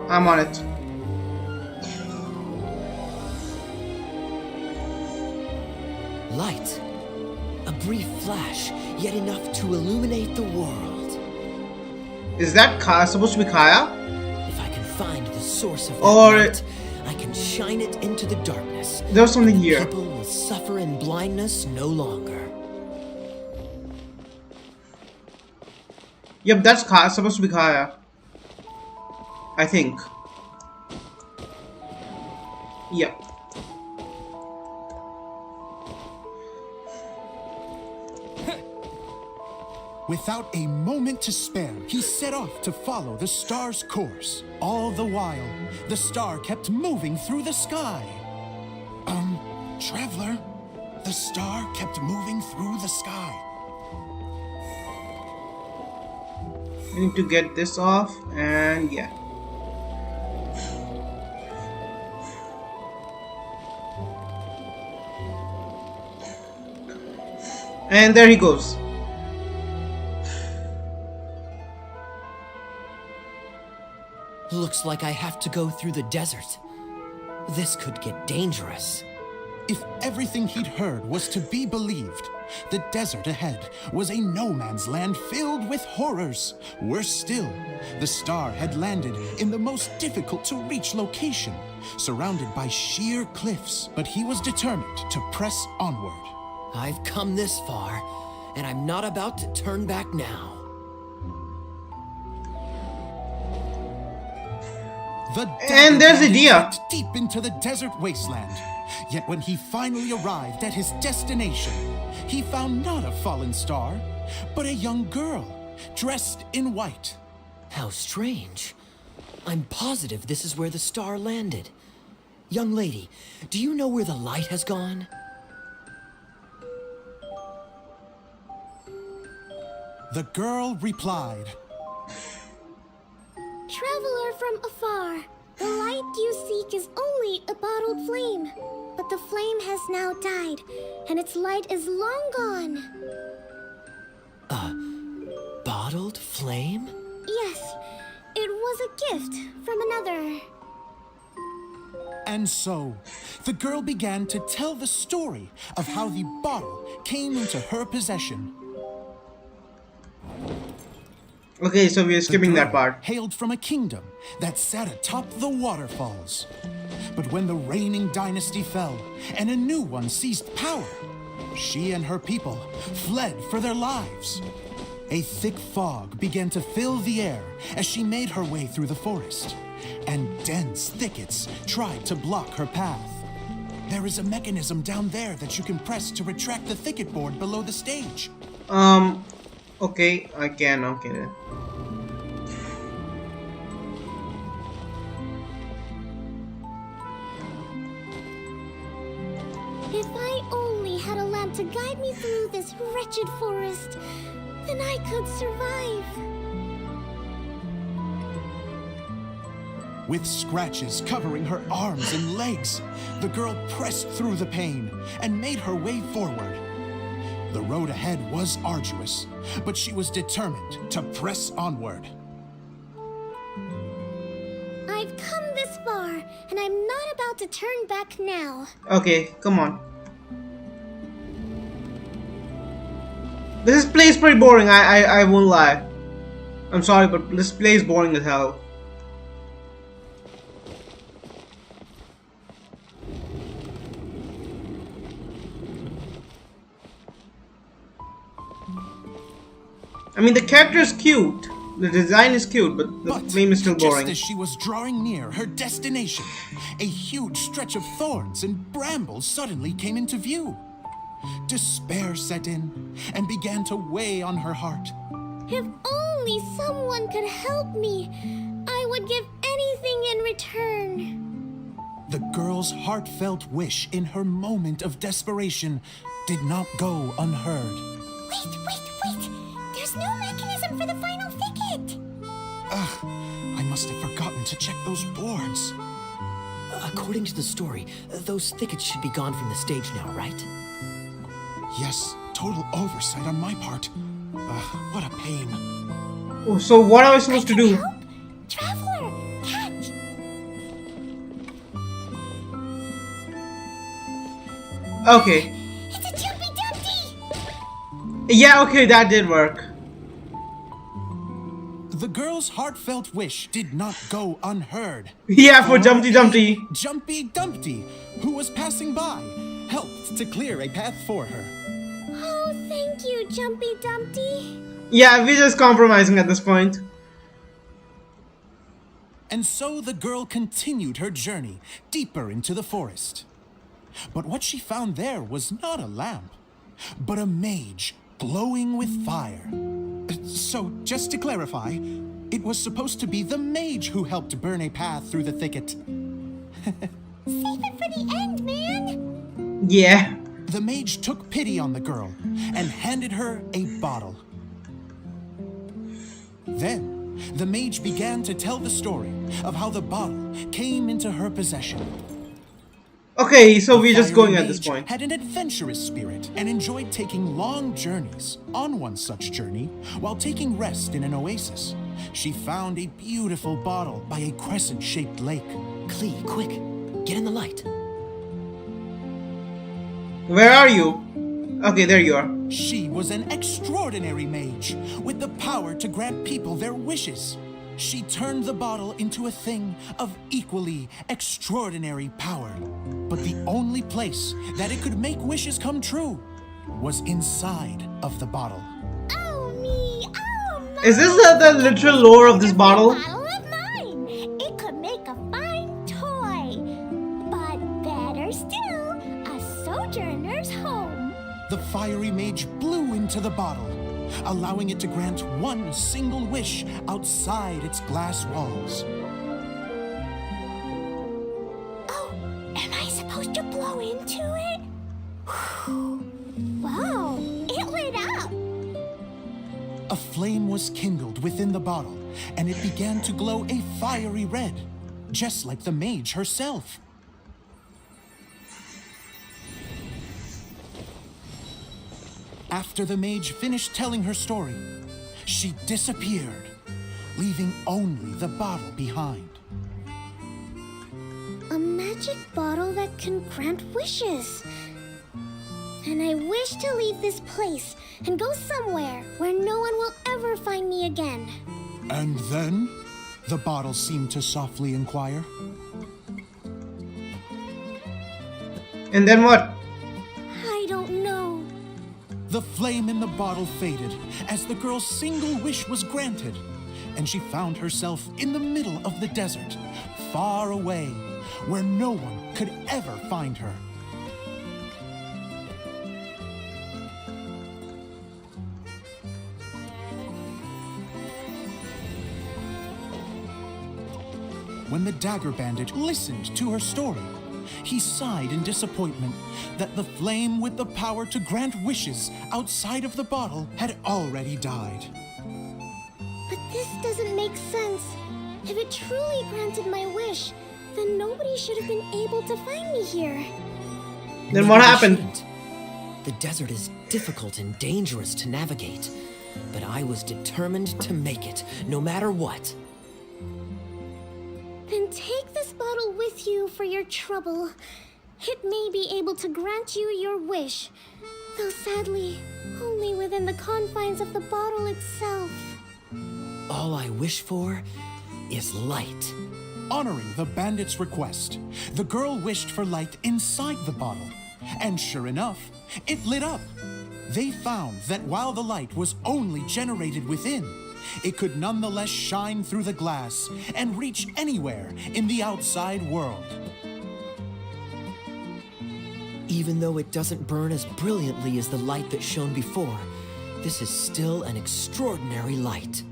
I'm on it. Light. A brief flash, yet enough to illuminate the world. Is that supposed to be Kaya? If I can find the source of that Or- light, I can shine it into the darkness. There's something here. People will suffer in blindness no longer. Yep, that's supposed to be Kaya. I think. Yep. Without a moment to spare, he set off to follow the star's course. All the while, the star kept moving through the sky. Traveler, the star kept moving through the sky. I need to get this off, and yeah. And there he goes. Looks like I have to go through the desert. This could get dangerous. If everything he'd heard was to be believed, the desert ahead was a no-man's land filled with horrors. Worse still, the star had landed in the most difficult-to-reach location, surrounded by sheer cliffs. But he was determined to press onward. I've come this far, and I'm not about to turn back now. And there's the deer. Deep into the desert wasteland. Yet when he finally arrived at his destination, he found not a fallen star, but a young girl, dressed in white. How strange. I'm positive this is where the star landed. Young lady, do you know where the light has gone? The girl replied, Traveler from afar, the light you seek is only a bottled flame. But the flame has now died, and its light is long gone. Bottled flame? Yes, it was a gift from another. And so, the girl began to tell the story of how the bottle came into her possession. Okay, so we are skipping that part. Hailed from a kingdom that sat atop the waterfalls. But when the reigning dynasty fell and a new one seized power, she and her people fled for their lives. A thick fog began to fill the air as she made her way through the forest, and dense thickets tried to block her path. There is a mechanism down there that you can press to retract the thicket board below the stage. Okay, I can, okay then. If I only had a lamp to guide me through this wretched forest, then I could survive. With scratches covering her arms and legs, the girl pressed through the pain and made her way forward. The road ahead was arduous, but she was determined to press onward. I've come this far, and I'm not about to turn back now. Okay, come on. This place is pretty boring, I won't lie. I'm sorry, but this place is boring as hell. I mean, the character is cute, the design is cute, but the game is still boring. Just as she was drawing near her destination, a huge stretch of thorns and brambles suddenly came into view. Despair set in and began to weigh on her heart. If only someone could help me, I would give anything in return. The girl's heartfelt wish in her moment of desperation did not go unheard. Wait! There's no mechanism for the final thicket! I must have forgotten to check those boards. According to the story, those thickets should be gone from the stage now, right? Yes, total oversight on my part. What a pain. Oh, so what are we supposed to do? Help? Traveler, catch! Okay. It's a Jumpy Dumpty! Yeah, okay, that did work. The girl's heartfelt wish did not go unheard. Yeah, for Jumpty Dumpty. Jumpy Dumpty, who was passing by, helped to clear a path for her. Oh, thank you, Jumpy Dumpty. Yeah, we're just compromising at this point. And so the girl continued her journey deeper into the forest. But what she found there was not a lamp, but a mage glowing with fire. So, just to clarify, it was supposed to be the mage who helped burn a path through the thicket. Save it for the end, man. Yeah. The mage took pity on the girl and handed her a bottle. Then, the mage began to tell the story of how the bottle came into her possession. Okay, so we're just Fiery going at this mage point. had an adventurous spirit and enjoyed taking long journeys. On one such journey, while taking rest in an oasis, she found a beautiful bottle by a crescent-shaped lake. Klee, quick, get in the light. Where are you? Okay, there you are. She was an extraordinary mage with the power to grant people their wishes. She turned the bottle into a thing of equally extraordinary power. But the only place that it could make wishes come true was inside of the bottle. Oh, me. Oh, my. Is this the literal lore of this bottle? Bottle of mine. It could make a fine toy. But better still, a sojourner's home. The fiery mage blew into the bottle, allowing it to grant one single wish outside its glass walls. Oh, am I supposed to blow into it? Wow, it lit up. A flame was kindled within the bottle, and it began to glow a fiery red, just like the mage herself. After the mage finished telling her story, she disappeared, leaving only the bottle behind. A magic bottle that can grant wishes. And I wish to leave this place and go somewhere where no one will ever find me again. And then, the bottle seemed to softly inquire. And then what? I don't know. The flame in the bottle faded as the girl's single wish was granted, and she found herself in the middle of the desert, far away, where no one could ever find her. When the dagger bandit listened to her story, he sighed in disappointment that the flame with the power to grant wishes outside of the bottle had already died. But this doesn't make sense. If it truly granted my wish, then nobody should have been able to find me here. Then what Maybe we happened? shouldn't. The desert is difficult and dangerous to navigate, but I was determined to make it, no matter what. Then take this bottle with you for your trouble. It may be able to grant you your wish, though sadly, only within the confines of the bottle itself. All I wish for is light. Honoring the bandit's request, the girl wished for light inside the bottle, and sure enough, it lit up. They found that while the light was only generated within, it could nonetheless shine through the glass and reach anywhere in the outside world. Even though it doesn't burn as brilliantly as the light that shone before, this is still an extraordinary light.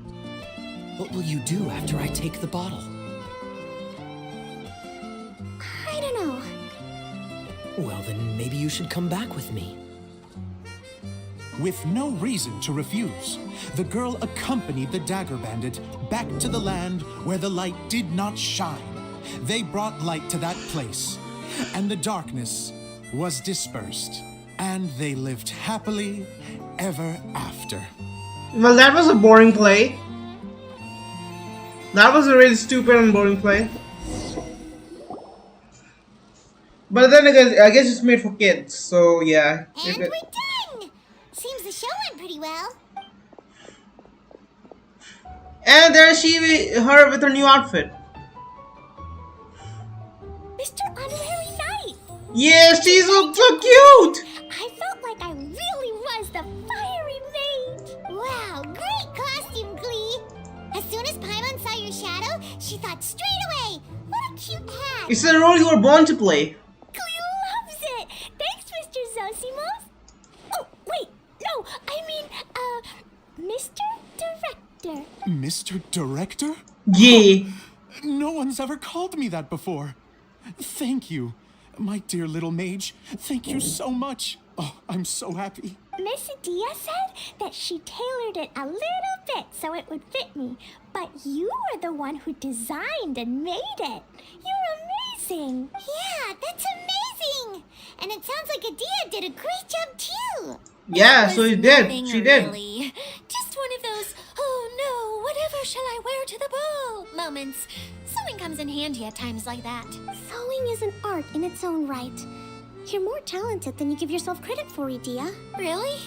What will you do after I take the bottle? I don't know. Well, then maybe you should come back with me. With no reason to refuse, the girl accompanied the dagger bandit back to the land where the light did not shine. They brought light to that place, and the darkness was dispersed, and they lived happily ever after. Well, that was a boring play. That was a really stupid and boring play. But then again, I guess it's made for kids, so yeah. And we're done. Seems the show went pretty well. And there her with her new outfit. Mr. Honorary Knight. Yes, she's so cute! I felt like I really was the fiery mage. Wow, great costume, Glee. As soon as Paimon saw your shadow, she thought straight away, what a cute hat. It's a role you were born to play. Glee loves it. Thanks, Mr. Zosimos. Oh, wait, no, I mean, Mr. Director. Mr. Director? Yeah. No one's ever called me that before. Thank you, my dear little mage. Thank you so much. Oh, I'm so happy. Miss Dia said that she tailored it a little bit so it would fit me, but you were the one who designed and made it. You're amazing. Yeah, that's amazing. And it sounds like Adia did a great job too. Yeah, so you did. Nothing She did. really. Just one of those, oh no, whatever shall I wear to the ball moments. Sewing comes in handy at times like that. Sewing is an art in its own right. You're more talented than you give yourself credit for, Idia. Really?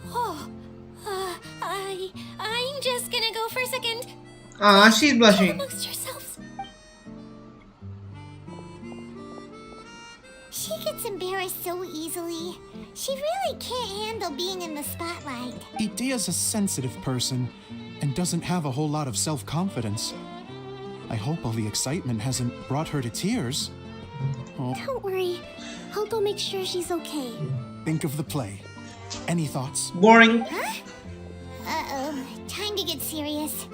Oh, I'm just gonna go for a second. Ah, she's Get blushing. amongst yourselves. She gets embarrassed so easily. She really can't handle being in the spotlight. Idia's a sensitive person and doesn't have a whole lot of self-confidence. I hope all the excitement hasn't brought her to tears. Oh, Don't worry. I'll go make sure she's okay. think of the play. Any thoughts? Boring. Uh-oh, time to get serious.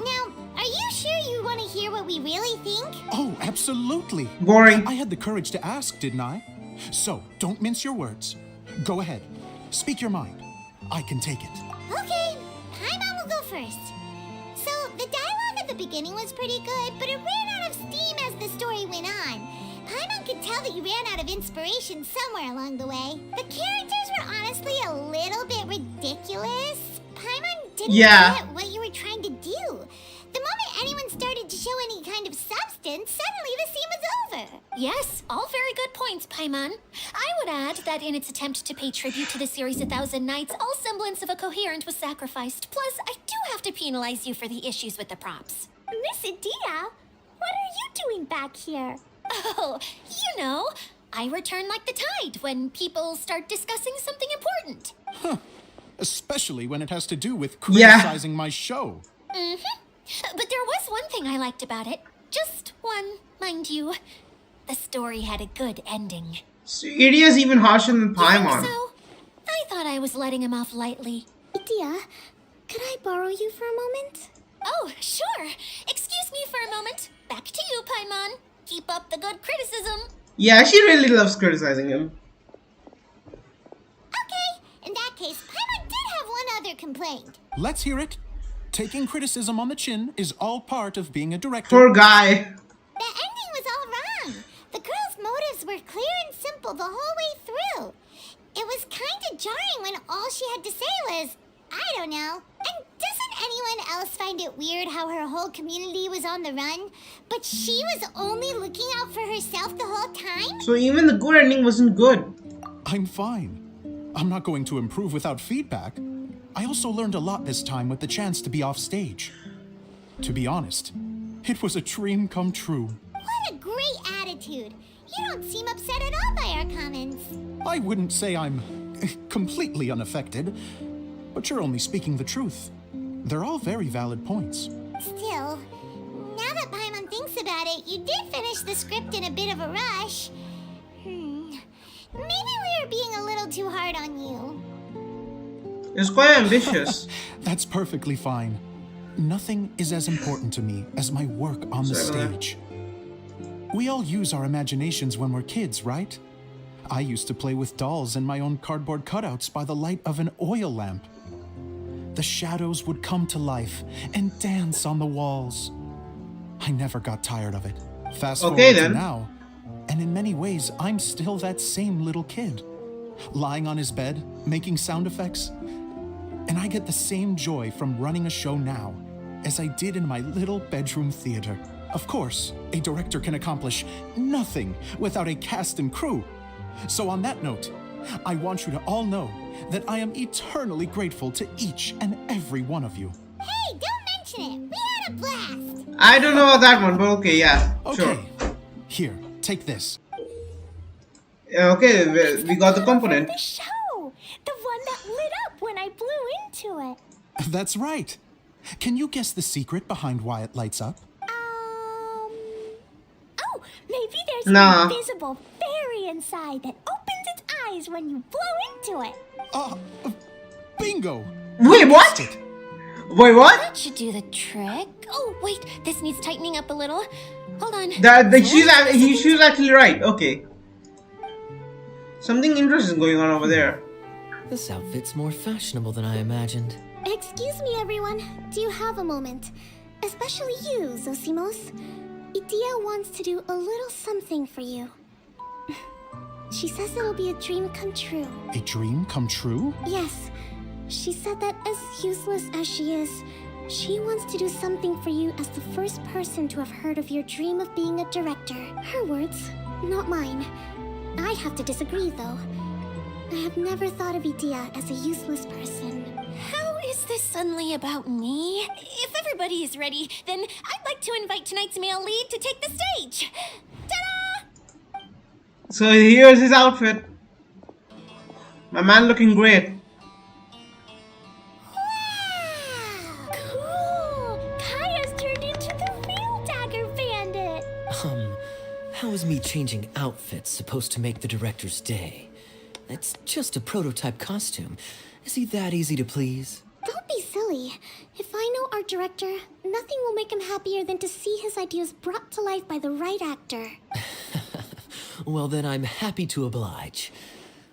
Now, are you sure you want to hear what we really think? Oh, absolutely. Boring. I had the courage to ask, didn't I? So, don't mince your words. Go ahead. Speak your mind. I can take it. Okay, Paimon will go first. So, the dialogue at the beginning was pretty good, but it ran out of steam as the story went on. Paimon could tell that you ran out of inspiration somewhere along the way. The characters were honestly a little bit ridiculous. Paimon didn't get what you were trying to do. The moment anyone started to show any kind of substance, suddenly the scene was over. Yes, all very good points, Paimon. I would add that in its attempt to pay tribute to the series 1,000 Nights, all semblance of a coherent was sacrificed. Plus, I do have to penalize you for the issues with the props. Miss Adia, what are you doing back here? Oh, you know, I return like the tide when people start discussing something important. Especially when it has to do with Yeah. criticizing my show. But there was one thing I liked about it. Just one, mind you. The story had a good ending. So Idia's even harsher than You think Paimon. so? I thought I was letting him off lightly. Idia, could I borrow you for a moment? Oh, sure. Excuse me for a moment. Back to you, Paimon. Keep up the good criticism. Yeah, she really loves criticizing him. Okay, in that case, Paimon did have one other complaint. Let's hear it. Taking criticism on the chin is all part of being a director. Poor guy. The ending was all wrong. The girl's motives were clear and simple the whole way through. It was kind of jarring when all she had to say was, I don't know. And doesn't anyone else find it weird how her whole community was on the run, but she was only looking out for herself the whole time? So even the good ending wasn't good. I'm fine. I'm not going to improve without feedback. I also learned a lot this time with the chance to be off stage. To be honest, it was a dream come true. What a great attitude. You don't seem upset at all by our comments. I wouldn't say I'm completely unaffected, but you're only speaking the truth. They're all very valid points. Still, now that Paimon thinks about it, you did finish the script in a bit of a rush. Maybe we were being a little too hard on you. It's quite ambitious. That's perfectly fine. Nothing is as important to me as my work on the Sorry about that. stage. We all use our imaginations when we're kids, right? I used to play with dolls and my own cardboard cutouts by the light of an oil lamp. The shadows would come to life and dance on the walls. I never got tired of it. Fast Okay, forward then. to now, and in many ways, I'm still that same little kid. Lying on his bed, making sound effects. And I get the same joy from running a show now as I did in my little bedroom theater. Of course, a director can accomplish nothing without a cast and crew. So on that note, I want you to all know that I am eternally grateful to each and every one of you. Hey, don't mention it. We had a blast. I don't know about that one, but okay, yeah, Okay, sure. here, take this. Yeah, okay, we got the component. The show. The one that I blew into it. That's right. Can you guess the secret behind why it lights up? Oh, maybe there's Nah. an invisible fairy inside that opens its eyes when you blow into it. Bingo! Wait, what? Wait, what? That should do the trick. Oh, wait, this needs tightening up a little. Hold on. She was actually right. Okay. Something interesting going on over there. This outfit's more fashionable than I imagined. Excuse me, everyone. Do you have a moment? Especially you, Zosimos. Idia wants to do a little something for you. She says it'll be a dream come true. A dream come true? Yes. She said that as useless as she is, she wants to do something for you as the first person to have heard of your dream of being a director. Her words, not mine. I have to disagree, though. I have never thought of Idia as a useless person. How is this suddenly about me? If everybody is ready, then I'd like to invite tonight's male lead to take the stage. Ta-da! So here's his outfit. My man looking great. Cool! Kaya's turned into the real Dagger Bandit! How is me changing outfits supposed to make the director's day? It's just a prototype costume. Is he that easy to please? Don't be silly. If I know our director, nothing will make him happier than to see his ideas brought to life by the right actor. Well, then I'm happy to oblige.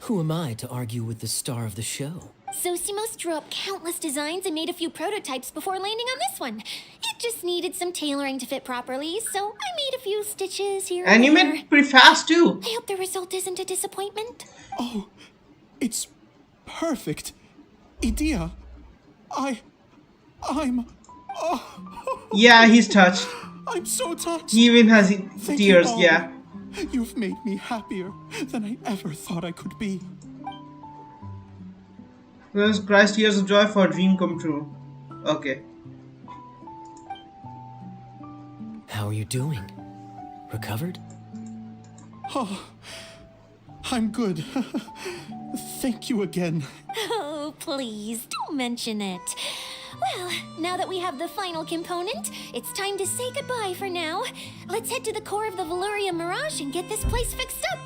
Who am I to argue with the star of the show? Zosimos drew up countless designs and made a few prototypes before landing on this one. It just needed some tailoring to fit properly, so I made a few stitches here And you there. made it pretty fast too. I hope the result isn't a disappointment. Oh, it's perfect. Idia, I'm... Oh, Yeah, he's touched. I'm so touched. He even has Thank tears, you all. yeah. You've made me happier than I ever thought I could be. Those Christ tears of joy for a dream come true. Okay. How are you doing? Recovered? Oh, I'm good. Thank you again. Oh, please, don't mention it. Well, now that we have the final component, it's time to say goodbye for now. Let's head to the core of the Veluria Mirage and get this place fixed up.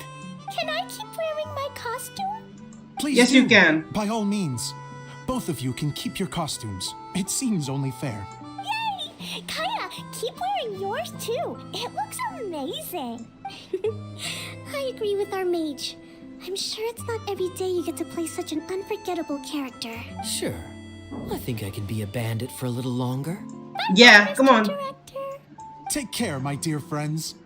Can I keep wearing my costume? Please Yes, do. you can. By all means. Both of you can keep your costumes. It seems only fair. Yay! Kaya, keep wearing yours too. It looks amazing. I agree with our mage. I'm sure it's not every day you get to play such an unforgettable character. Sure. I think I can be a bandit for a little longer. Yeah, come on. Director. Take care, my dear friends.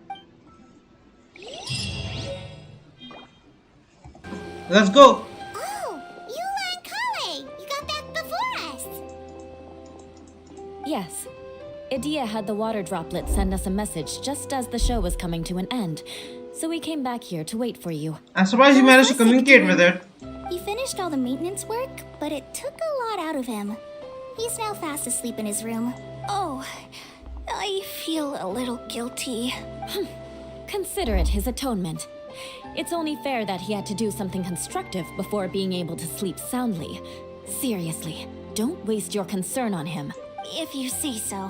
Let's go. Oh, Eula and Kale, you got back before us. Yes. Idia had the water droplet send us a message just as the show was coming to an end. So we came back here to wait for you. I'm surprised you managed to communicate with it. He finished all the maintenance work, but it took a lot out of him. He's now fast asleep in his room. Oh, I feel a little guilty. Consider it his atonement. It's only fair that he had to do something constructive before being able to sleep soundly. Seriously, don't waste your concern on him. If you say so.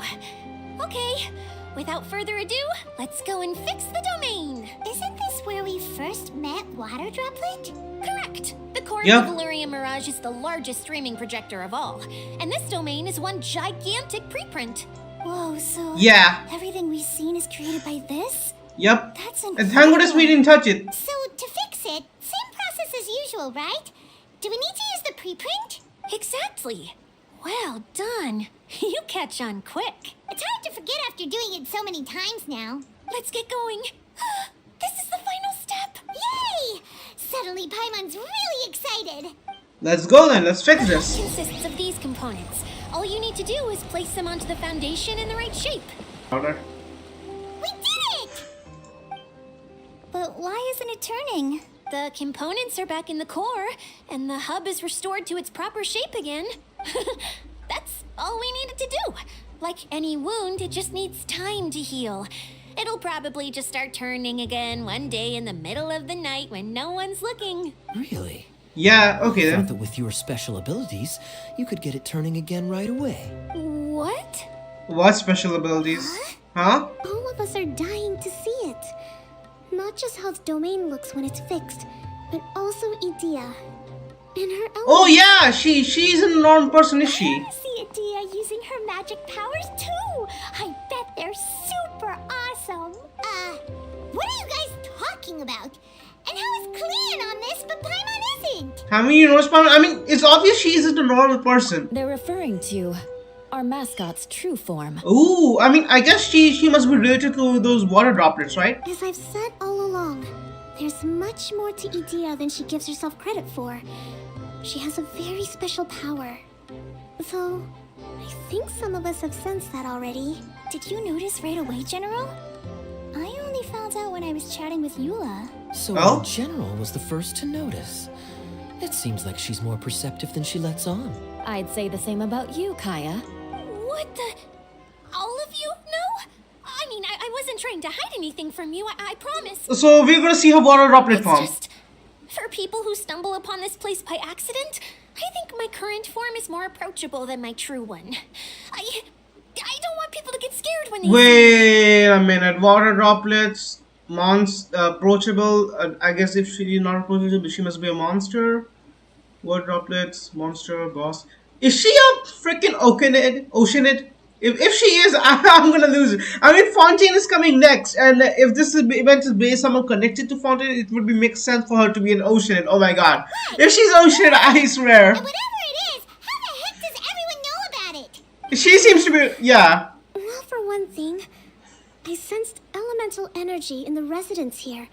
Okay, without further ado, let's go and fix the domain. Isn't this where we first met Water Droplet? Correct. The core Yep. of the Veluria Mirage is the largest streaming projector of all, and this domain is one gigantic preprint. Whoa, so Yeah. everything we've seen is created by this? Yep. That's And thank goodness we didn't touch it. So to fix it, same process as usual, right? Do we need to use the preprint? Exactly. Well done. You catch on quick. It's hard to forget after doing it so many times now. Let's get going. This is the final step. Yay! Suddenly Paimon's really excited. Let's go then. Let's fix It this. consists of these components. All you need to do is place them onto the foundation in the right shape. Louder. We did it! But why isn't it turning? The components are back in the core, and the hub is restored to its proper shape again. That's all we needed to do. Like any wound, it just needs time to heal. It'll probably just start turning again one day in the middle of the night when no one's looking. Really? Yeah, okay Thought then. that with your special abilities, you could get it turning again right away. What? What special abilities? Huh? All of us are dying to see it. Not just how the domain looks when it's fixed, but also Idea. In her element. Oh yeah, she's a normal person, is she? I see Adia using her magic powers too. I bet they're super awesome. What are you guys talking about? And how is Klean on this, but Paimon isn't? How many response? I mean, it's obvious she isn't a normal person. They're referring to our mascot's true form. Ooh, I mean, I guess she must be related to those water droplets, right? As I've said all along, there's much more to Idea than she gives herself credit for. She has a very special power. Though, I think some of us have sensed that already. Did you notice right away, General? I only found out when I was chatting with Eula. So Oh? our general was the first to notice. It seems like she's more perceptive than she lets on. I'd say the same about you, Kaya. What the? All of you? No? I mean, I wasn't trying to hide anything from you, I promise. So we're gonna see her water droplet It's form. just, for people who stumble upon this place by accident, I think my current form is more approachable than my true one. I don't want people to get scared when they Wait a minute. Water droplets, approachable. I guess if she's not approachable, she must be a monster. Water droplets, monster, boss. Is she a freaking Oceanid? If she is, I'm gonna lose it. I mean, Fontaine is coming next, and if this event is based someone connected to Fontaine, it would make sense for her to be an Oceanid. Oh my god. If she's Oceanid, I swear. Whatever it is, how the heck does everyone know about it? She seems to be, yeah. Well, for one thing, I sensed elemental energy in the residents here,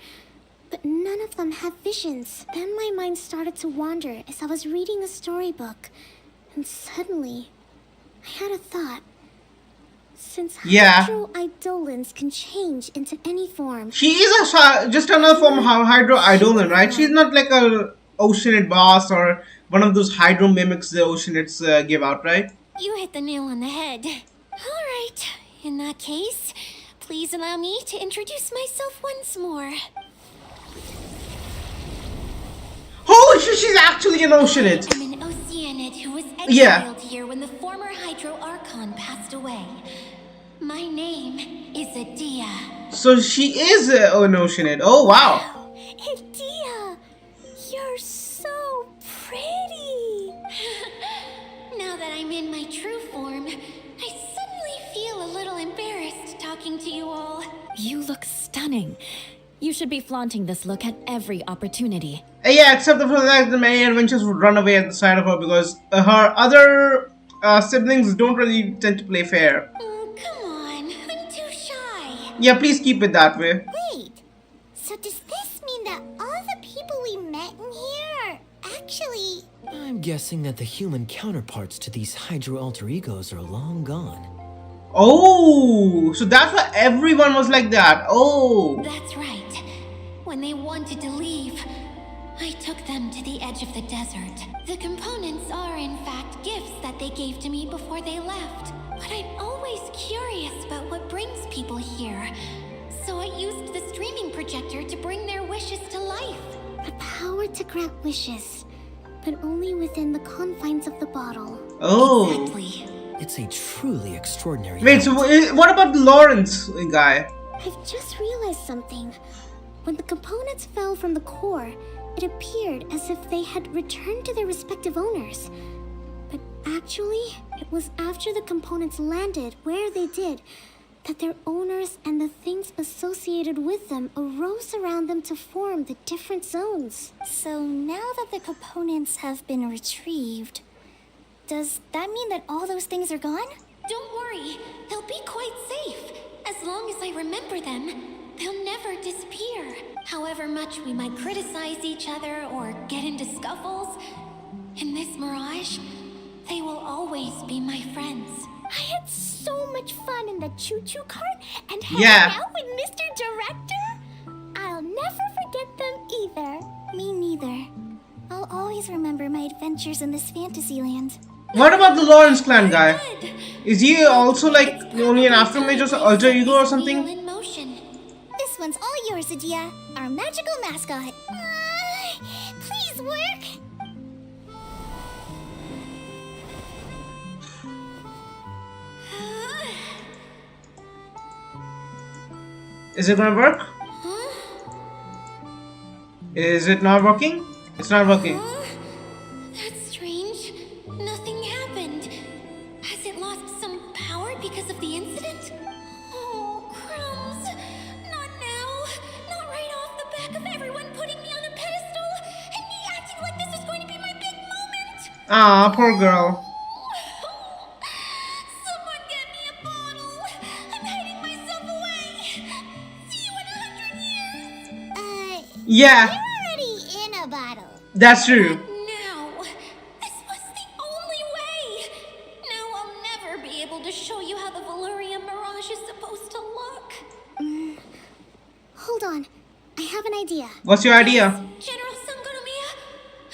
but none of them have visions. Then my mind started to wander as I was reading a storybook, and suddenly, I had a thought. Since Yeah. Hydro-Eidolons can change into any form, She is just another form of Hydro-Eidolon, right? She's not like a Oceanid boss or one of those Hydro mimics the Oceanids give out, right? You hit the nail on the head. All right. In that case, please allow me to introduce myself once more. Holy shit, she's actually an Oceanid! I'm an Oceanid who was exiled Yeah. here when the former Hydro Archon passed away. My name is Adia. So she is an Oceanid. Oh wow. Adia, you're so pretty. Now that I'm in my true form, I suddenly feel a little embarrassed talking to you all. You look stunning. You should be flaunting this look at every opportunity. Yeah, except for that the many adventures would run away at the side of her because her other siblings don't really tend to play fair. Oh, come on. I'm too shy. Yeah, please keep it that way. wait, so does this mean that all the people we met in here are actually... I'm guessing that the human counterparts to these Hydro alter egos are long gone. Oh, so that's why everyone was like that. Oh. That's right. When they wanted to leave, I took them to the edge of the desert. The components are, in fact, gifts that they gave to me before they left. But I'm always curious about what brings people here. So I used the streaming projector to bring their wishes to life. The power to grant wishes, but only within the confines of the bottle. Oh. Exactly. It's a truly extraordinary Wait, so what about the Lawrence guy? I've just realized something. When the components fell from the core, it appeared as if they had returned to their respective owners. But actually, it was after the components landed where they did that their owners and the things associated with them arose around them to form the different zones. So now that the components have been retrieved, does that mean that all those things are gone? Don't worry, they'll be quite safe. As long as I remember them, they'll never disappear. However much we might criticize each other or get into scuffles, in this mirage, they will always be my friends. I had so much fun in the choo-choo cart and hanging Yeah. out with Mr. Director. I'll never forget them either. Me neither. I'll always remember my adventures in this fantasy land. What about the Lawrence clan guy? Good. Is he also like only an aftermage or alter ego or something? Wheel in motion. This one's all yours, Adia, our magical mascot. Please work. Is it gonna work? Is it not working? It's not working. That's strange. Nothing happened. Has it lost some power because of the incident? Oh, crumbs. Not now. Not right off the back of everyone putting me on a pedestal and me acting like this was going to be my big moment. Ah, poor girl. Someone get me a bottle. I'm hiding myself away. See you in 100 years. Yeah, You're already in a bottle. that's true. Now, this was the only way. Now I'll never be able to show you how the Valyria Mirage is supposed to look. Hold on. I have an idea. What's your idea? General Sangonomiya,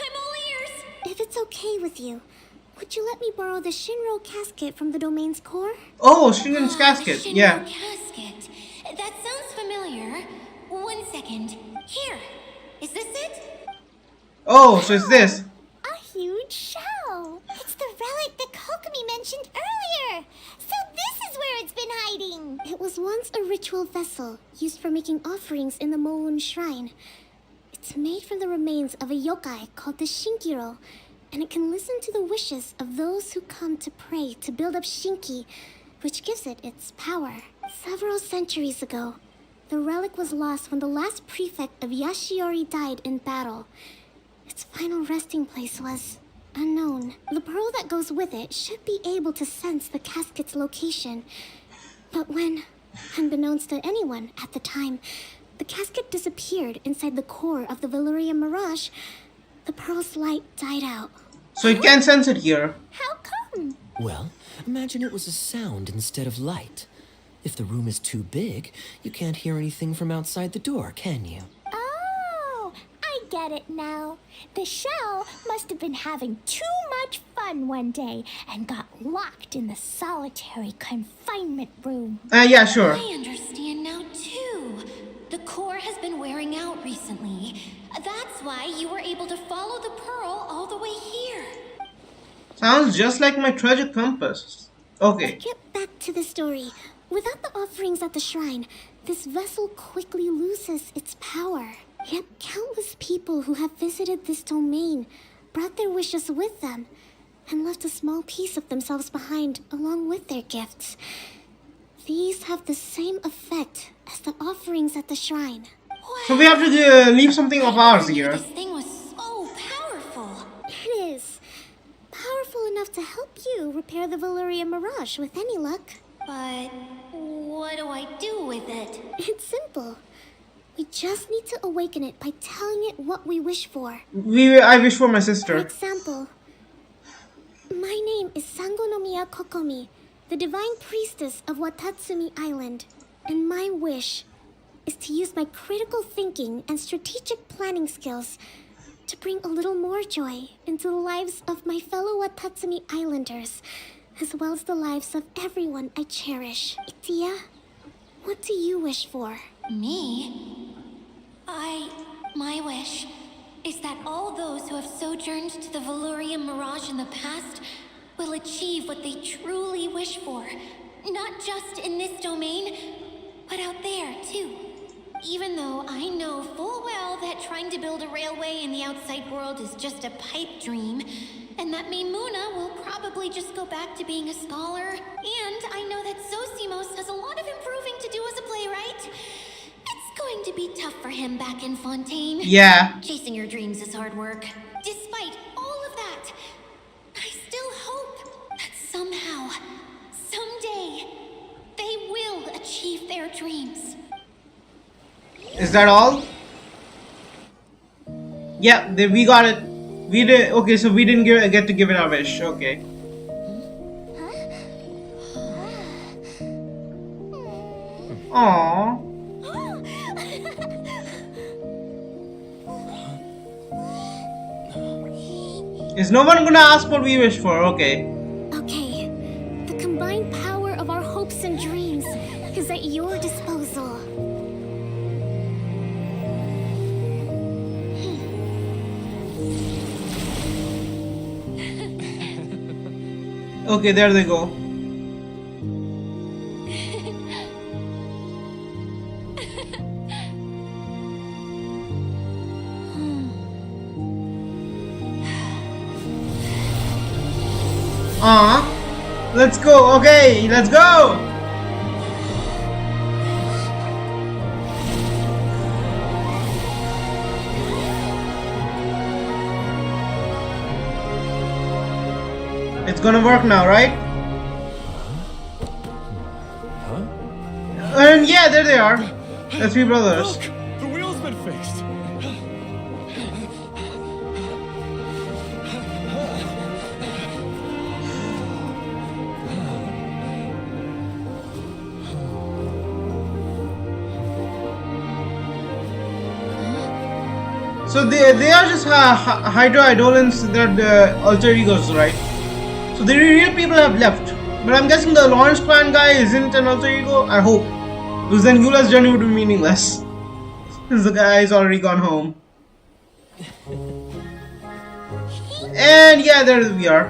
I'm all ears. If it's okay with you, would you let me borrow the Shinro casket from the domain's core? Oh, Shingen's casket. Shinro Yeah. casket. That sounds familiar. 1 second. Here. Is this it? Oh, so it's this. A huge shell. It's the relic that Kokomi mentioned earlier. So this is where it's been hiding. It was once a ritual vessel used for making offerings in the Moon Shrine. It's made from the remains of a yokai called the Shinkiro, and it can listen to the wishes of those who come to pray to build up Shinki, which gives it its power. Several centuries ago, the relic was lost when the last prefect of Yashiori died in battle. Its final resting place was unknown. The pearl that goes with it should be able to sense the casket's location. But when, unbeknownst to anyone at the time, the casket disappeared inside the core of the Valyria Mirage, the pearl's light died out. So you can sense it here. How come? Well, imagine it was a sound instead of light. If the room is too big, you can't hear anything from outside the door, can you? Oh, I get it now. The shell must have been having too much fun one day and got locked in the solitary confinement room. Yeah, sure. I understand now too. The core has been wearing out recently. That's why you were able to follow the pearl all the way here. Sounds just like my treasure compass. Okay. Get back to the story. Without the offerings at the shrine, this vessel quickly loses its power. Yet countless people who have visited this domain brought their wishes with them and left a small piece of themselves behind along with their gifts. These have the same effect as the offerings at the shrine. So we have to leave something of ours here. This thing was so powerful. It is powerful enough to help you repair the Valyria Mirage with any luck. But what do I do with it? It's simple. We just need to awaken it by telling it what we wish for. I wish for my For sister. example, my name is Sangonomiya Kokomi, the divine priestess of Watatsumi Island, and my wish is to use my critical thinking and strategic planning skills to bring a little more joy into the lives of my fellow Watatsumi Islanders, as well as the lives of everyone I cherish. Itia, what do you wish for? Me? My wish is that all those who have sojourned to the Valyria Mirage in the past will achieve what they truly wish for. Not just in this domain, but out there, too. Even though I know full well that trying to build a railway in the outside world is just a pipe dream, and that Mimuna will probably just go back to being a scholar, and I know that Zosimos has a lot of improving to do as a playwright. It's going to be tough for him back in Fontaine. Yeah. Chasing your dreams is hard work. Despite all of that, I still hope that somehow, someday, they will achieve their dreams. Is that all? Yeah, we got it. We did. Okay, so we didn't get to give it our wish. Okay. Aww. Is no one gonna ask what we wish for? Okay. Okay, the combined power of our hopes and dreams is at your disposal. Okay, there they go. Let's go. Okay, let's go. It's gonna work now, right? And yeah, there they are. The three brothers. Look! The wheel's been fixed! So they are just Hydro Idolins, they're the alter egos, right? So the real people have left. But I'm guessing the Lawrence Clan guy isn't an alter ego, I hope. Because then Eula's journey would be meaningless. Since the guy's already gone home. And yeah, there we are.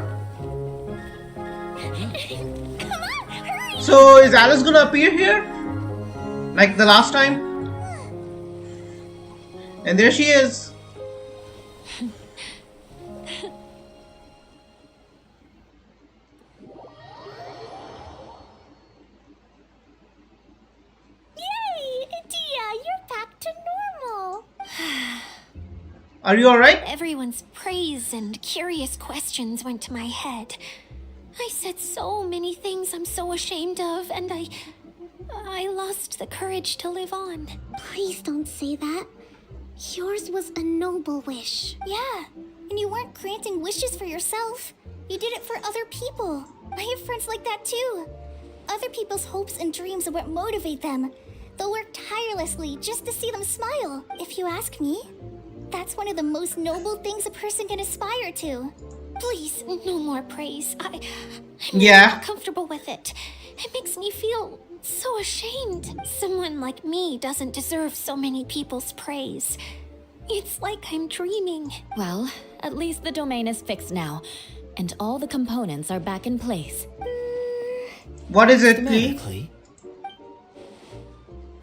So is Alice gonna appear here? Like the last time? And there she is. Are you alright? Everyone's praise and curious questions went to my head. I said so many things I'm so ashamed of, and I lost the courage to live on. Please don't say that. Yours was a noble wish. Yeah, and you weren't granting wishes for yourself. You did it for other people. I have friends like that too. Other people's hopes and dreams are what motivate them. They'll work tirelessly just to see them smile. If you ask me, that's one of the most noble things a person can aspire to. Please, no more praise. I'm Yeah. not comfortable with it. It makes me feel so ashamed. Someone like me doesn't deserve so many people's praise. It's like I'm dreaming. Well, at least the domain is fixed now, and all the components are back in place. What is What's the it, matter, Klee? Klee?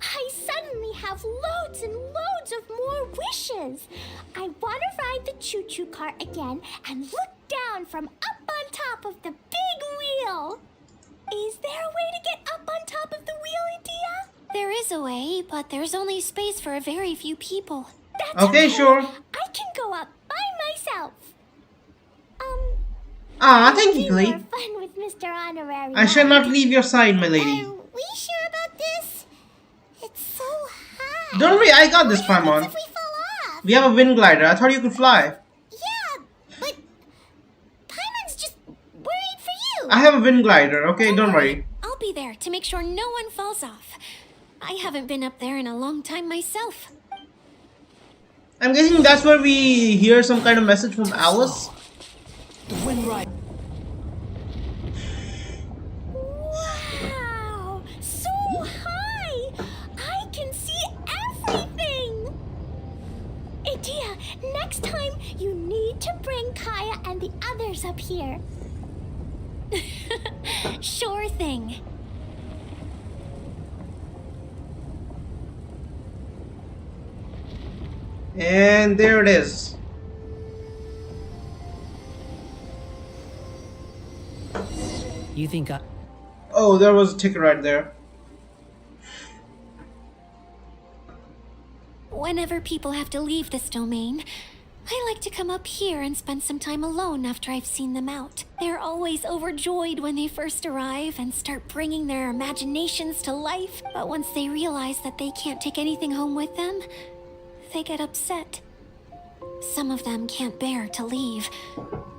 I suddenly have loads and loads of more wishes. I want to ride the choo-choo cart again and look down from up on top of the big wheel. Is there a way to get up on top of the wheel, Idea? There is a way, but there's only space for a very few people. That's Okay, sure. I can go up by myself. Thank you, Be more Klee. fun with Mr. Honorary. I shall not Mike. leave your side, my lady. Are we sure about this? It's so high. Don't worry, I got this, What happens Paimon. if we fall off? We have a wind glider. I thought you could fly. Yeah, but Paimon's just worried for you. I have a wind glider, okay? Don't worry. I'll be there to make sure no one falls off. I haven't been up there in a long time myself. I'm guessing that's where we hear some kind of message from Alice. The wind ride. Wow, so high. I can see everything. Idea, next time you need to bring Kaya and the others up here. Sure thing. And there it is. You think Oh, there was a ticket right there. Whenever people have to leave this domain, I like to come up here and spend some time alone after I've seen them out. They're always overjoyed when they first arrive and start bringing their imaginations to life. But once they realize that they can't take anything home with them, they get upset. Some of them can't bear to leave.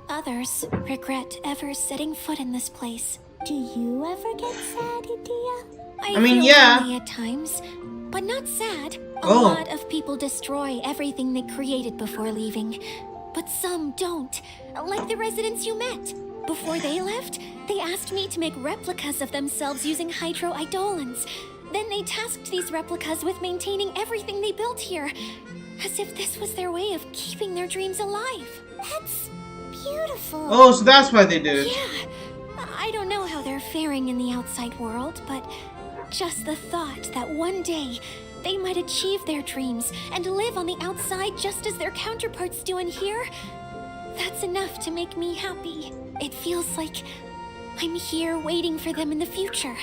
Others regret ever setting foot in this place. Do you ever get sad, Idea? I mean, feel yeah. lonely at times, but not sad. A Oh. lot of people destroy everything they created before leaving, but some don't, like the residents you met. Before they left, they asked me to make replicas of themselves using Hydro Idolins. Then they tasked these replicas with maintaining everything they built here, as if this was their way of keeping their dreams alive. That's beautiful. Oh, so that's why they did it. Yeah, I don't know how they're faring in the outside world, but just the thought that one day they might achieve their dreams and live on the outside just as their counterparts do in here That's enough to make me happy. It feels like I'm here waiting for them in the future,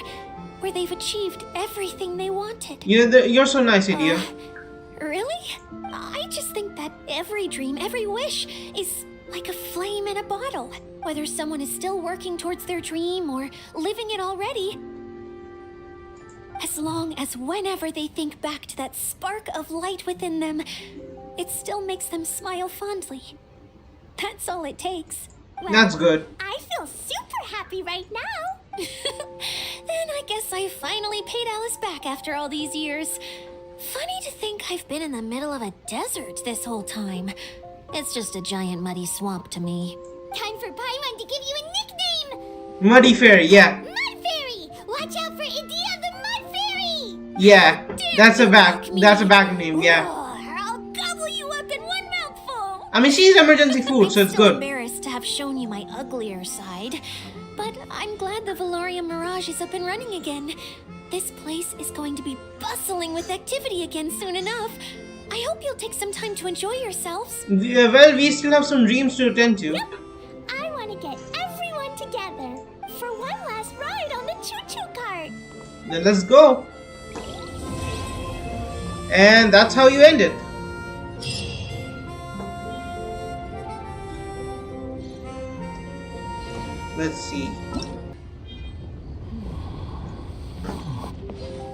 where they've achieved everything they wanted. You're so nice, Idia. Really? I just think that every dream, every wish is like a flame in a bottle. Whether someone is still working towards their dream or living it already, as long as whenever they think back to that spark of light within them, it still makes them smile fondly. That's all it takes. Well, That's good. I feel super happy right now. Then I guess I finally paid Alice back after all these years. Funny to think I've been in the middle of a desert this whole time. It's just a giant muddy swamp to me. Time for Paimon to give you a nickname. Muddy Fairy, yeah. Mud Fairy. Watch out for Idia the Mud Fairy. Yeah. That's a back name, yeah. I'll gobble you up in one mouthful. I mean, she's emergency food, so I'm it's still good. embarrassed to have shown you my uglier side, but I'm glad the Valorian Mirage is up and running again. This place is going to be bustling with activity again soon enough. I hope you'll take some time to enjoy yourselves. Well, we still have some dreams to attend to. I want to get everyone together for one last ride on the choo-choo cart. Then let's go. And that's how you end it. Let's see.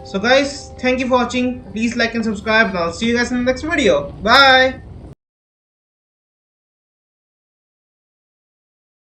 So guys, thank you for watching. Please like and subscribe, and I'll see you guys in the next video. Bye.